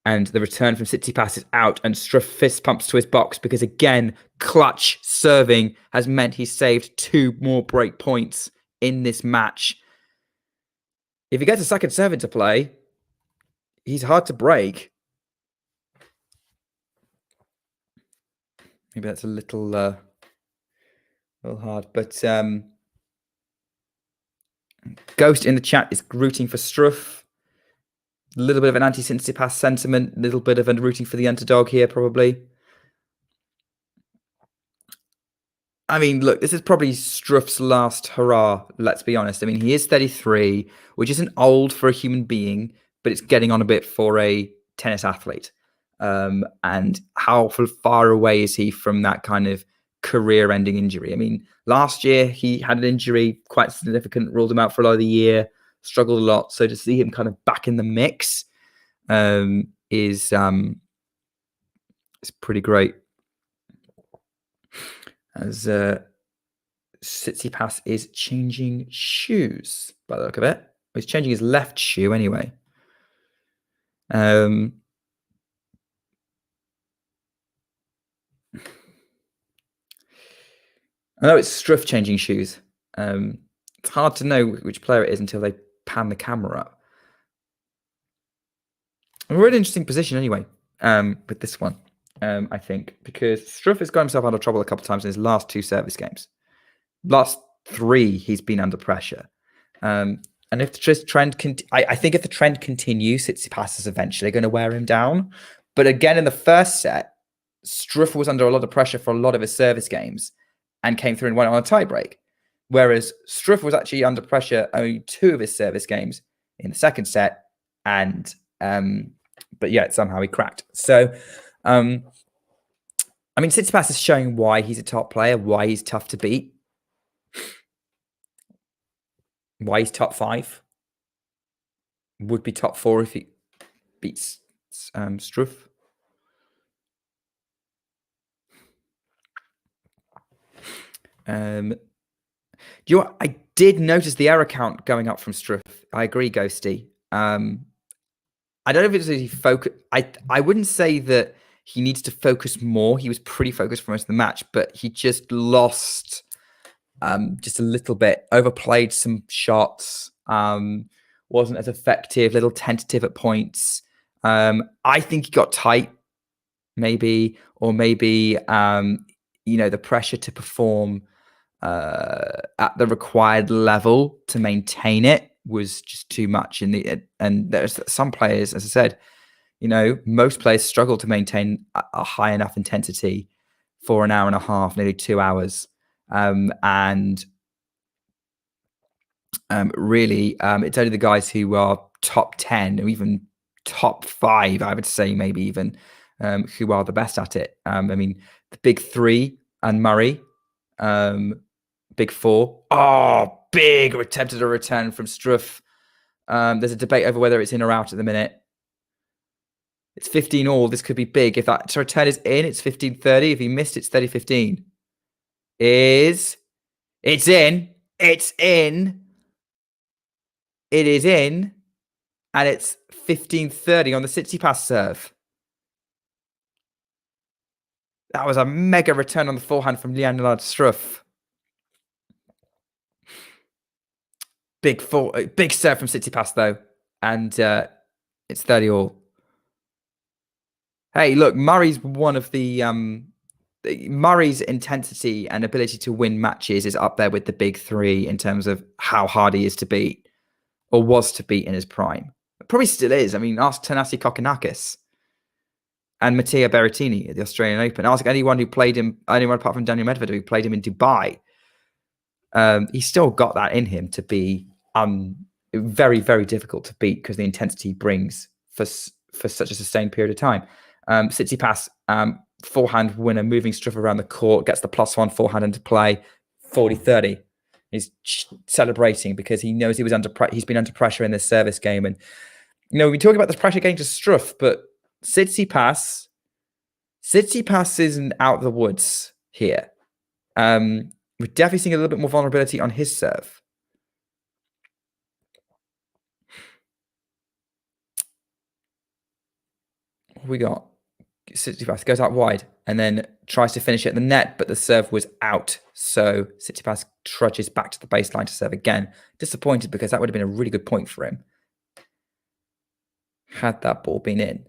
And the return from Tsitsipas is out, and Struff fist pumps to his box because, again, clutch serving has meant he's saved 2 more break points in this match. If he gets a second serve into play, he's hard to break. Maybe that's a little hard, but Ghost in the chat is rooting for Struff. A little bit of an anti-Tsitsipas sentiment, a little bit of a rooting for the underdog here, probably. I mean, look, this is probably Struff's last hurrah, let's be honest. I mean, he is 33, which isn't old for a human being, but it's getting on a bit for a tennis athlete. And how far away is he from that kind of career-ending injury? I mean, last year he had an injury, quite significant, ruled him out for a lot of the year, struggled a lot. So to see him kind of back in the mix is pretty great. As Tsitsipas is changing shoes, by the look of it. He's changing his left shoe anyway. I know it's Struff changing shoes. It's hard to know which player it is until they pan the camera up. And we're in an interesting position anyway with this one, I think, because Struff has got himself out of trouble a couple of times in his last 2 service games. Last 3, he's been under pressure. And if the trend, I think if the trend continues, Tsitsipas is eventually going to wear him down. But again, in the first set, Struff was under a lot of pressure for a lot of his service games and came through and went on a tiebreak. Whereas Struff was actually under pressure only 2 of his service games in the second set, and but yet somehow he cracked. So, I mean, Tsitsipas is showing why he's a top player, why he's tough to beat, why he's top 5. Would be top 4 if he beats Struff. Do you know what? I did notice the error count going up from Struff. I agree, Ghosty. I don't know if it's he focus. I wouldn't say that he needs to focus more. He was pretty focused for most of the match, but he just lost just a little bit, overplayed some shots, wasn't as effective, little tentative at points. I think he got tight, maybe, or maybe the pressure to perform at the required level to maintain it was just too much. And there's some players, as I said, most players struggle to maintain a high enough intensity for an hour and a half, nearly 2 hours. Really, it's only the guys who are top 10 or even top 5, I would say, maybe even, who are the best at it. The big 3 and Murray, big 4. Big attempted a return from Struff. There's a debate over whether it's in or out at the minute. It's 15 all. This could be big. If that return is in, it's 15-30. If he missed, it's 30-15. It's in. It's in. It is in. And it's 15-30 on the Tsitsipas serve. That was a mega return on the forehand from Jan-Lennard Struff. Big serve from Tsitsipas though. And it's 30 all. Hey, look, Murray's one of the Murray's intensity and ability to win matches is up there with the big 3 in terms of how hard he is to beat, or was to beat in his prime. It probably still is. Ask Thanasi Kokkinakis and Mattia Berrettini at the Australian Open. Ask anyone who played him, anyone apart from Daniel Medvedev who played him in Dubai. He's still got that in him to be very, very difficult to beat because the intensity he brings for such a sustained period of time. Tsitsipas, forehand winner, moving Struff around the court, gets the +1 forehand into play, 40-30. He's celebrating because he knows he's been under pressure in this service game. And, we talk about the pressure getting to Struff, but Tsitsipas isn't out of the woods here. We're definitely seeing a little bit more vulnerability on his serve. What we got? Tsitsipas goes out wide and then tries to finish it at the net, but the serve was out. So Tsitsipas trudges back to the baseline to serve again. Disappointed because that would have been a really good point for him had that ball been in.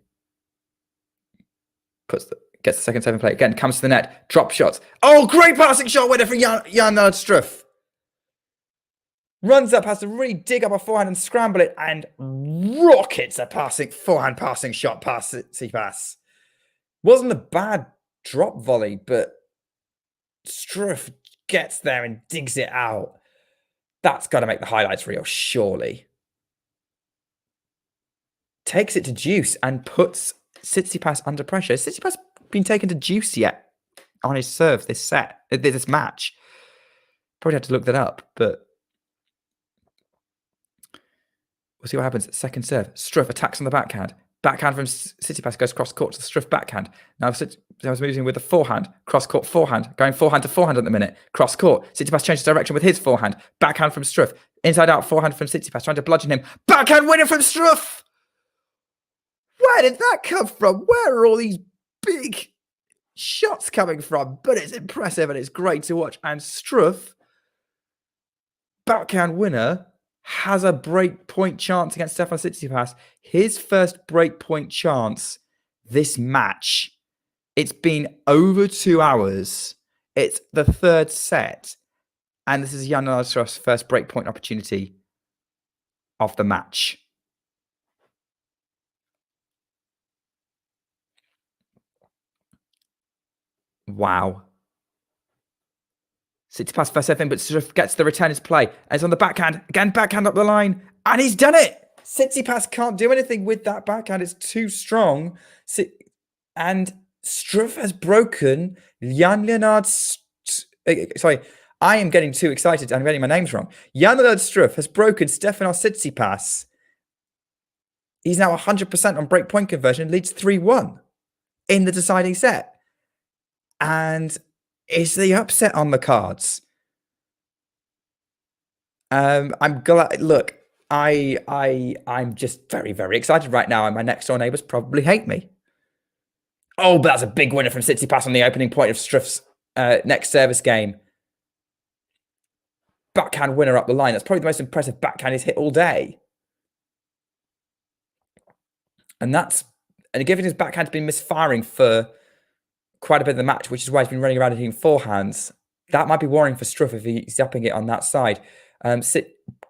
Gets the second serve in play again, comes to the net, drop shots. Oh, great passing shot winner for Jan-Lennard Struff. Runs up, has to really dig up a forehand and scramble it, and rockets a forehand passing shot past Tsitsipas. Wasn't a bad drop volley, but Struff gets there and digs it out. That's got to make the highlights reel, surely. Takes it to deuce and puts Tsitsipas under pressure. Has Tsitsipas been taken to deuce yet on his serve this match? Probably had to look that up, but we'll see what happens. Second serve. Struff attacks on the backhand. Backhand from Tsitsipas goes cross court to the Struff backhand. Now Tsitsipas moving with the forehand. Cross court forehand. Going forehand to forehand at the minute. Cross court. Tsitsipas changes direction with his forehand. Backhand from Struff. Inside out forehand from Tsitsipas trying to bludgeon him. Backhand winner from Struff! Where did that come from? Where are all these big shots coming from? But it's impressive and it's great to watch. And Struff, backhand winner, has a break point chance against Stefanos Tsitsipas. His first break point chance this match. It's been over 2 hours. It's the third set. And this is Jan-Lennard Struff's first break point opportunity of the match. Wow. Tsitsipas first serve in, but Struff gets the return his play. And it's on the backhand. Again, backhand up the line. And he's done it. Tsitsipas can't do anything with that backhand. It's too strong. And Struff has broken Jan-Lennard... Sorry, I am getting too excited. I'm getting my names wrong. Jan-Lennard Struff has broken Stefanos Tsitsipas. He's now 100% on break point conversion. Leads 3-1 in the deciding set. And is the upset on the cards? I'm glad. Look, I'm just very, very excited right now, and my next door neighbors probably hate me. Oh, but that's a big winner from Tsitsipas on the opening point of Struff's next service game. Backhand winner up the line. That's probably the most impressive backhand he's hit all day. And given his backhand's been misfiring for quite a bit of the match, which is why he's been running around and hitting forehands, that might be worrying for Struff if he's upping it on that side.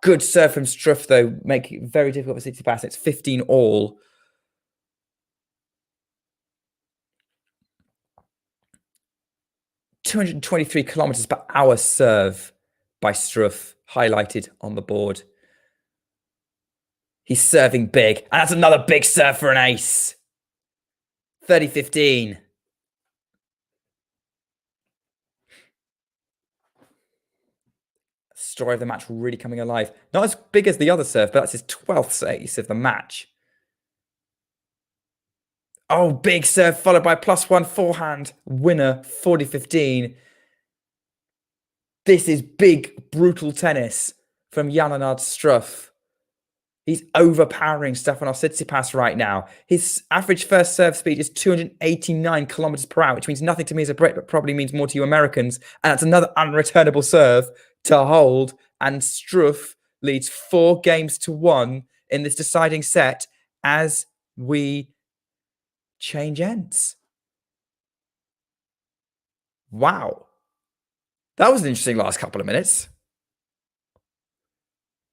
Good serve from Struff, though, making it very difficult for Tsitsipas. It's 15 all. .223 kilometers per hour serve by Struff, highlighted on the board. He's serving big, and that's another big serve for an ace. 30-15. Story of the match really coming alive. Not as big as the other serve, but that's his 12th ace of the match. Oh, big serve followed by +1 forehand. Winner, 40-15. This is big, brutal tennis from Jan-Lennard Struff. He's overpowering Stefanos Tsitsipas right now. His average first serve speed is 289 kilometers per hour, which means nothing to me as a Brit, but probably means more to you Americans. And that's another unreturnable serve to hold. And Struff leads 4-1 in this deciding set as we change ends. Wow. That was an interesting last couple of minutes.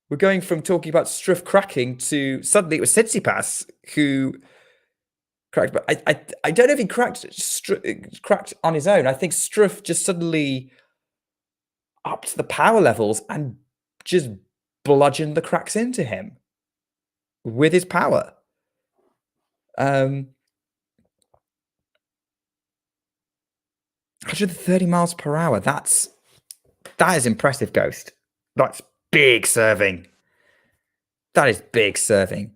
We're going from talking about Struff cracking to suddenly it was Tsitsipas who cracked. But I don't know if he cracked on his own. I think Struff just suddenly upped the power levels and just bludgeoned the cracks into him with his power. 130 miles per hour. That is impressive, Ghost. That's big serving. That is big serving.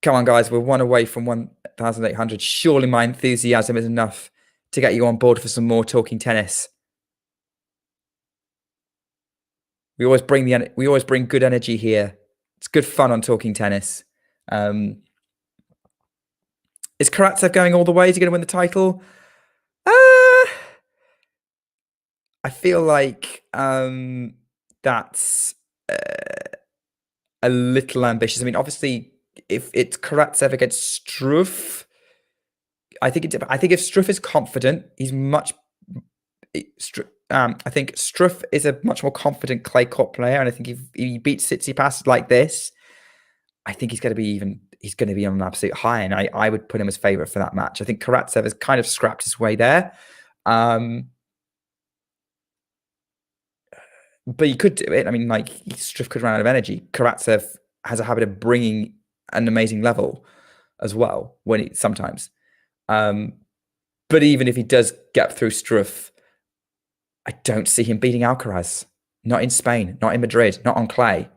Come on, guys. We're one away from 1,800. Surely my enthusiasm is enough to get you on board for some more talking tennis. We always bring good energy here. It's good fun on talking tennis. Is Karatsev going all the way? Is he going to win the title? I feel like that's a little ambitious. I mean, obviously, if it's Karatsev against Struff, I think if Struff is confident, he's much. I think Struff is a much more confident clay court player, and I think if he beats Tsitsipas like this, I think he's going to be on an absolute high, and I would put him as favourite for that match. I think Karatsev has kind of scrapped his way there. But you could do it. I mean, like, Struff could run out of energy. Karatsev has a habit of bringing an amazing level as well sometimes. But even if he does get through Struff, I don't see him beating Alcaraz. Not in Spain, not in Madrid, not on clay.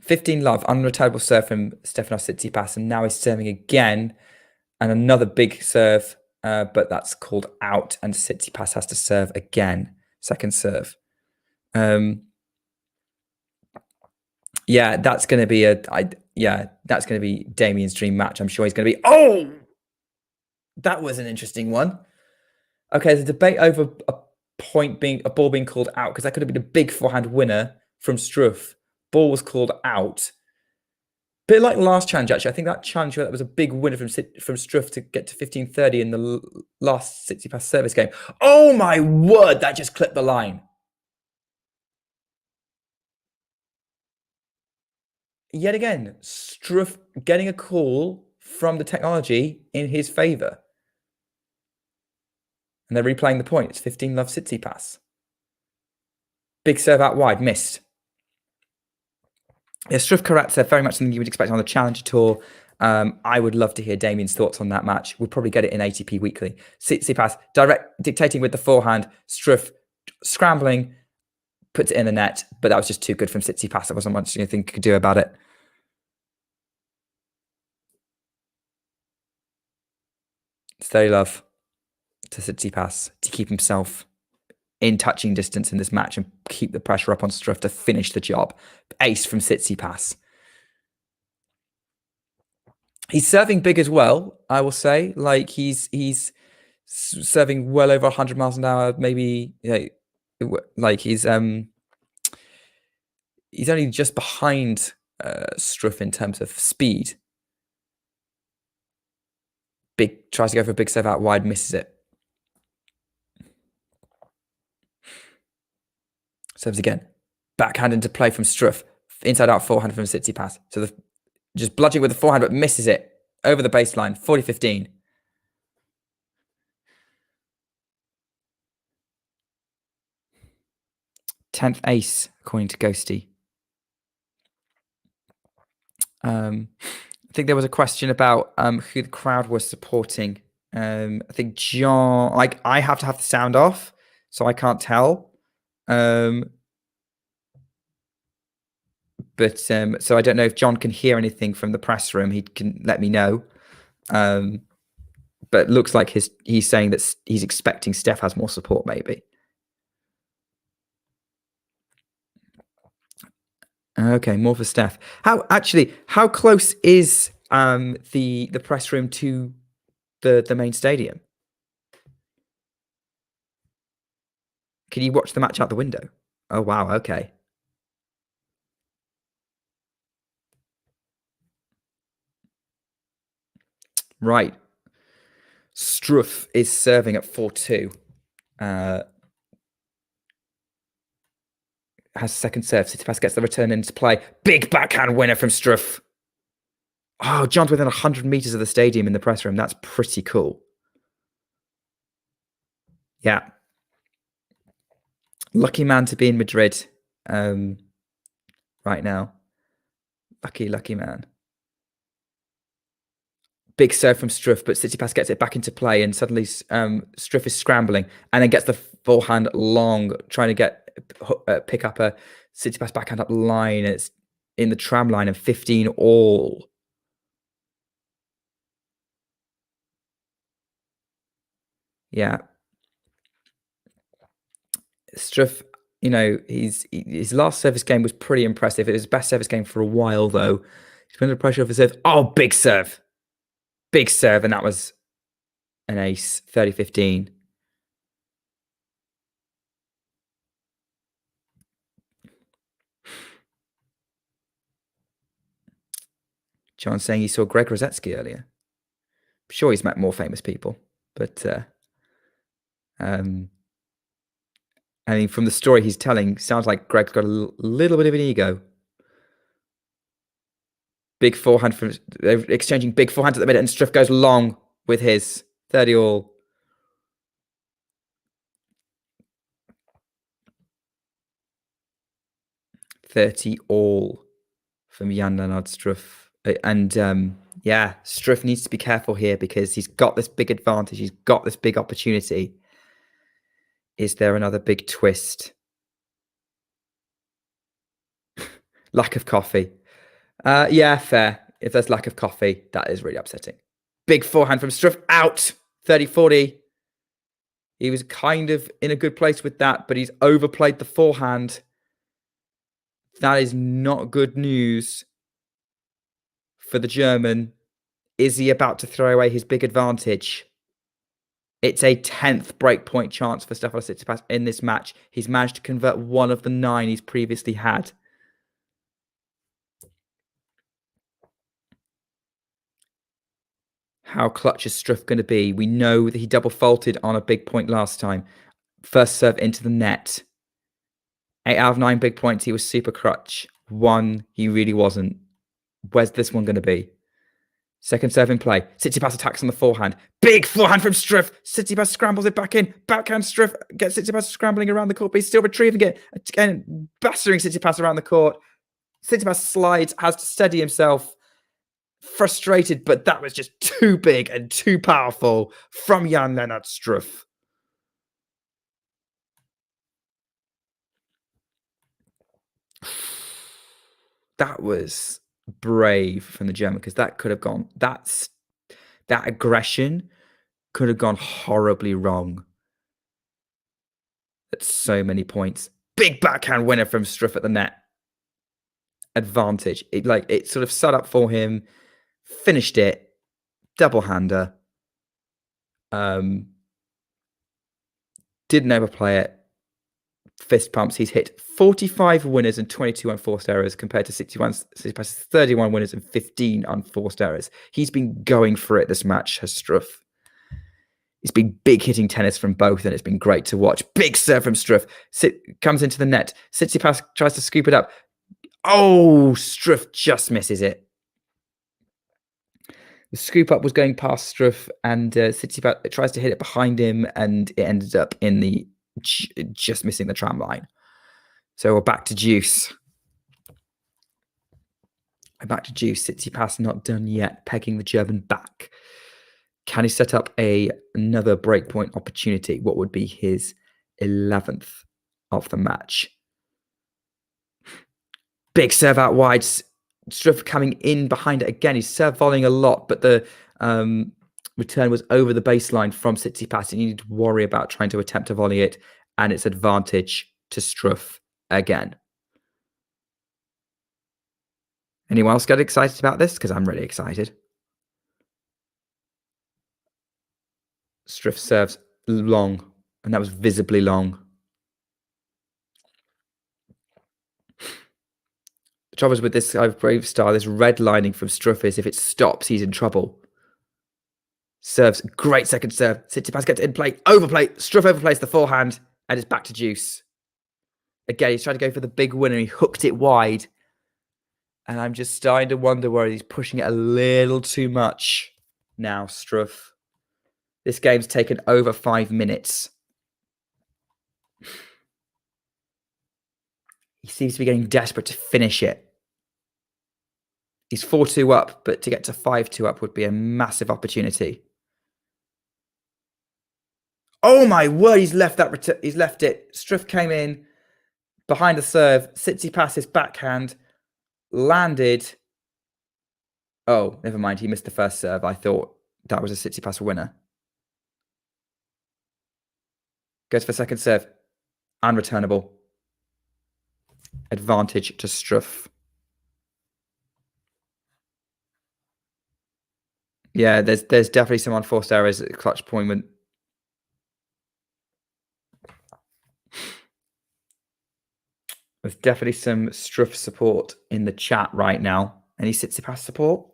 $15 love, unreturnable serve from Stefanos Tsitsipas, and now he's serving again. And another big serve, but that's called out, and Tsitsipas has to serve again. Second serve. Yeah, that's going to be that's going to be Damien's dream match. I'm sure he's going to be. Oh, that was an interesting one. Okay, the debate over a ball being called out, because that could have been a big forehand winner from Struff. Ball was called out. Bit like last challenge, actually. I think that challenge that was a big winner from Struff to get to 15-30 in the last Tsitsipas service game. Oh my word, that just clipped the line. Yet again, Struff getting a call from the technology in his favour. And they're replaying the point. It's 15 love Tsitsipas. Big serve out wide, missed. Yeah, Struff Karatsev, very much something you would expect on the Challenger Tour. I would love to hear Damien's thoughts on that match. We'll probably get it in ATP Weekly. Tsitsipas dictating with the forehand. Struff scrambling, puts it in the net, but that was just too good from Tsitsipas. There wasn't much anything he could do about it. Steady love to Tsitsipas to keep himself in touching distance in this match and keep the pressure up on Struff to finish the job. Ace from Tsitsipas. He's serving big as well, I will say. Like he's serving well over 100 miles an hour. Maybe like he's only just behind Struff in terms of speed. Big tries to go for a big serve out wide, misses it. Serves again. Backhand into play from Struff. Inside out forehand from Tsitsipas. So just bludgeoning with the forehand, but misses it over the baseline. 40-15. Tenth ace, according to Ghosty. I think there was a question about who the crowd was supporting. I think John, like I have to have the sound off, so I can't tell. But so I don't know if John can hear anything from the press room. He can let me know. But it looks like he's saying that he's expecting Steph has more support, maybe. Okay, more for Steph. How close is the press room to the main stadium? Can you watch the match out the window? Oh wow, okay. Right. Struff is serving at 4-2. Has second serve. Tsitsipas gets the return into play. Big backhand winner from Struff. Oh, John's within 100 meters of the stadium in the press room. That's pretty cool. Yeah. Lucky man to be in Madrid right now. Lucky man. Big serve from Struff, but Tsitsipas gets it back into play, and suddenly Struff is scrambling and then gets the forehand long, trying to pick up a Tsitsipas backhand up the line. And it's in the tram line and 15 all. Yeah. Struff, his last service game was pretty impressive. It was his best service game for a while, though. He's been under pressure for serve. Oh, big serve. Big serve, and that was an ace, 30-15. John's saying he saw Greg Rosetsky earlier. I'm sure he's met more famous people, but I mean, from the story he's telling, sounds like Greg's got a little bit of an ego. Big forehand from exchanging big forehands at the minute, and Struff goes long with his 30 all. $30 all from Jan-Lennard Struff. And yeah, Struff needs to be careful here because he's got this big advantage. He's got this big opportunity. Is there another big twist? Lack of coffee. Yeah, fair. If there's lack of coffee, that is really upsetting. Big forehand from Struff, out. 30-40. He was kind of in a good place with that, but he's overplayed the forehand. That is not good news for the German. Is he about to throw away his big advantage? It's a 10th breakpoint chance for Stefanos Tsitsipas in this match. He's managed to convert one of the 9 he's previously had. How clutch is Struff going to be? We know that he double faulted on a big point last time. First serve into the net. 8 out of 9 big points, he was super clutch. 1, he really wasn't. Where's this one going to be? Second serve in play. Tsitsipas attacks on the forehand. Big forehand from Struff. Tsitsipas scrambles it back in. Backhand Struff gets Tsitsipas scrambling around the court, but he's still retrieving it. Again, battering Tsitsipas around the court. Tsitsipas slides, has to steady himself. Frustrated, but that was just too big and too powerful from Jan-Lennard Struff. That was brave from the German because that could have gone. That aggression could have gone horribly wrong at so many points. Big backhand winner from Struff at the net. Advantage. It sort of set up for him, finished it, double hander. Didn't overplay it. Fist pumps. He's hit 45 winners and 22 unforced errors compared to 31 winners and 15 unforced errors. He's been going for it this match, has Struff. It's been big hitting tennis from both, and it's been great to watch. Big serve from Struff. Comes into the net. Tsitsipas tries to scoop it up. Oh, Struff just misses it. The scoop up was going past Struff, and Tsitsipas tries to hit it behind him, and it ended up in the just missing the tram line. So we're back to deuce. We're back to deuce. Tsitsipas not done yet, pegging the German back. Can he set up another breakpoint opportunity? What would be his 11th of the match? Big serve out wide. Struff coming in behind it again. He's serve volleying a lot, but the return was over the baseline from Tsitsipas. You need to worry about trying to attempt to volley it, and it's advantage to Struff again. Anyone else get excited about this? Because I'm really excited. Struff serves long, and that was visibly long. The trouble is with this Brave style, this red lining from Struff is if it stops, he's in trouble. Serves, great second serve. Tsitsipas gets in play, overplay. Struff overplays the forehand, and it's back to deuce. Again, he's trying to go for the big winner. He hooked it wide. And I'm just starting to wonder whether he's pushing it a little too much now, Struff. This game's taken over 5 minutes. He seems to be getting desperate to finish it. He's 4-2 up, but to get to 5-2 up would be a massive opportunity. Oh my word, he's left that. He's left it. Struff came in behind the serve. Tsitsipas his backhand landed. Oh, never mind. He missed the first serve. I thought that was a Tsitsipas winner. Goes for second serve. Unreturnable. Advantage to Struff. Yeah, there's definitely some unforced errors at the clutch point. There's definitely some Struff support in the chat right now. Any Tsitsipas support?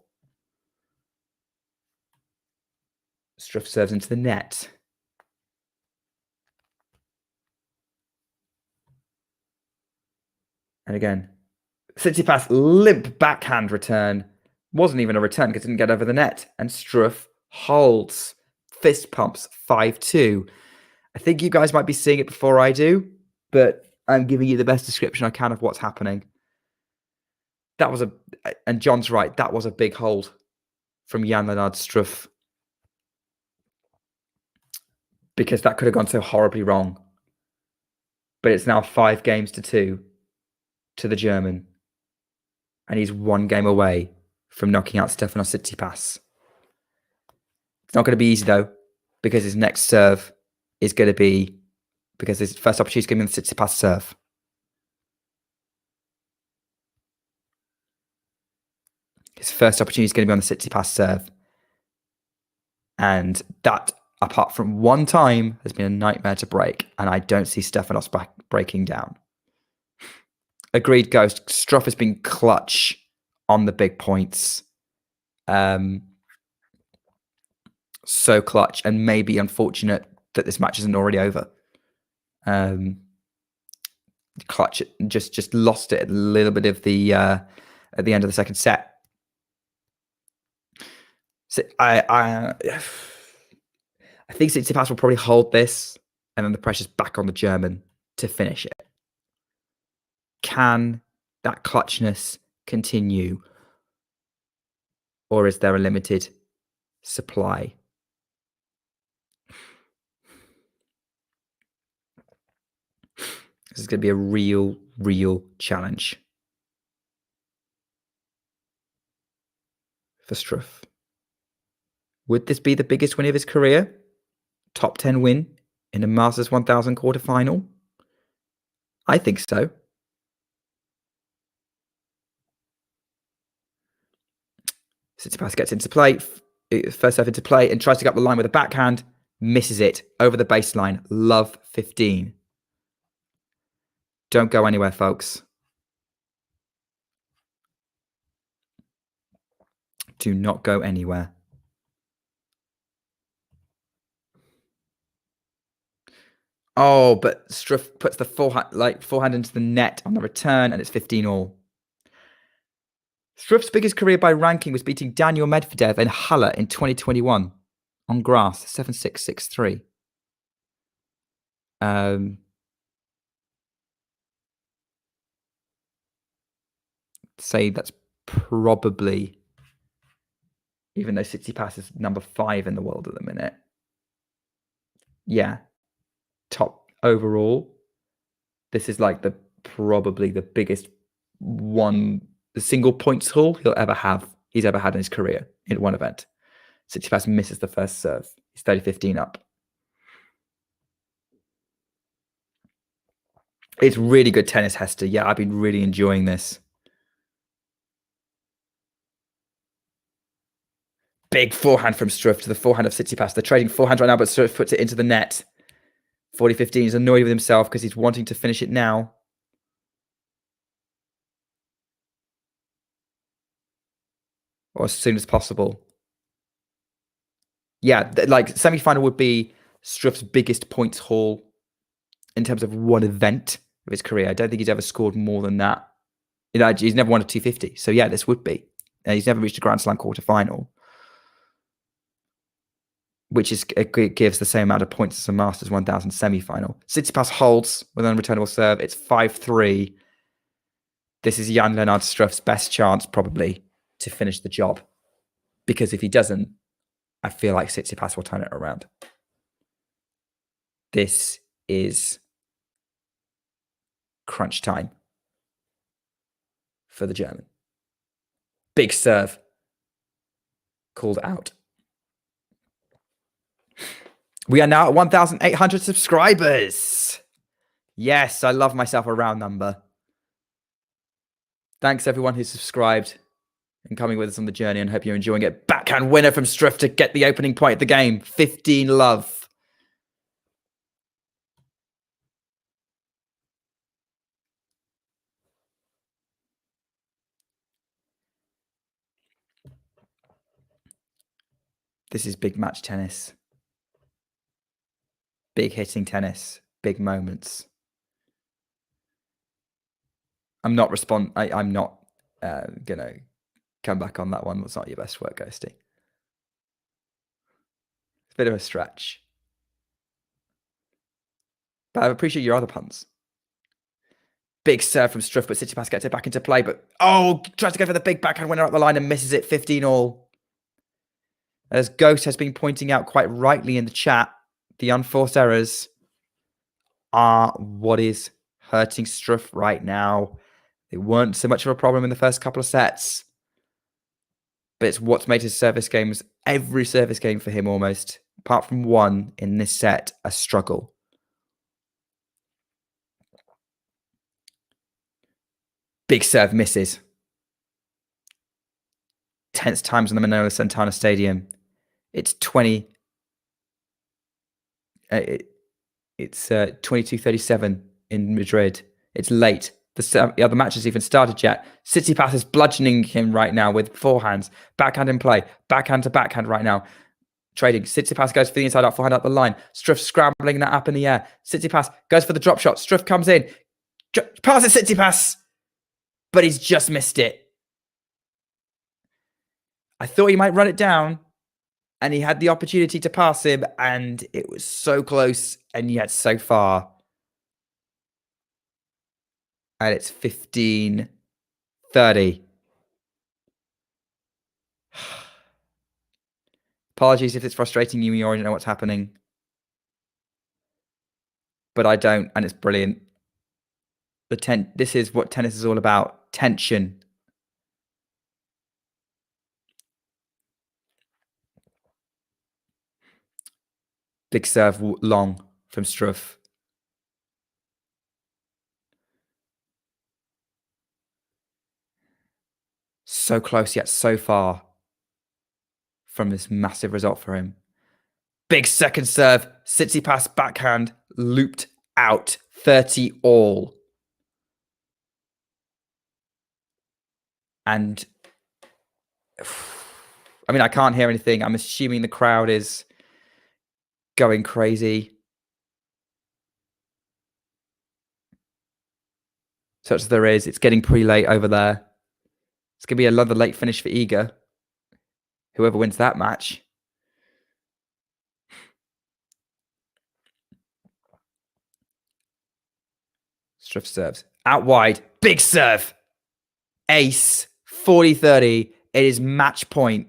Struff serves into the net. And again, Tsitsipas limp backhand return. Wasn't even a return because it didn't get over the net. And Struff holds. Fist pumps 5-2. I think you guys might be seeing it before I do, but I'm giving you the best description I can of what's happening. That was and John's right, that was a big hold from Jan-Lennard Struff. Because that could have gone so horribly wrong. But it's now 5-2 to the German. And he's 1 game away from knocking out Stefanos Tsitsipas. It's not going to be easy, though, because his next serve is going to be, because his first opportunity is going to be on the Tsitsipas serve. His first opportunity is going to be on the Tsitsipas serve. And that, apart from one time, has been a nightmare to break. And I don't see Stefanos breaking down. Agreed, Ghost. Struff has been clutch on the big points. So clutch, and maybe unfortunate that this match isn't already over. Clutch just lost it a little bit of the at the end of the second set. So I think Tsitsipas will probably hold this, and then the pressure's back on the German to finish it. Can that clutchness continue, or is there a limited supply? This is going to be a real challenge for Struff. Would this be the biggest win of his career? top 10 win in a Masters 1000 quarterfinal? I think so. Tsitsipas gets into play, first serve into play, and tries to get up the line with a backhand. Misses it over the baseline. Love 15. Don't go anywhere, folks. Do not go anywhere. Oh, but Struff puts the forehand into the net on the return, and it's 15 all. Struff's biggest career by ranking was beating Daniel Medvedev in Halle in 2021 on grass, 7-6, 6-3. Say that's probably, even though Tsitsipas is number 5 in the world at the minute. Yeah. Top overall. This is like probably the biggest the single points haul he's ever had in his career in one event. Tsitsipas misses the first serve. He's 30-15 up. It's really good tennis, Hester. Yeah, I've been really enjoying this. Big forehand from Struff to the forehand of Tsitsipas. They're trading forehand right now, but Struff puts it into the net. 40-15. He's annoyed with himself because he's wanting to finish it now. Or as soon as possible. Yeah, like semi-final would be Struff's biggest points haul in terms of one event of his career. I don't think he's ever scored more than that. He's never won a 250. So yeah, this would be. He's never reached a Grand Slam quarterfinal, which gives the same amount of points as a Masters 1000 semi-final. Tsitsipas holds with an unreturnable serve. It's 5-3. This is Jan-Lennard Struff's best chance, probably, to finish the job. Because if he doesn't, I feel like Tsitsipas will turn it around. This is crunch time for the German. Big serve. Called out. We are now at 1,800 subscribers. Yes, I love myself a round number. Thanks everyone who subscribed and coming with us on the journey, and hope you're enjoying it. Backhand winner from Struff to get the opening point of the game. 15 love. This is big match tennis. Big hitting tennis. Big moments. I'm not gonna come back on that one. That's not your best work, Ghosty. It's a bit of a stretch. But I appreciate your other puns. Big serve from Struff, but Tsitsipas gets it back into play. But tries to go for the big backhand winner up the line and misses it. 15 all. As Ghost has been pointing out quite rightly in the chat, the unforced errors are what is hurting Struff right now. They weren't so much of a problem in the first couple of sets, but it's what's made his service games, every service game for him almost, apart from one in this set, a struggle. Big serve misses. Tense times in the Manola Santana Stadium. It's 22:37 in Madrid. It's late. The other match hasn't even started yet. Tsitsipas is bludgeoning him right now with forehands. Backhand in play. Backhand to backhand right now. Trading. Tsitsipas goes for the inside out forehand up the line. Struff scrambling that up in the air. Tsitsipas goes for the drop shot. Struff comes in. Passes Tsitsipas. But he's just missed it. I thought he might run it down. And he had the opportunity to pass him. And it was so close. And yet so far. And it's 15-30. Apologies if it's frustrating you and you already know what's happening. But I don't, and it's brilliant. This is what tennis is all about. Tension. Big serve long from Struff. So close yet so far from this massive result for him. Big second serve. Tsitsipas backhand looped out. 30 all. And I mean, I can't hear anything. I'm assuming the crowd is going crazy. Such as there is. It's getting pretty late over there. It's going to be another late finish for Iga. Whoever wins that match. Struff serves. Out wide. Big serve. Ace. 40-30. It is match point.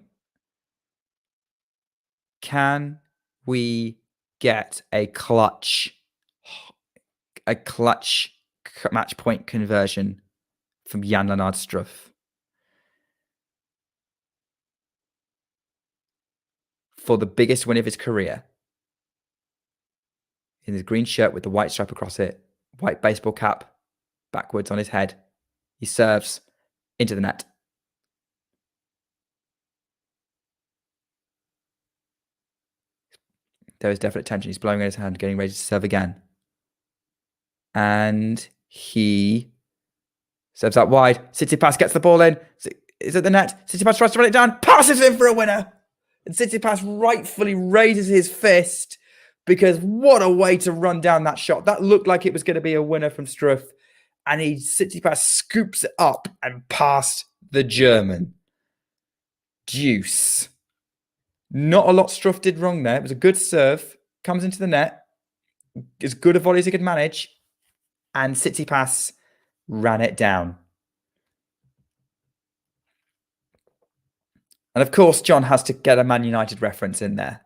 Can we get a clutch match point conversion from Jan-Lennard Struff? For the biggest win of his career. In his green shirt with the white stripe across it. White baseball cap backwards on his head. He serves into the net. There is definite tension. He's blowing in his hand, getting ready to serve again. And he serves out wide. Tsitsipas gets the ball in. Is it the net? Tsitsipas tries to run it down. Passes in for a winner. And Tsitsipas rightfully raises his fist because what a way to run down that shot. That looked like it was going to be a winner from Struff. And Tsitsipas scoops it up and past the German. Deuce. Not a lot Struff did wrong there. It was a good serve. Comes into the net. As good a volley as he could manage. And Tsitsipas ran it down. And of course, John has to get a Man United reference in there.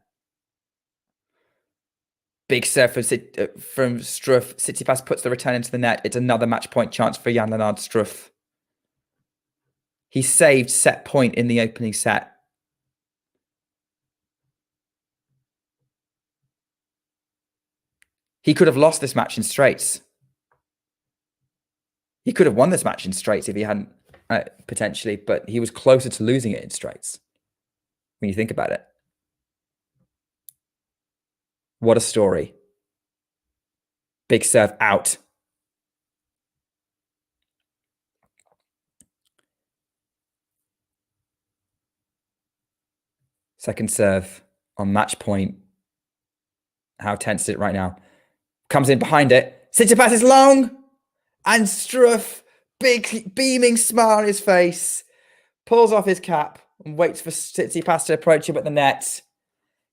Big serve from Struff. Tsitsipas puts the return into the net. It's another match point chance for Jan-Lennard Struff. He saved set point in the opening set. He could have lost this match in straights. He could have won this match in straights if he hadn't, potentially, but he was closer to losing it in straights when you think about it. What a story. Big serve out. Second serve on match point. How tense is it right now? Comes in behind it. Tsitsipas is long. And Struff, big beaming smile on his face, pulls off his cap and waits for Tsitsipas to approach him at the net.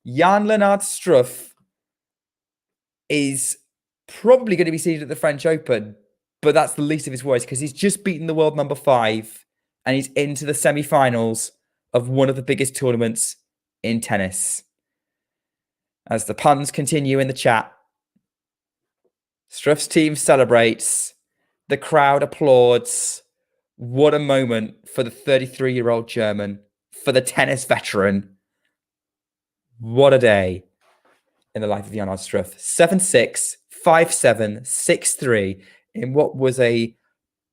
Jan-Lennard Struff is probably going to be seeded at the French Open, but that's the least of his worries because he's just beaten the world number 5 and he's into the semi-finals of one of the biggest tournaments in tennis. As the puns continue in the chat, Struff's team celebrates. The crowd applauds. What a moment for the 33-year-old German, for the tennis veteran. What a day in the life of Jan-Lennard Struff. 7-6, 5-7, 6-3 in what was a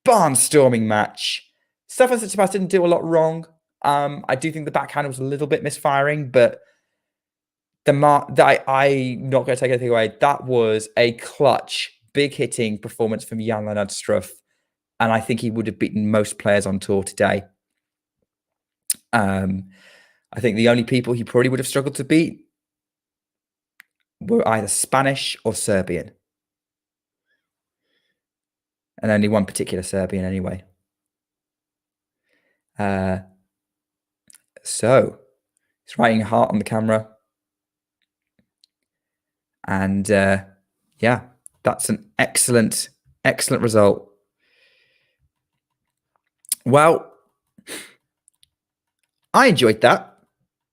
barnstorming match. Stefanos Tsitsipas didn't do a lot wrong. I do think the backhand was a little bit misfiring, but I'm not going to take anything away. That was a clutch, big hitting performance from Jan-Lennard Struff. And I think he would have beaten most players on tour today. I think the only people he probably would have struggled to beat were either Spanish or Serbian. And only one particular Serbian anyway. So, he's writing a heart on the camera. And yeah, that's an excellent, excellent result. Well, I enjoyed that.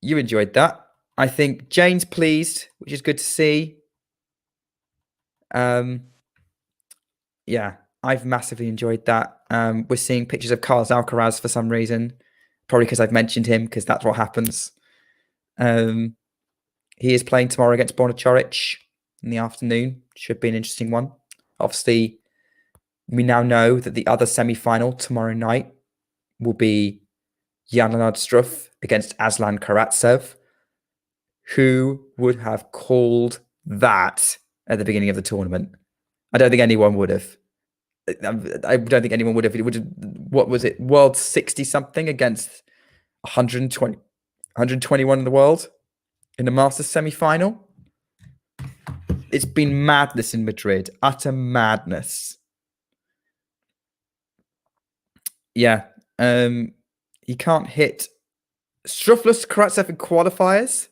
You enjoyed that. I think Jane's pleased, which is good to see. Yeah, I've massively enjoyed that. We're seeing pictures of Carlos Alcaraz for some reason. Probably because I've mentioned him, because that's what happens. He is playing tomorrow against Borna Coric in the afternoon. Should be an interesting one. Obviously, we now know that the other semi-final tomorrow night will be Jan-Lennard Struff against Aslan Karatsev. Who would have called that at the beginning of the tournament? I don't think anyone would have. I don't think anyone would have. It would have, what was it? World 60 something against 121 in the world in the Masters semi-final. It's been madness in Madrid. Utter madness. Yeah. He can't hit Struffless Karatsev in qualifiers.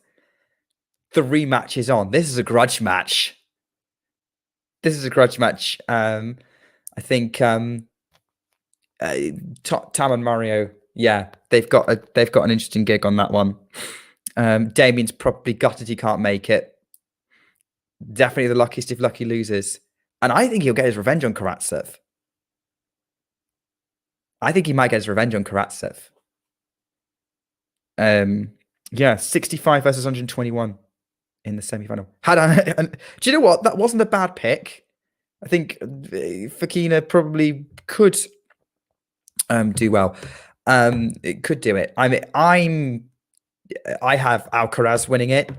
The rematch is on. This is a grudge match. I think Tam and Mario, yeah, they've got an interesting gig on that one. Damien's probably gutted he can't make it. Definitely the luckiest if lucky loses. And I think he'll get his revenge on Karatsev. I think he might get his revenge on Karatsev. Yeah, 65 versus 121 in the semi-final. Do you know what? That wasn't a bad pick. I think Fokina probably could do well. It could do it. I mean, I have Alcaraz winning it.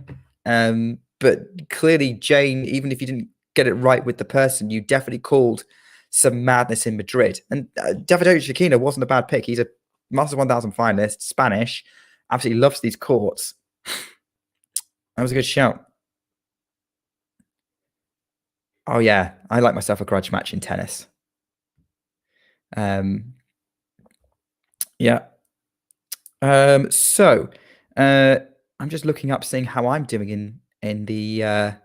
But clearly, Jane, even if you didn't get it right with the person, you definitely called some madness in Madrid. And Davidovich Fokina wasn't a bad pick. He's a Masters 1000 finalist, Spanish, absolutely loves these courts. That was a good shout. Oh, yeah. I like myself a grudge match in tennis. Yeah. So, I'm just looking up, seeing how I'm doing in the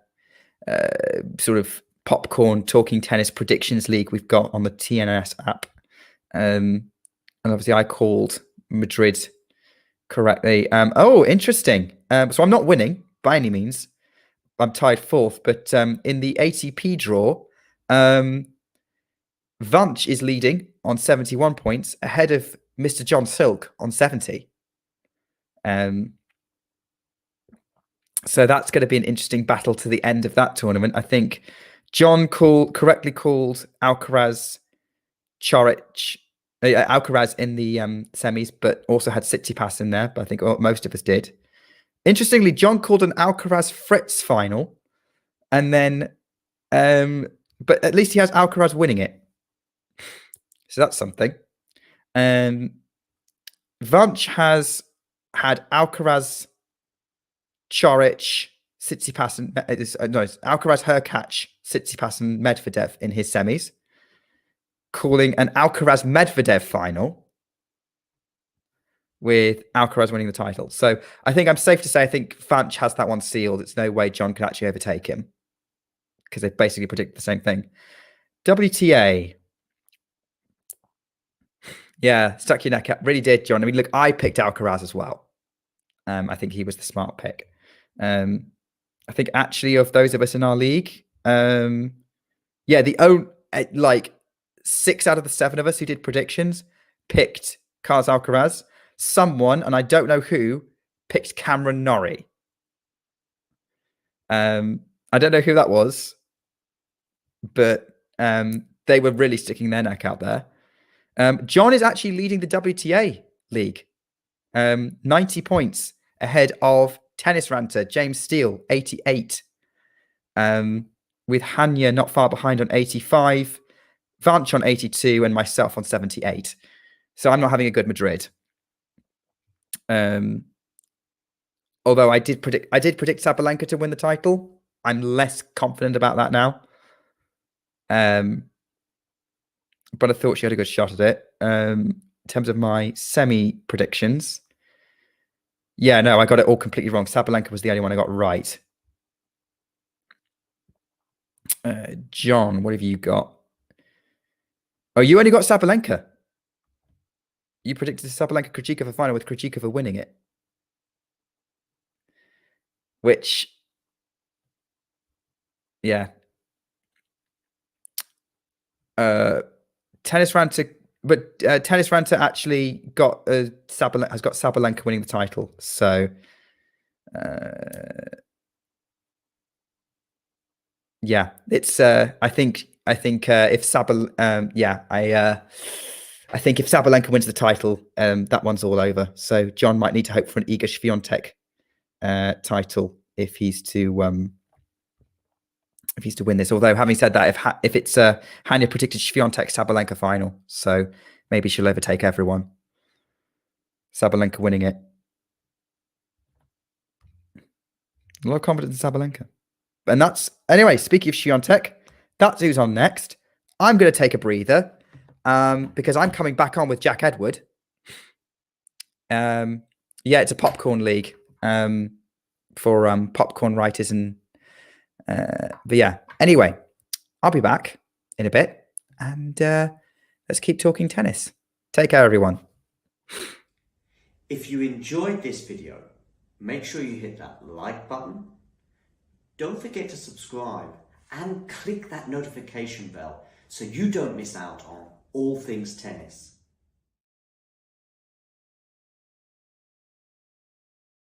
sort of popcorn talking tennis predictions league we've got on the TNS app. And obviously I called Madrid correctly. Oh, interesting. So I'm not winning by any means. I'm tied fourth, but in the ATP draw, Vance is leading on 71 points ahead of Mr. John Silk on 70. So that's going to be an interesting battle to the end of that tournament. I think John correctly called Alcaraz in the semis, but also had Tsitsipas in there. But I think most of us did. Interestingly, John called an Alcaraz Fritz final, and then, but at least he has Alcaraz winning it. So that's something. Vance has had Alcaraz, Coric, Tsitsipas, and Alcaraz, Hurkacz, Tsitsipas, and Medvedev in his semis, calling an Alcaraz Medvedev final with Alcaraz winning the title. So I think I'm safe to say I think Vance has that one sealed. It's no way John can actually overtake him because they basically predict the same thing. WTA. Yeah, stuck your neck out. Really did, John. I mean, look, I picked Alcaraz as well. I think he was the smart pick. I think actually of those of us in our league, yeah, like 6 out of the 7 of us who did predictions picked Carlos Alcaraz. Someone, and I don't know who, picked Cameron Norrie. I don't know who that was, but they were really sticking their neck out there. John is actually leading the WTA league. 90 points ahead of tennis ranter James Steele, 88. With Hanya not far behind on 85, Vance on 82, and myself on 78. So I'm not having a good Madrid. Although I did predict Sabalenka to win the title. I'm less confident about that now. But I thought she had a good shot at it. In terms of my semi predictions, yeah, no, I got it all completely wrong. Sabalenka was the only one I got right. John, what have you got? Oh, you only got Sabalenka. You predicted Sabalenka Krejcikova final with Krejcikova winning it. Which, yeah. Tennis Ranter, but Tennis Ranter actually got has got Sabalenka winning the title. So Yeah, it's. I think if I think if Sabalenka wins the title, that one's all over. So John might need to hope for an Iga Swiatek title if he's to win this. Although having said that, if it's Hanya predicted Swiatek Sabalenka final, so maybe she'll overtake everyone. Sabalenka winning it. A lot of confidence in Sabalenka. And that's, anyway, speaking of Swiatek, that's who's on next. I'm going to take a breather because I'm coming back on with Jack Edward. Yeah, it's a popcorn league for popcorn writers. But yeah, anyway, I'll be back in a bit and let's keep talking tennis. Take care, everyone. If you enjoyed this video, make sure you hit that like button. Don't forget to subscribe and click that notification bell so you don't miss out on all things tennis.